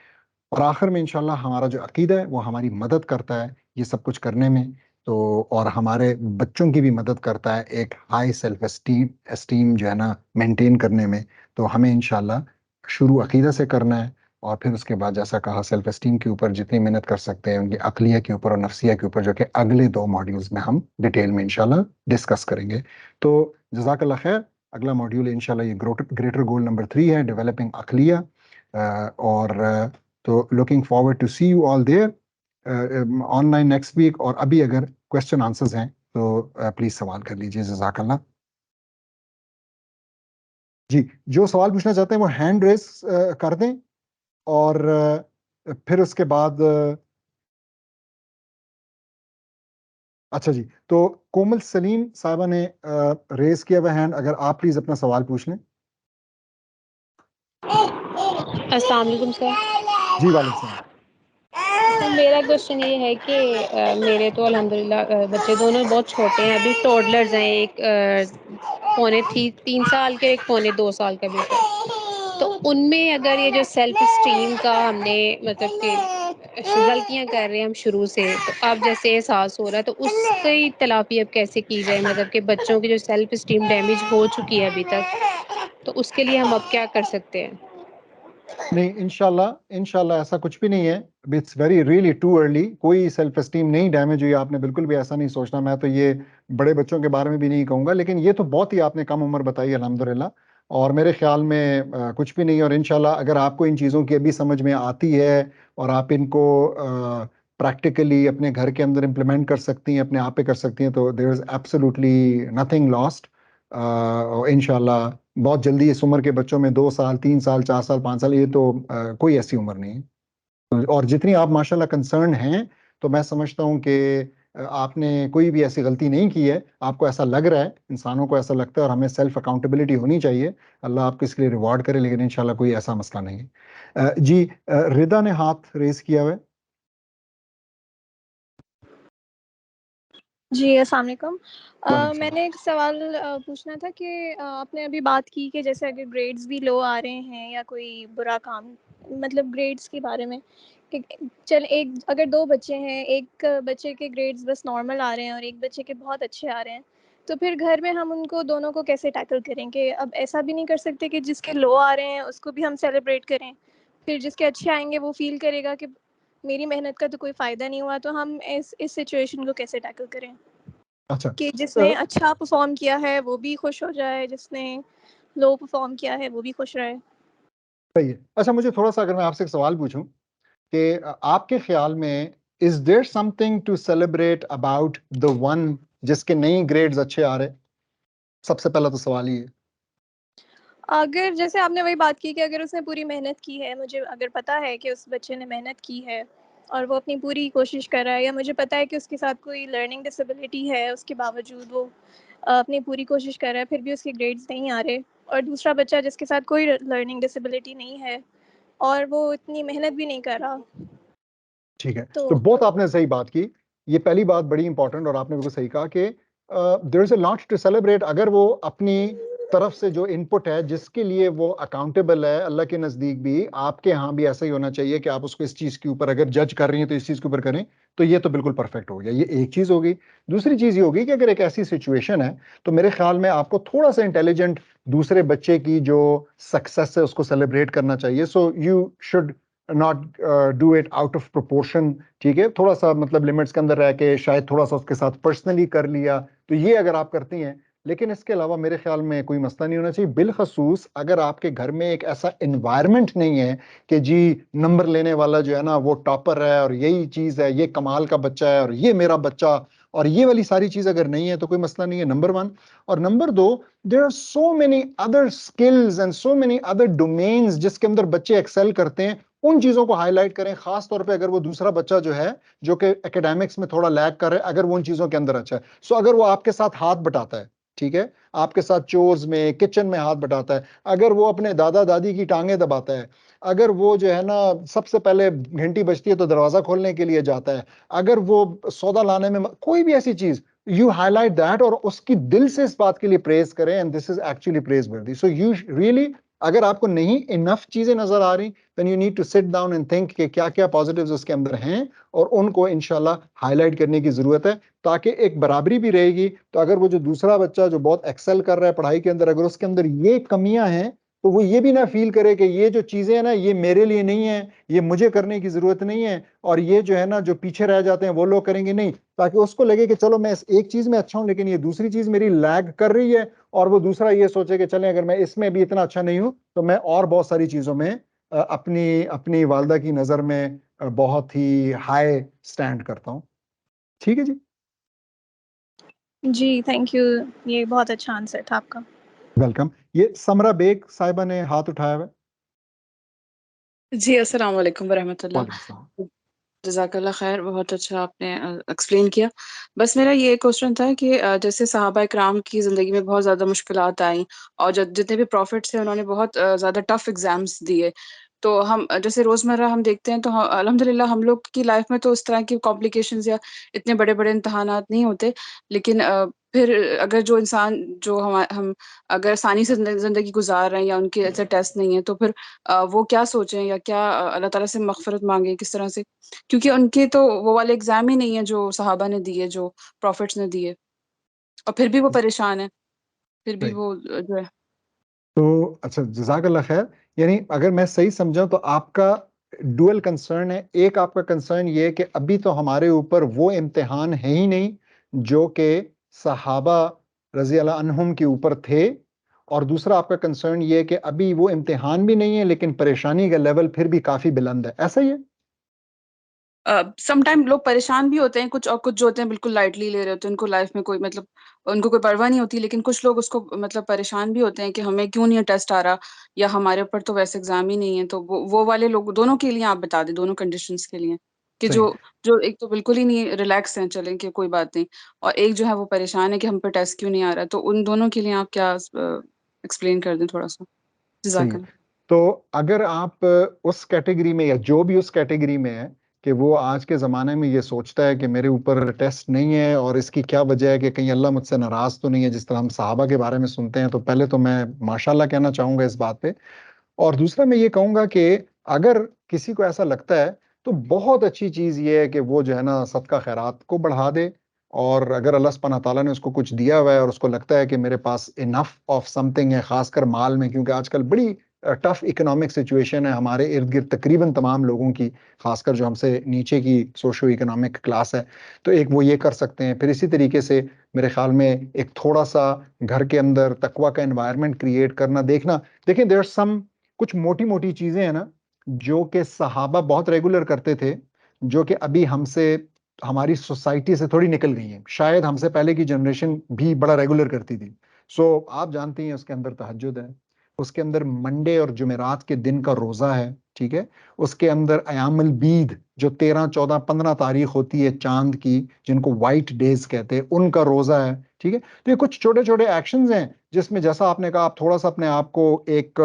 Speaker 1: और आखिर में इंशाल्लाह हमारा जो अकीदा है वो हमारी मदद करता है ये सब कुछ करने में, तो और हमारे बच्चों की भी मदद करता है एक हाई सेल्फ एस्टीम एस्टीम जो है ना मेंटेन करने में। तो हमें इंशाल्लाह शुरू अकीदा से करना है, और फिर उसके बाद जैसा कहा सेल्फ एस्टीम के ऊपर जितनी मेहनत कर सकते हैं, उनकी अकलिया के ऊपर और नफ्सिया के ऊपर, जो कि अगले 2 मॉड्यूल्स में हम डिटेल में इंशाल्लाह डिस्कस करेंगे। तो जज़ाकल्लाह खैर। अगला मॉड्यूल इंशाल्लाह ये ग्रेटर गोल नंबर 3 है, डेवलपिंग अकलिया। और तो looking forward to see you all there online next week. और अभी अगर क्वेश्चन आंसर्स हैं तो प्लीज सवाल कर लीजिए। जज़ाकल्लाह। जी, जो सवाल पूछना चाहते हैं वो हैंड रेस कर दें, और फिर उसके बाद अच्छा जी, तो कोमल सलीम साहबा ने रेस किया हुआ हैंड, अगर आप प्लीज अपना सवाल पूछ लें।
Speaker 3: अस्सलाम वालेकुम सर।
Speaker 1: जी वालेकुम सलाम।
Speaker 3: सर मेरा क्वेश्चन ये है कि मेरे तो अल्हम्दुलिल्लाह बच्चे दोनों बहुत छोटे हैं, अभी टोडलर्स हैं, एक पौने 3 साल के, एक पौने 2 साल का बेटा। तो उनमें अगर ये जो सेल्फ स्टीम का हमने मतलब कि गलतियां कर रहे हैं हम शुरू से, तो अब जैसे एहसास हो रहा है, तो उसकी तलाफी अब कैसे की जाए? मतलब कि बच्चों की जो सेल्फ स्टीम डैमेज हो चुकी है अभी तक, तो उसके लिए हम अब क्या कर सकते हैं?
Speaker 1: नहीं, इंशाल्लाह इंशाल्लाह ऐसा कुछ भी नहीं है। It's very really too early. कोई सेल्फ एस्टीम नहीं डैमेज हुई, आपने बिल्कुल भी ऐसा नहीं सोचना। मैं तो ये बड़े बच्चों के बारे में भी नहीं कहूंगा, लेकिन ये तो बहुत ही आपने कम उम्र बताई अल्हम्दुलिल्लाह। और मेरे ख्याल में कुछ भी नहीं है। और इंशाल्लाह अगर आपको इन चीज़ों की अभी समझ में आती है और आप इनको प्रैक्टिकली अपने घर के अंदर इम्प्लीमेंट कर सकती हैं, अपने आप पे कर सकती हैं, तो there is absolutely nothing lost. इंशाल्लाह बहुत जल्दी इस उम्र के बच्चों में 2 साल, 3 साल, 4 साल, 5 साल, ये तो कोई ऐसी उम्र नहीं है। और जितनी आप माशाल्लाह कंसर्न हैं, तो मैं समझता हूँ कि आपने कोई भी ऐसी गलती नहीं की है। आपको ऐसा लग रहा है, इंसानों को ऐसा लगता है, और हमें सेल्फ अकाउंटेबिलिटी होनी चाहिए। अल्लाह आपको इसके लिए रिवॉर्ड करे, लेकिन इंशाल्लाह कोई ऐसा मसला नहीं है। जी, रिदा ने हाथ रेस किया हुआ है।
Speaker 4: जी, अस्सलाम वालेकुम।
Speaker 1: वालेकुम सलाम।
Speaker 4: मैंने एक सवाल पूछना था कि आपने अभी बात की कि जैसे अगर ग्रेड्स भी लो आ रहे हैं या कोई बुरा काम, मतलब ग्रेड्स के बारे में कि चल एक अगर 2 बच्चे हैं, एक बच्चे के ग्रेड्स बस नॉर्मल आ रहे हैं और एक बच्चे के बहुत अच्छे आ रहे हैं, तो फिर घर में हम उनको दोनों को कैसे टैकल करेंगे? अब ऐसा भी नहीं कर सकते कि जिसके लो आ रहे हैं उसको भी हम सेलिब्रेट करें, फिर जिसके अच्छे आएँगे वो फ़ील करेगा कि मेरी मेहनत का तो कोई फ़ायदा नहीं हुआ, तो हम इस सिचुएशन को कैसे टैकल करें?
Speaker 1: अच्छा,
Speaker 4: कि जिसने अच्छा परफ़ॉर्म किया है वो भी खुश हो जाए, जिसने लो परफ़ॉर्म किया है वो भी खुश रहे।
Speaker 1: सही है। अच्छा, मुझे थोड़ा सा, अगर मैं आपसे एक सवाल पूछूं कि आपके ख्याल में is there something to celebrate about the one जिसके नहीं ग्रेड्स अच्छे आ रहे? सबसे पहला तो सवाल ये है।
Speaker 4: अगर जैसे आपने वही बात की कि अगर उसने पूरी मेहनत की है, मुझे अगर पता है कि उस बच्चे ने मेहनत की है और वो अपनी पूरी कोशिश कर रहा है, या मुझे पता है कि उसके साथ कोई लर्निंग डिसेबिलिटी है, उसके बावजूद वो अपनी पूरी कोशिश कर रहा है, फिर भी उसके ग्रेड्स नहीं आ रहे, और दूसरा बच्चा जिसके साथ कोई लर्निंग डिसेबिलिटी नहीं है और वो इतनी मेहनत भी नहीं कर रहा,
Speaker 1: ठीक है,
Speaker 4: तो
Speaker 1: तो बहुत आपने सही बात की। ये पहली बात बड़ी इंपॉर्टेंट, और आपने बिल्कुल सही कहा कि there is a lot to celebrate. अगर वो अपनी तरफ से जो इनपुट है जिसके लिए वो अकाउंटेबल है अल्लाह के नज़दीक भी, आपके यहाँ भी ऐसा ही होना चाहिए कि आप उसको इस चीज़ के ऊपर अगर जज कर रही हैं तो इस चीज़ के ऊपर करें, तो ये तो बिल्कुल परफेक्ट हो गया। ये एक चीज़ होगी। दूसरी चीज़ ये होगी कि अगर एक ऐसी सिचुएशन है तो मेरे ख्याल में आपको थोड़ा सा इंटेलिजेंट दूसरे बच्चे की जो सक्सेस है उसको सेलिब्रेट करना चाहिए। So you should not do it out of proportion, ठीक है, थोड़ा सा मतलब लिमिट्स के अंदर रह के शायद थोड़ा सा उसके साथ पर्सनली कर लिया, तो ये अगर आप करती हैं। लेकिन इसके अलावा मेरे ख्याल में कोई मसला नहीं होना चाहिए। बिलखसूस अगर आपके घर में एक ऐसा एनवायरनमेंट नहीं है कि जी नंबर लेने वाला जो है ना वो टॉपर है और यही चीज़ है, ये कमाल का बच्चा है और ये मेरा बच्चा, और ये वाली सारी चीज़ अगर नहीं है तो कोई मसला नहीं है, नंबर वन। और नंबर दो, there are so many other skills and so many other domains जिसके अंदर बच्चे एक्सेल करते हैं, उन चीज़ों को हाईलाइट करें, खास तौर पे अगर वो दूसरा बच्चा जो है जो कि एकेडमिक्स में थोड़ा लैग कर रहा है, अगर वो उन चीज़ों के अंदर अच्छा है। सो अगर वो आपके साथ हाथ बटाता है, ठीक है, आपके साथ चोर्स में किचन में हाथ बटाता है, अगर वो अपने दादा दादी की टांगे दबाता है, अगर वो जो है ना सबसे पहले घंटी बजती है तो दरवाजा खोलने के लिए जाता है, अगर वो सौदा लाने में कोई भी ऐसी चीज, यू हाईलाइट दैट और उसकी दिल से इस बात के लिए प्रेज करें, and this is actually praiseworthy. So you really, अगर आपको नहीं इनफ चीजें नजर आ रही, then you need to sit down and think कि क्या क्या पॉजिटिव्स उसके अंदर हैं और उनको इंशाल्लाह हाईलाइट करने की जरूरत है, ताकि एक बराबरी भी रहेगी। तो अगर वो जो दूसरा बच्चा जो बहुत एक्सेल कर रहा है पढ़ाई के अंदर, अगर उसके अंदर ये कमियां हैं, तो वो ये भी ना फील करे कि ये जो चीजें हैं ना ये मेरे लिए नहीं है, ये मुझे करने की जरूरत नहीं है, और ये जो है ना जो पीछे रह जाते हैं वो लोग करेंगे नहीं, ताकि उसको लगे कि चलो मैं इस एक चीज में अच्छा हूं लेकिन ये दूसरी चीज मेरी लैग कर रही है, और वो दूसरा ये सोचे कि चले अगर मैं इसमें भी इतना अच्छा नहीं हूं तो मैं और बहुत सारी चीजों में अपनी अपनी वालदा की नजर में बहुत ही हाई स्टैंड करता हूं। ठीक है जी,
Speaker 4: जी थैंक यू, ये बहुत अच्छा आंसर था आपका।
Speaker 1: वेलकम। ये समरा बेग साहिबा ने हाथ उठाया हुआ है।
Speaker 5: जी अस्सलाम वालेकुम वरहमतुल्लाह।
Speaker 1: वालेकुम सलाम।
Speaker 5: जज़ाकल्लाह खैर, बहुत अच्छा आपने एक्सप्लेन किया। बस मेरा ये क्वेश्चन था कि जैसे सहाबा इकराम की ज़िंदगी में बहुत ज़्यादा मुश्किलात आई और जितने भी प्रॉफिट्स थे उन्होंने बहुत ज़्यादा टफ एग्जाम्स दिए। तो हम जैसे रोज़मर्रा हम देखते हैं तो अल्हम्दुलिल्लाह हम लोग की लाइफ में तो इस तरह की कॉम्प्लिकेशंस या इतने बड़े-बड़े इम्तिहानात नहीं होते। लेकिन फिर अगर जो इंसान जो हम अगर आसानी से ज़िंदगी गुज़ार रहे हैं या उनके ऐसे टेस्ट नहीं है तो फिर वो क्या सोचें या क्या अल्लाह ताला से मग़फ़िरत माँगे किस तरह से? क्योंकि उनके तो वो वाले एग्ज़ाम ही नहीं है जो सहाबा ने दिए, जो प्रॉफ़िट्स ने दिए और फिर भी वो परेशान हैं, फिर भी
Speaker 1: सही।
Speaker 5: वो जो है।
Speaker 1: तो अच्छा, जज़ाकल्लाह खैर। यानी अगर मैं सही समझा तो आपका डुअल कंसर्न है। एक आपका कंसर्न ये है कि अभी तो हमारे ऊपर वो इम्तिहान है ही नहीं जो कि सहाबा रज़ी अल्लाह अन्हुम के ऊपर थे, और दूसरा आपका कंसर्न ये है कि अभी वो इम्तिहान भी नहीं है लेकिन परेशानी का लेवल फिर भी काफ़ी बुलंद है, ऐसा ही है?
Speaker 5: सम टाइम लोग परेशान भी होते हैं कुछ और कुछ जो होते हैं बिल्कुल लाइटली ले रहे होते हैं, उनको लाइफ़ में कोई मतलब उनको कोई परवाह नहीं होती, लेकिन कुछ लोग उसको मतलब परेशान भी होते हैं कि हमें क्यों नहीं टेस्ट आ रहा या हमारे ऊपर तो वैसे एग्ज़ाम ही नहीं है। तो वो वाले लोग दोनों के लिए आप बता दें, दोनों कंडीशंस के लिए कि
Speaker 1: सही।
Speaker 5: जो जो एक तो बिल्कुल ही नहीं रिलैक्स हैं, चलें कि कोई बात नहीं और एक जो है वो परेशान है कि हम पे टेस्ट क्यों नहीं आ रहा। तो उन दोनों के लिए आप क्या एक्सप्लेन कर दें थोड़ा-सा?
Speaker 1: सही है।
Speaker 5: जज़ाकल्लाह।
Speaker 1: तो अगर आप उस कैटेगरी में, या जो भी उस कैटेगरी में है कि वो आज के ज़माने में ये सोचता है कि मेरे ऊपर टेस्ट नहीं है और इसकी क्या वजह है कि कहीं अल्लाह मुझसे नाराज़ तो नहीं है, जिस तरह हम सहाबा के बारे में सुनते हैं, तो पहले तो मैं माशाल्लाह कहना चाहूँगा इस बात पे। और दूसरा मैं ये कहूँगा कि अगर किसी को ऐसा लगता है तो बहुत अच्छी चीज़ ये है कि वो जो है ना सदका खैरात को बढ़ा दे, और अगर अल्लाह सुब्हानहू तआला ने उसको कुछ दिया हुआ है और उसको लगता है कि मेरे पास इनफ ऑफ समथिंग है, खासकर माल में, क्योंकि आजकल बड़ी टफ इकोनॉमिक सिचुएशन है हमारे इर्द गिर्द तकरीबन तमाम लोगों की, खासकर जो हमसे नीचे की सोशो इकोनॉमिक क्लास है, तो एक वो ये कर सकते हैं। फिर इसी तरीके से मेरे ख्याल में एक थोड़ा सा घर के अंदर तकवा का एनवायरनमेंट क्रिएट करना, देखना। देखें, देयर सम कुछ मोटी मोटी चीजें हैं ना जो कि सहाबा बहुत रेगुलर करते थे, जो कि अभी हमसे, हमारी सोसाइटी से थोड़ी निकल गई हैं, शायद हमसे पहले की जनरेशन भी बड़ा रेगुलर करती थी। सो आप जानती हैं उसके अंदर तहज्जुद है, उसके अंदर मंडे और जुमेरात के दिन का रोजा है, ठीक है, उसके अंदर अयामुल बीद जो 13 14 15 तारीख होती है चांद की, जिनको वाइट डेज कहते हैं, उनका रोजा है, ठीक है। तो ये कुछ छोटे छोटे एक्शंस हैं जिसमें जैसा आपने कहा आप थोड़ा सा अपने आप को एक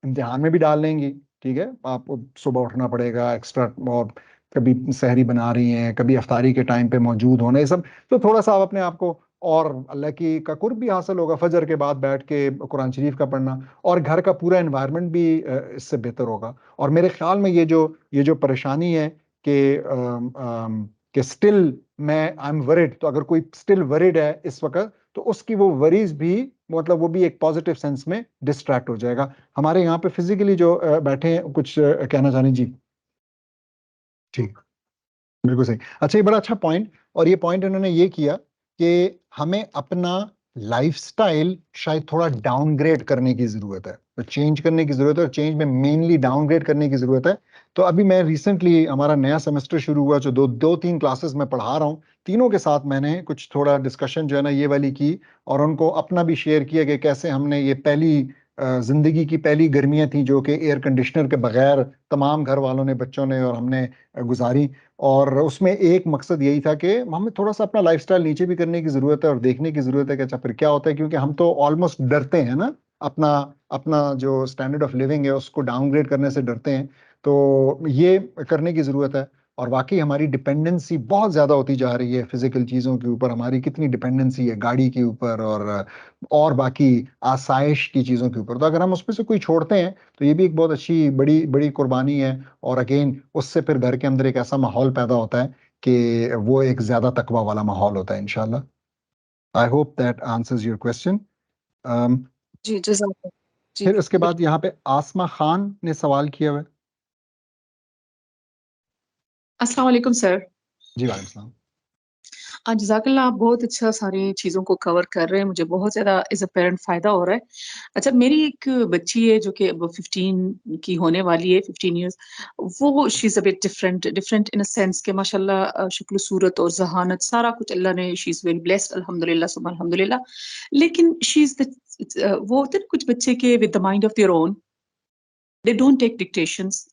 Speaker 1: इम्तिहान में भी डाल लेंगी, ठीक है, आपको सुबह उठना पड़ेगा एक्स्ट्रा, और कभी सहरी बना रही हैं, कभी अफ्तारी के टाइम पे मौजूद होना, ये सब तो थोड़ा सा आप अपने आप को और अल्लाह की का कुर्ब भी हासिल होगा, फजर के बाद बैठ के कुरान शरीफ का पढ़ना, और घर का पूरा एनवायरनमेंट भी इससे बेहतर होगा। और मेरे ख्याल में ये जो परेशानी है कि स्टिल मैं आई एम वरिड, तो अगर कोई स्टिल वरिड है इस वक्त, तो उसकी वो वरीज भी मतलब वो भी एक पॉजिटिव सेंस में डिस्ट्रैक्ट हो जाएगा। हमारे यहाँ पे फिजिकली जो बैठे हैं, कुछ कहना चाहें जी? ठीक, बिल्कुल सही। अच्छा, ये बड़ा अच्छा पॉइंट, और ये पॉइंट इन्होंने ये किया कि हमें अपना लाइफस्टाइल शायद थोड़ा डाउनग्रेड करने की जरूरत है, तो चेंज करने की जरूरत है, और चेंज में मेनली डाउनग्रेड करने की जरूरत है। तो अभी मैं रिसेंटली, हमारा नया सेमेस्टर शुरू हुआ, जो दो तीन क्लासेस में पढ़ा रहा हूँ, तीनों के साथ मैंने कुछ थोड़ा डिस्कशन जो है ना ये वाली की, और उनको अपना भी शेयर किया कि कैसे हमने ये पहली जिंदगी की पहली गर्मियां थी जो कि एयर कंडीशनर के बगैर तमाम घर वालों ने, बच्चों ने और हमने गुजारी। और उसमें एक मकसद यही था कि हमें थोड़ा सा अपना लाइफस्टाइल नीचे भी करने की जरूरत है, और देखने की जरूरत है कि अच्छा फिर क्या होता है, क्योंकि हम तो ऑलमोस्ट डरते हैं ना, अपना अपना जो स्टैंडर्ड ऑफ लिविंग है उसको डाउनग्रेड करने से डरते हैं। तो ये करने की जरूरत है। और वाकई हमारी डिपेंडेंसी बहुत ज्यादा होती जा रही है फिजिकल चीजों के ऊपर, हमारी कितनी डिपेंडेंसी है गाड़ी के ऊपर और बाकी आसाइश की चीजों के ऊपर। तो अगर हम उसमें से कोई छोड़ते हैं तो ये भी एक बहुत अच्छी बड़ी बड़ी कुर्बानी है। और अगेन उससे फिर घर के अंदर एक ऐसा माहौल पैदा होता है कि वो एक ज्यादा तकवा वाला माहौल होता है इंशाल्लाह। I hope that answers your question.
Speaker 5: जी जज़ाकल्लाह। जी
Speaker 1: फिर उसके बाद
Speaker 5: बिल्कुल।
Speaker 1: यहाँ पे आसमा खान ने सवाल किया हुआ है।
Speaker 6: अस्सलाम वालेकुम सर।
Speaker 1: जी वालेकुम सलाम।
Speaker 6: जज़ाकल्लाह, आप बहुत अच्छा सारी चीज़ों को कवर कर रहे हैं, मुझे बहुत ज़्यादा एज़ अ पेरेंट फ़ायदा हो रहा है। अच्छा, मेरी एक बच्ची है जो कि अब 15 की होने वाली है, 15 इयर्स। वो she is a bit different different in a sense कि माशाल्लाह शक्ल-सूरत और ज़हानत सारा कुछ अल्लाह ने, शी इज़ वेरी ब्लेस्ड, अल्हम्दुलिल्लाह सुम्मा अल्हम्दुलिल्लाह। लेकिन शी इज़ द वो होते हैं ना कुछ बच्चे के with the mind of their own, they don't take dictations.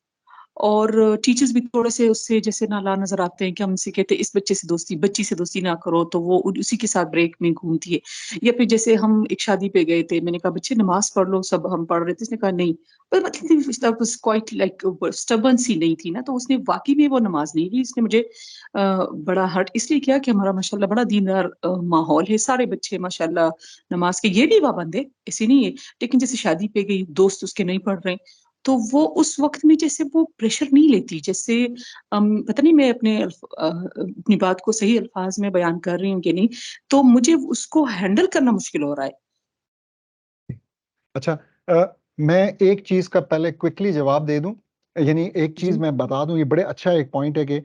Speaker 6: और टीचर्स भी थोड़े से उससे जैसे नाला नजर आते हैं कि हम उनसे कहते हैं इस बच्चे से दोस्ती, बच्ची से दोस्ती ना करो, तो वो उसी के साथ ब्रेक में घूमती है। या फिर जैसे हम एक शादी पे गए थे, मैंने कहा बच्चे नमाज पढ़ लो, सब हम पढ़ रहे थे, उसने कहा नहीं। पर मतलब क्वाइट लाइक स्टबर्न सी नहीं थी ना, तो उसने वाकई में वो नमाज नहीं ली। इसने मुझे बड़ा हर्ट इसलिए किया कि हमारा माशाल्लाह बड़ा दीनदार माहौल है, सारे बच्चे माशाल्लाह नमाज के, ये भी पाबंद है, ऐसे नहीं है। लेकिन जैसे शादी पे गई, दोस्त उसके नहीं पढ़ रहे, तो वो उस वक़्त में जैसे वो प्रेशर नहीं लेती, जैसे पता नहीं मैं अपनी बात को सही अल्फ़ाज़ में बयान कर रही हूँ कि नहीं, तो मुझे उसको हैंडल करना मुश्किल हो रहा है।
Speaker 1: अच्छा, मैं एक चीज का पहले क्विकली जवाब दे दूं, यानी एक चीज
Speaker 6: जी,
Speaker 1: मैं बता दूं, ये बड़े अच्छा एक पॉइंट है कि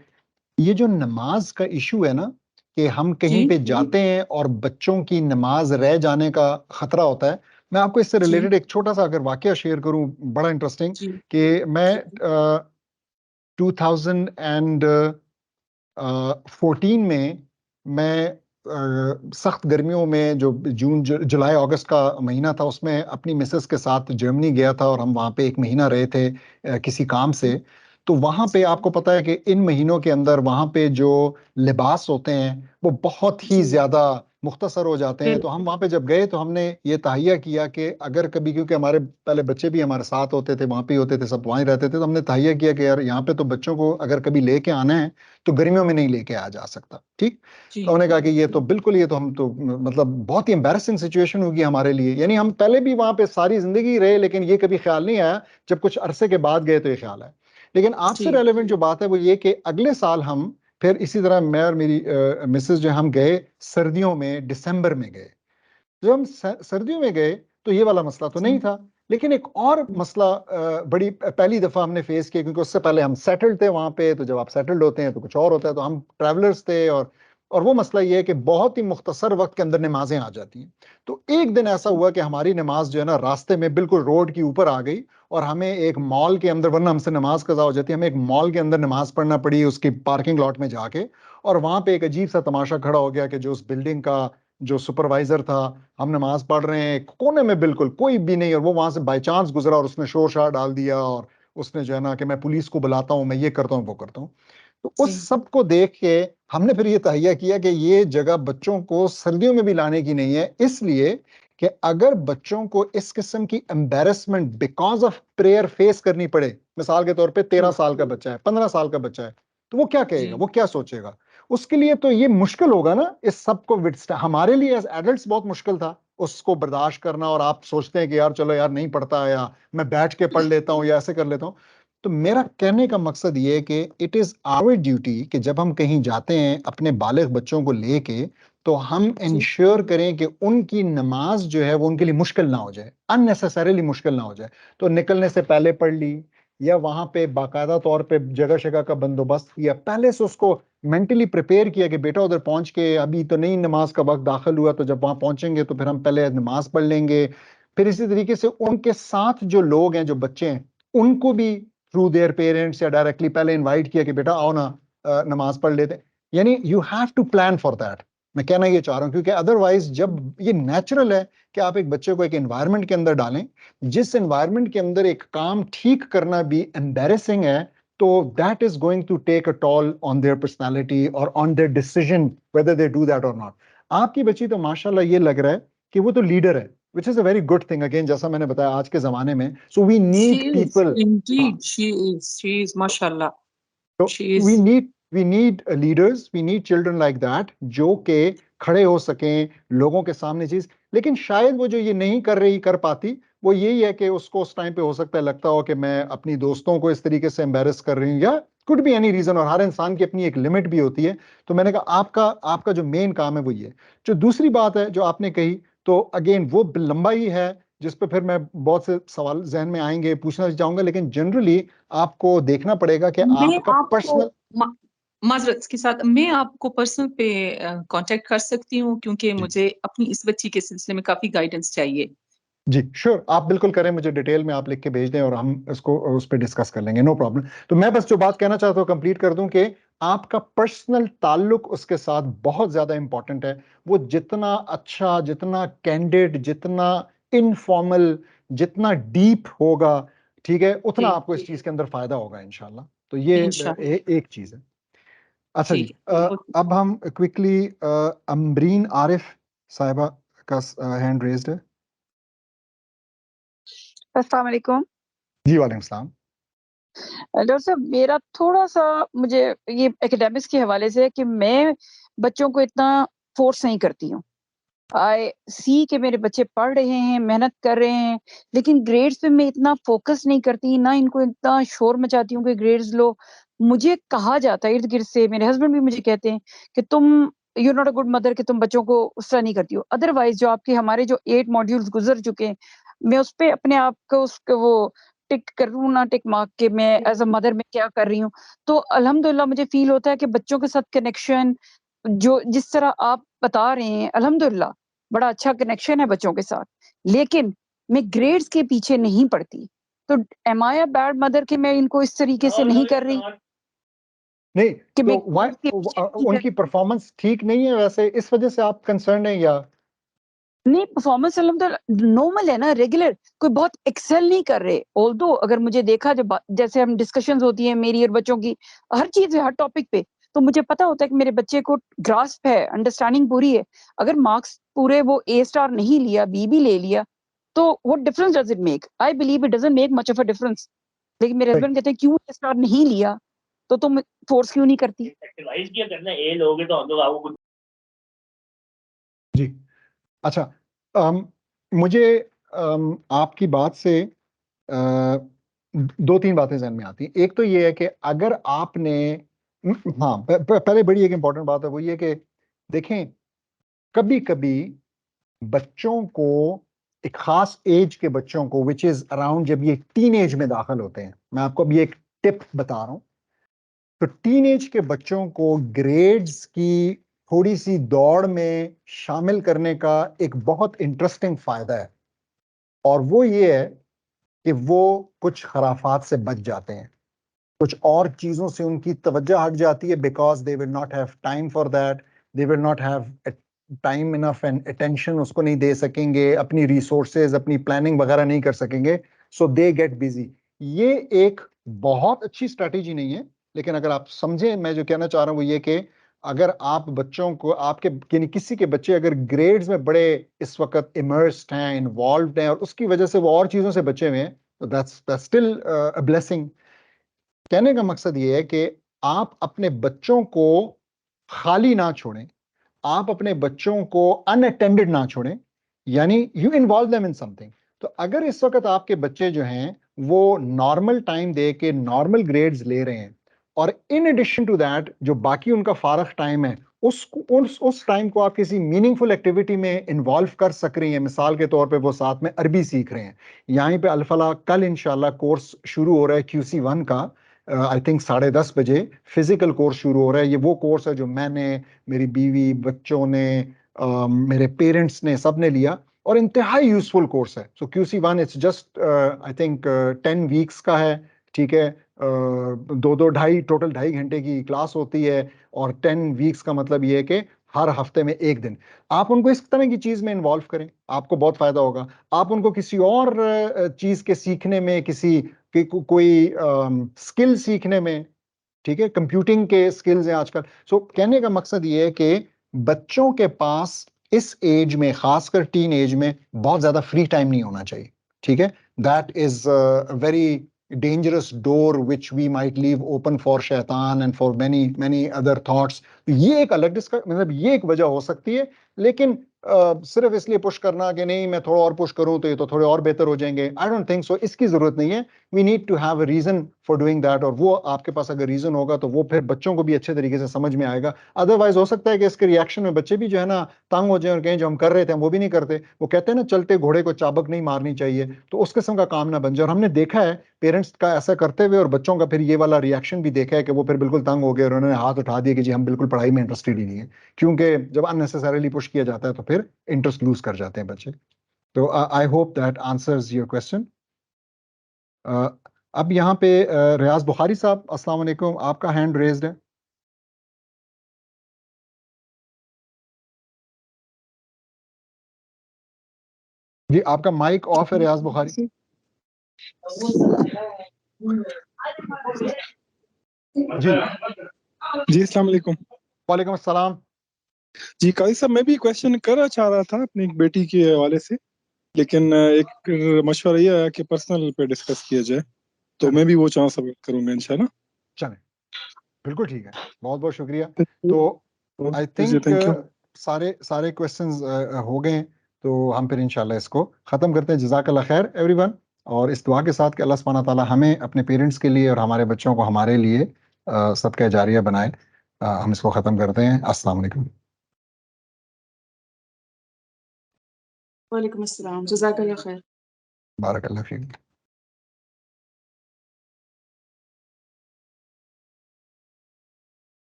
Speaker 1: ये जो नमाज का इशू है ना, कि हम कहीं
Speaker 6: जी,
Speaker 1: पे जाते हैं और बच्चों की नमाज रह जाने का खतरा होता है। मैं आपको इससे
Speaker 6: जी,
Speaker 1: रिलेटेड एक छोटा सा अगर वाकया शेयर करूं, बड़ा इंटरेस्टिंग,
Speaker 6: जी,
Speaker 1: कि मैं
Speaker 6: जी,
Speaker 1: 2014 में मैं सख्त गर्मियों में, जो जून जुलाई अगस्त का महीना था, उसमें अपनी मिसेस के साथ जर्मनी गया था, और हम वहाँ पे एक महीना रहे थे किसी काम से। तो वहाँ पे आपको पता है कि इन महीनों के अंदर वहाँ पे जो लिबास होते हैं वो बहुत ही
Speaker 6: जी,
Speaker 1: ज्यादा मुख्तसर हो जाते हैं। तो हम
Speaker 6: बिल्कुल,
Speaker 1: वहाँ पे जब गए तो हमने ये तहैया किया कि अगर कभी, क्योंकि हमारे पहले बच्चे भी हमारे साथ होते थे, वहाँ पे ही होते थे, सब वहीं रहते थे, तो हमने तहैया किया कि यार यहाँ पे तो बच्चों को अगर कभी लेके आना है तो गर्मियों में नहीं लेके आ जा सकता, ठीक।
Speaker 6: जी,
Speaker 1: तो हमने कहा कि ये तो
Speaker 6: जी,
Speaker 1: बिल्कुल, ये तो हम तो मतलब बहुत ही एम्बैरेसिंग सिचुएशन होगी हमारे लिए, यानी हम पहले भी वहां पे सारी जिंदगी रहे, लेकिन ये कभी ख्याल नहीं आया। जब कुछ अरसे के बाद गए तो ये ख्याल आया। लेकिन आपसे
Speaker 6: जी,
Speaker 1: रेलेवेंट जो बात है वो ये कि अगले साल हम फिर इसी तरह, मैं और मेरी मिसेस जो, हम गए सर्दियों में, दिसंबर में गए। जब हम सर्दियों में गए तो ये वाला मसला तो नहीं
Speaker 6: जी,
Speaker 1: था, लेकिन एक और मसला बड़ी पहली दफा हमने फेस किया, क्योंकि उससे पहले हम सेटल्ड थे वहां पे। तो जब आप सेटल्ड होते हैं तो कुछ और होता है, तो हम ट्रैवलर्स थे, और वो मसला ये है कि बहुत ही मुख्तसर वक्त के अंदर नमाजें आ जाती हैं। तो एक दिन ऐसा हुआ कि हमारी नमाज जो है ना रास्ते में बिल्कुल रोड के ऊपर आ गई, और हमें एक मॉल के अंदर, वरना हमसे नमाज कज़ा हो जाती है, हमें एक मॉल के अंदर नमाज पढ़ना पड़ी उसकी पार्किंग लॉट में जाके। और वहां पे एक अजीब सा तमाशा खड़ा हो गया कि जो उस बिल्डिंग का जो सुपरवाइजर था, हम नमाज पढ़ रहे हैं कोने में, बिल्कुल कोई भी नहीं, और वो वहां से बाय चांस गुजरा और उसने शोर शरार डाल दिया, और उसने जो है ना कि मैं पुलिस को बुलाता हूँ, मैं ये करता हूँ, वो करता हूँ। तो उस
Speaker 6: जी,
Speaker 1: सब को देख के हमने फिर ये तहैया किया कि ये जगह बच्चों को सर्दियों में भी लाने की नहीं है, इसलिए कि अगर बच्चों को इस किस्म की embarrassment because of prayer face करनी पड़े, मिसाल के तौर पे 13 साल का बच्चा है, 15 साल का बच्चा है, तो वो क्या कहेगा, वो क्या सोचेगा? उसके लिए तो ये मुश्किल होगा ना, इस सब को हमारे लिए एज एडल्ट्स बहुत मुश्किल था उसको बर्दाश्त करना। और आप सोचते हैं कि यार चलो यार नहीं पढ़ता, या मैं बैठ के पढ़ लेता हूँ, या ऐसे कर लेता हूँ। तो मेरा कहने का मकसद ये है कि इट इज आवर ड्यूटी कि जब हम कहीं जाते हैं अपने बालिग बच्चों को लेके, तो हम इंश्योर करें कि उनकी नमाज जो है वो उनके लिए मुश्किल ना हो जाए, अननेसेसरीली मुश्किल ना हो जाए। तो निकलने से पहले पढ़ ली, या वहां पे बाकायदा तौर पे जगह जगह का बंदोबस्त किया, पहले से उसको मेंटली प्रिपेयर किया कि बेटा उधर पहुंच के अभी तो नहीं नमाज का वक्त दाखिल हुआ, तो जब वहां पहुंचेंगे तो फिर हम पहले नमाज पढ़ लेंगे। फिर इसी तरीके से उनके साथ जो लोग हैं, जो बच्चे हैं, उनको भी थ्रू देयर पेरेंट्स या डायरेक्टली पहले इनवाइट किया कि बेटा आओ ना, नमाज पढ़ लेते। यानी you have to plan for that. मैं कहना ये चाह रहा हूँ, क्योंकि अदरवाइज जब ये नेचुरल है कि आप एक बच्चे को एक एनवायरनमेंट के अंदर डालें, जिस एनवायरनमेंट के अंदर एक काम ठीक करना भी एम्बेरसिंग है, तो that is going to take a toll on their personality और on their decision whether they do that और नॉट। आपकी बच्ची तो माशाल्लाह ये लग रहा है कि वो तो लीडर है, which is a very good thing, again जैसा मैंने बताया आज के जमाने में, so we need people,
Speaker 6: indeed she is mashallah,
Speaker 1: so
Speaker 6: she is
Speaker 1: we need leaders, we need children like that जो के खड़े हो सकें लोगों के सामने चीज। लेकिन शायद वो जो ये नहीं कर पाती, वो यही है कि उसको उस टाइम पे हो सकता है लगता हो कि मैं अपनी दोस्तों को इस तरीके से एम्बेरस कर रही हूँ, या कुड बी एनी रीजन, और हर इंसान की अपनी एक लिमिट भी होती है। तो मैंने कहा आपका आपका जो मेन काम है वो ये। जो दूसरी बात है जो आपने कही, तो अगेन वो लंबा ही है जिस पे फिर मैं बहुत से सवाल जहन में आएंगे, पूछना चाहूंगा, लेकिन जनरली आपको देखना पड़ेगा कि
Speaker 6: मैं
Speaker 1: आपका
Speaker 6: आपको
Speaker 1: पर्सनल।
Speaker 6: माजरत के साथ मैं आपको पर्सनल पे कांटेक्ट कर सकती हूँ, क्योंकि मुझे अपनी इस बच्ची के सिलसिले में काफी गाइडेंस चाहिए।
Speaker 1: जी श्योर, आप बिल्कुल करें, मुझे डिटेल में आप लिख के भेज दें और हम इसको उस पर डिस्कस कर लेंगे, नो प्रॉब्लम। तो मैं बस जो बात कहना चाहता हूँ कंप्लीट कर दूं कि आपका पर्सनल ताल्लुक उसके साथ बहुत ज्यादा इंपॉर्टेंट है। वो जितना अच्छा, जितना कैंडिड, जितना इनफॉर्मल, जितना डीप होगा, ठीक है, उतना
Speaker 6: ठीक
Speaker 1: आपको इस चीज के अंदर फायदा होगा इंशाल्लाह। तो ये
Speaker 6: इंशाल्लाह।
Speaker 1: एक चीज है। अच्छा जी,
Speaker 6: ठीक है।
Speaker 1: अब हम क्विकली, अम्बरीन आरिफ साहिबा का हैंड रेज्ड है।
Speaker 7: अस्सलाम वालेकुम।
Speaker 1: जी वालेकुम सलाम।
Speaker 7: डॉक्टर साहब, मेरा थोड़ा सा मुझे ये एकेडमिक्स के हवाले से है कि मैं बच्चों को इतना फोर्स नहीं करती हूँ। आई सी कि मेरे बच्चे पढ़ रहे हैं, मेहनत कर रहे हैं, लेकिन ग्रेड्स पे मैं इतना फोकस नहीं करती, ना इनको इतना शोर मचाती हूँ कि ग्रेड्स लो। मुझे कहा जाता है इर्द गिर्द से, मेरे हस्बैंड भी मुझे कहते हैं कि तुम you not a good mother, कि तुम बच्चों को उस तरह नहीं करती हो। अदरवाइज जो आपके हमारे जो 8 मॉड्यूल्स गुजर चुके हैं, मैं उस पे अपने आप को उसको वो टिक करूँ ना टिक मार्क के मैं एज अ मदर मैं क्या कर रही हूँ। तो अल्हम्दुलिल्लाह मुझे फील होता है कि बच्चों के साथ कनेक्शन जो जिस तरह आप बता रहे हैं, अल्हम्दुलिल्लाह बड़ा अच्छा कनेक्शन है बच्चों के साथ, लेकिन मैं ग्रेड्स के पीछे नहीं पड़ती। तो am I a bad mother कि मैं इनको इस तरीके से नहीं कर रही
Speaker 1: नहीं
Speaker 7: कि मैं
Speaker 1: तो why,
Speaker 7: grades के पीछे नहीं कर
Speaker 1: उनकी
Speaker 7: रही।
Speaker 1: परफॉर्मेंस ठीक नहीं है वैसे, इस वजह से आप कंसर्न है या?
Speaker 7: नहीं, परफॉर्मेंस अल्हम्दुलिल्लाह नॉर्मल है ना, रेगुलर, कोई बहुत एक्सेल नहीं कर रहे। ऑल्दो अगर मुझे देखा जब जैसे हम डिस्कशंस होती हैं मेरी और बच्चों की, हर चीज़ है, हर टॉपिक पे, तो मुझे पता होता है कि मेरे बच्चे को ग्रास्प है, अंडरस्टैंडिंग पूरी है। अगर मार्क्स पूरे वो ए स्टार नहीं लिया, बी भी ले लिया, तो what difference does it make? I believe it doesn't make much of a difference. लेकिन मेरे
Speaker 1: Right.
Speaker 7: हस्बैंड कहते हैं क्यों ए स्टार नहीं लिया, तो तुम फोर्स क्यों नहीं करती?
Speaker 8: एक्टिवाइज किया करना, ए लोगे तो हम लोग आपको
Speaker 1: जी अच्छा, मुझे आपकी बात से दो तीन बातें जहन में आती हैं। एक तो ये है कि अगर आपने, हाँ, पहले बड़ी एक इंपॉर्टेंट बात है, वो ये कि देखें, कभी कभी बच्चों को, एक खास एज के बच्चों को, विच इज अराउंड जब ये टीन एज में दाखिल होते हैं, मैं आपको अभी एक टिप बता रहा हूं। तो टीन एज के बच्चों को ग्रेड्स की थोड़ी सी दौड़ में शामिल करने का एक बहुत इंटरेस्टिंग फायदा है, और वो ये है कि वो कुछ खराफात से बच जाते हैं, कुछ और चीजों से उनकी तवज्जो हट जाती है, because they will not have time for that, they will not have time enough and attention, उसको नहीं दे सकेंगे, अपनी रिसोर्सेज, अपनी प्लानिंग वगैरह नहीं कर सकेंगे, सो दे गेट बिजी। ये एक बहुत अच्छी स्ट्रैटेजी नहीं है, लेकिन अगर आप समझें, मैं जो कहना चाह रहा हूँ वो ये कि अगर आप बच्चों को, आपके यानी किसी के बच्चे अगर ग्रेड्स में बड़े इस वक्त इमर्स्ड हैं, इन्वॉल्व हैं, और उसकी वजह से वो और चीजों से बचे हुए हैं, तो दैट्स स्टिल अ ब्लेसिंग। कहने का मकसद ये है कि आप अपने बच्चों को खाली ना छोड़ें, आप अपने बच्चों को अनअटेंडेड ना छोड़ें, यानी you involve them in something. तो अगर इस वक्त आपके बच्चे जो हैं वो नॉर्मल टाइम दे के नॉर्मल ग्रेड्स ले रहे हैं और इन एडिशन टू दैट जो बाकी उनका फारग टाइम है उस टाइम को आप किसी मीनिंगफुल एक्टिविटी में इन्वॉल्व कर सक रही हैं। मिसाल के तौर पे वो साथ में अरबी सीख रहे हैं, यहाँ पे अल्फला कल इंशाल्लाह कोर्स शुरू हो रहा है QC1 का, आई थिंक 10:30 बजे फिजिकल कोर्स शुरू हो रहा है। ये वो कोर्स है जो मैंने, मेरी बीवी, बच्चों ने, मेरे पेरेंट्स ने, सब ने लिया और इंतहाई यूजफुल कोर्स है। सो QC1 it's just I think 10 weeks का है, ठीक है। टोटल 2.5 घंटे की क्लास होती है और 10 वीक्स का मतलब ये है कि हर हफ्ते में एक दिन आप उनको इस तरह की चीज में इन्वॉल्व करें, आपको बहुत फायदा होगा। आप उनको किसी और चीज के सीखने में, कोई स्किल सीखने में, ठीक है, कंप्यूटिंग के स्किल्स हैं आजकल। सो कहने का मकसद ये है कि बच्चों के पास इस एज में, खासकर टीन एज में, बहुत ज्यादा फ्री टाइम नहीं होना चाहिए, ठीक है। That is very dangerous door which we might leave open for शैतान and for many other thoughts। ये एक अलग मतलब ये एक वजह हो सकती है, लेकिन सिर्फ इसलिए पुश करना कि नहीं मैं थोड़ा और पुश करूं तो ये तो थोड़े और बेहतर हो जाएंगे, आई डोंट थिंक सो। इसकी जरूरत नहीं है। We need to have a reason for doing that, और वो आपके पास अगर रीजन होगा तो वो फिर बच्चों को भी अच्छे तरीके से समझ में आएगा। अदरवाइज हो सकता है कि इसके रिएक्शन में बच्चे भी जो है ना तंग हो जाए और कहें जो हम कर रहे थे हम वो भी नहीं करते। वो कहते हैं ना चलते घोड़े को चाबक नहीं मारनी चाहिए, तो उस किस्म का काम ना बन जाए। और हमने देखा है पेरेंट्स का ऐसा करते हुए और बच्चों का फिर ये वाला रिएक्शन भी देखा है कि वो फिर बिल्कुल तंग हो गए और उन्होंने हाथ उठा दिया कि जी हम बिल्कुल पढ़ाई में इंटरेस्टेड ही नहीं है, क्योंकि जब अननेसेसरीली पुश किया जाता है तो फिर इंटरेस्ट लूज कर जाते हैं बच्चे। तो आई hope that answers your question. अब यहाँ पे रियाज बुखारी साहब, अस्सलाम वालेकुम, आपका हैंड रेज्ड है। जी आपका माइक ऑफ है रियाज बुखारी। जी
Speaker 9: जी अस्सलाम वालेकुम।
Speaker 1: वालेकुम अस्सलाम।
Speaker 9: जी काजी साहब, मैं भी क्वेश्चन करना चाह रहा था अपनी एक बेटी के हवाले से, लेकिन एक मशवरा ये आया कि पर्सनल पे डिस्कस किया जाए, तो मैं भी वो चांस सबमिट करूंगा इंशाल्लाह।
Speaker 1: चलें, बिल्कुल ठीक है, बहुत बहुत शुक्रिया। तो आई थिंक
Speaker 9: थैंक यू।
Speaker 1: सारे क्वेश्चंस हो गए, तो हम फिर इंशाल्लाह इसको ख़त्म करते हैं। जज़ाकल्लाह खैर एवरीवन, और इस दुआ के साथ कि अल्लाह सुब्हानहू व तआला हमें, अपने पेरेंट्स के लिए और हमारे बच्चों को हमारे लिए सदका जारिया बनाए। हम इसको ख़त्म करते हैं। अस्सलाम वालेकुम।
Speaker 5: वालेकुम अस्सलाम, जज़ाकल्लाह खैर।
Speaker 1: बारकल्लाह फीक।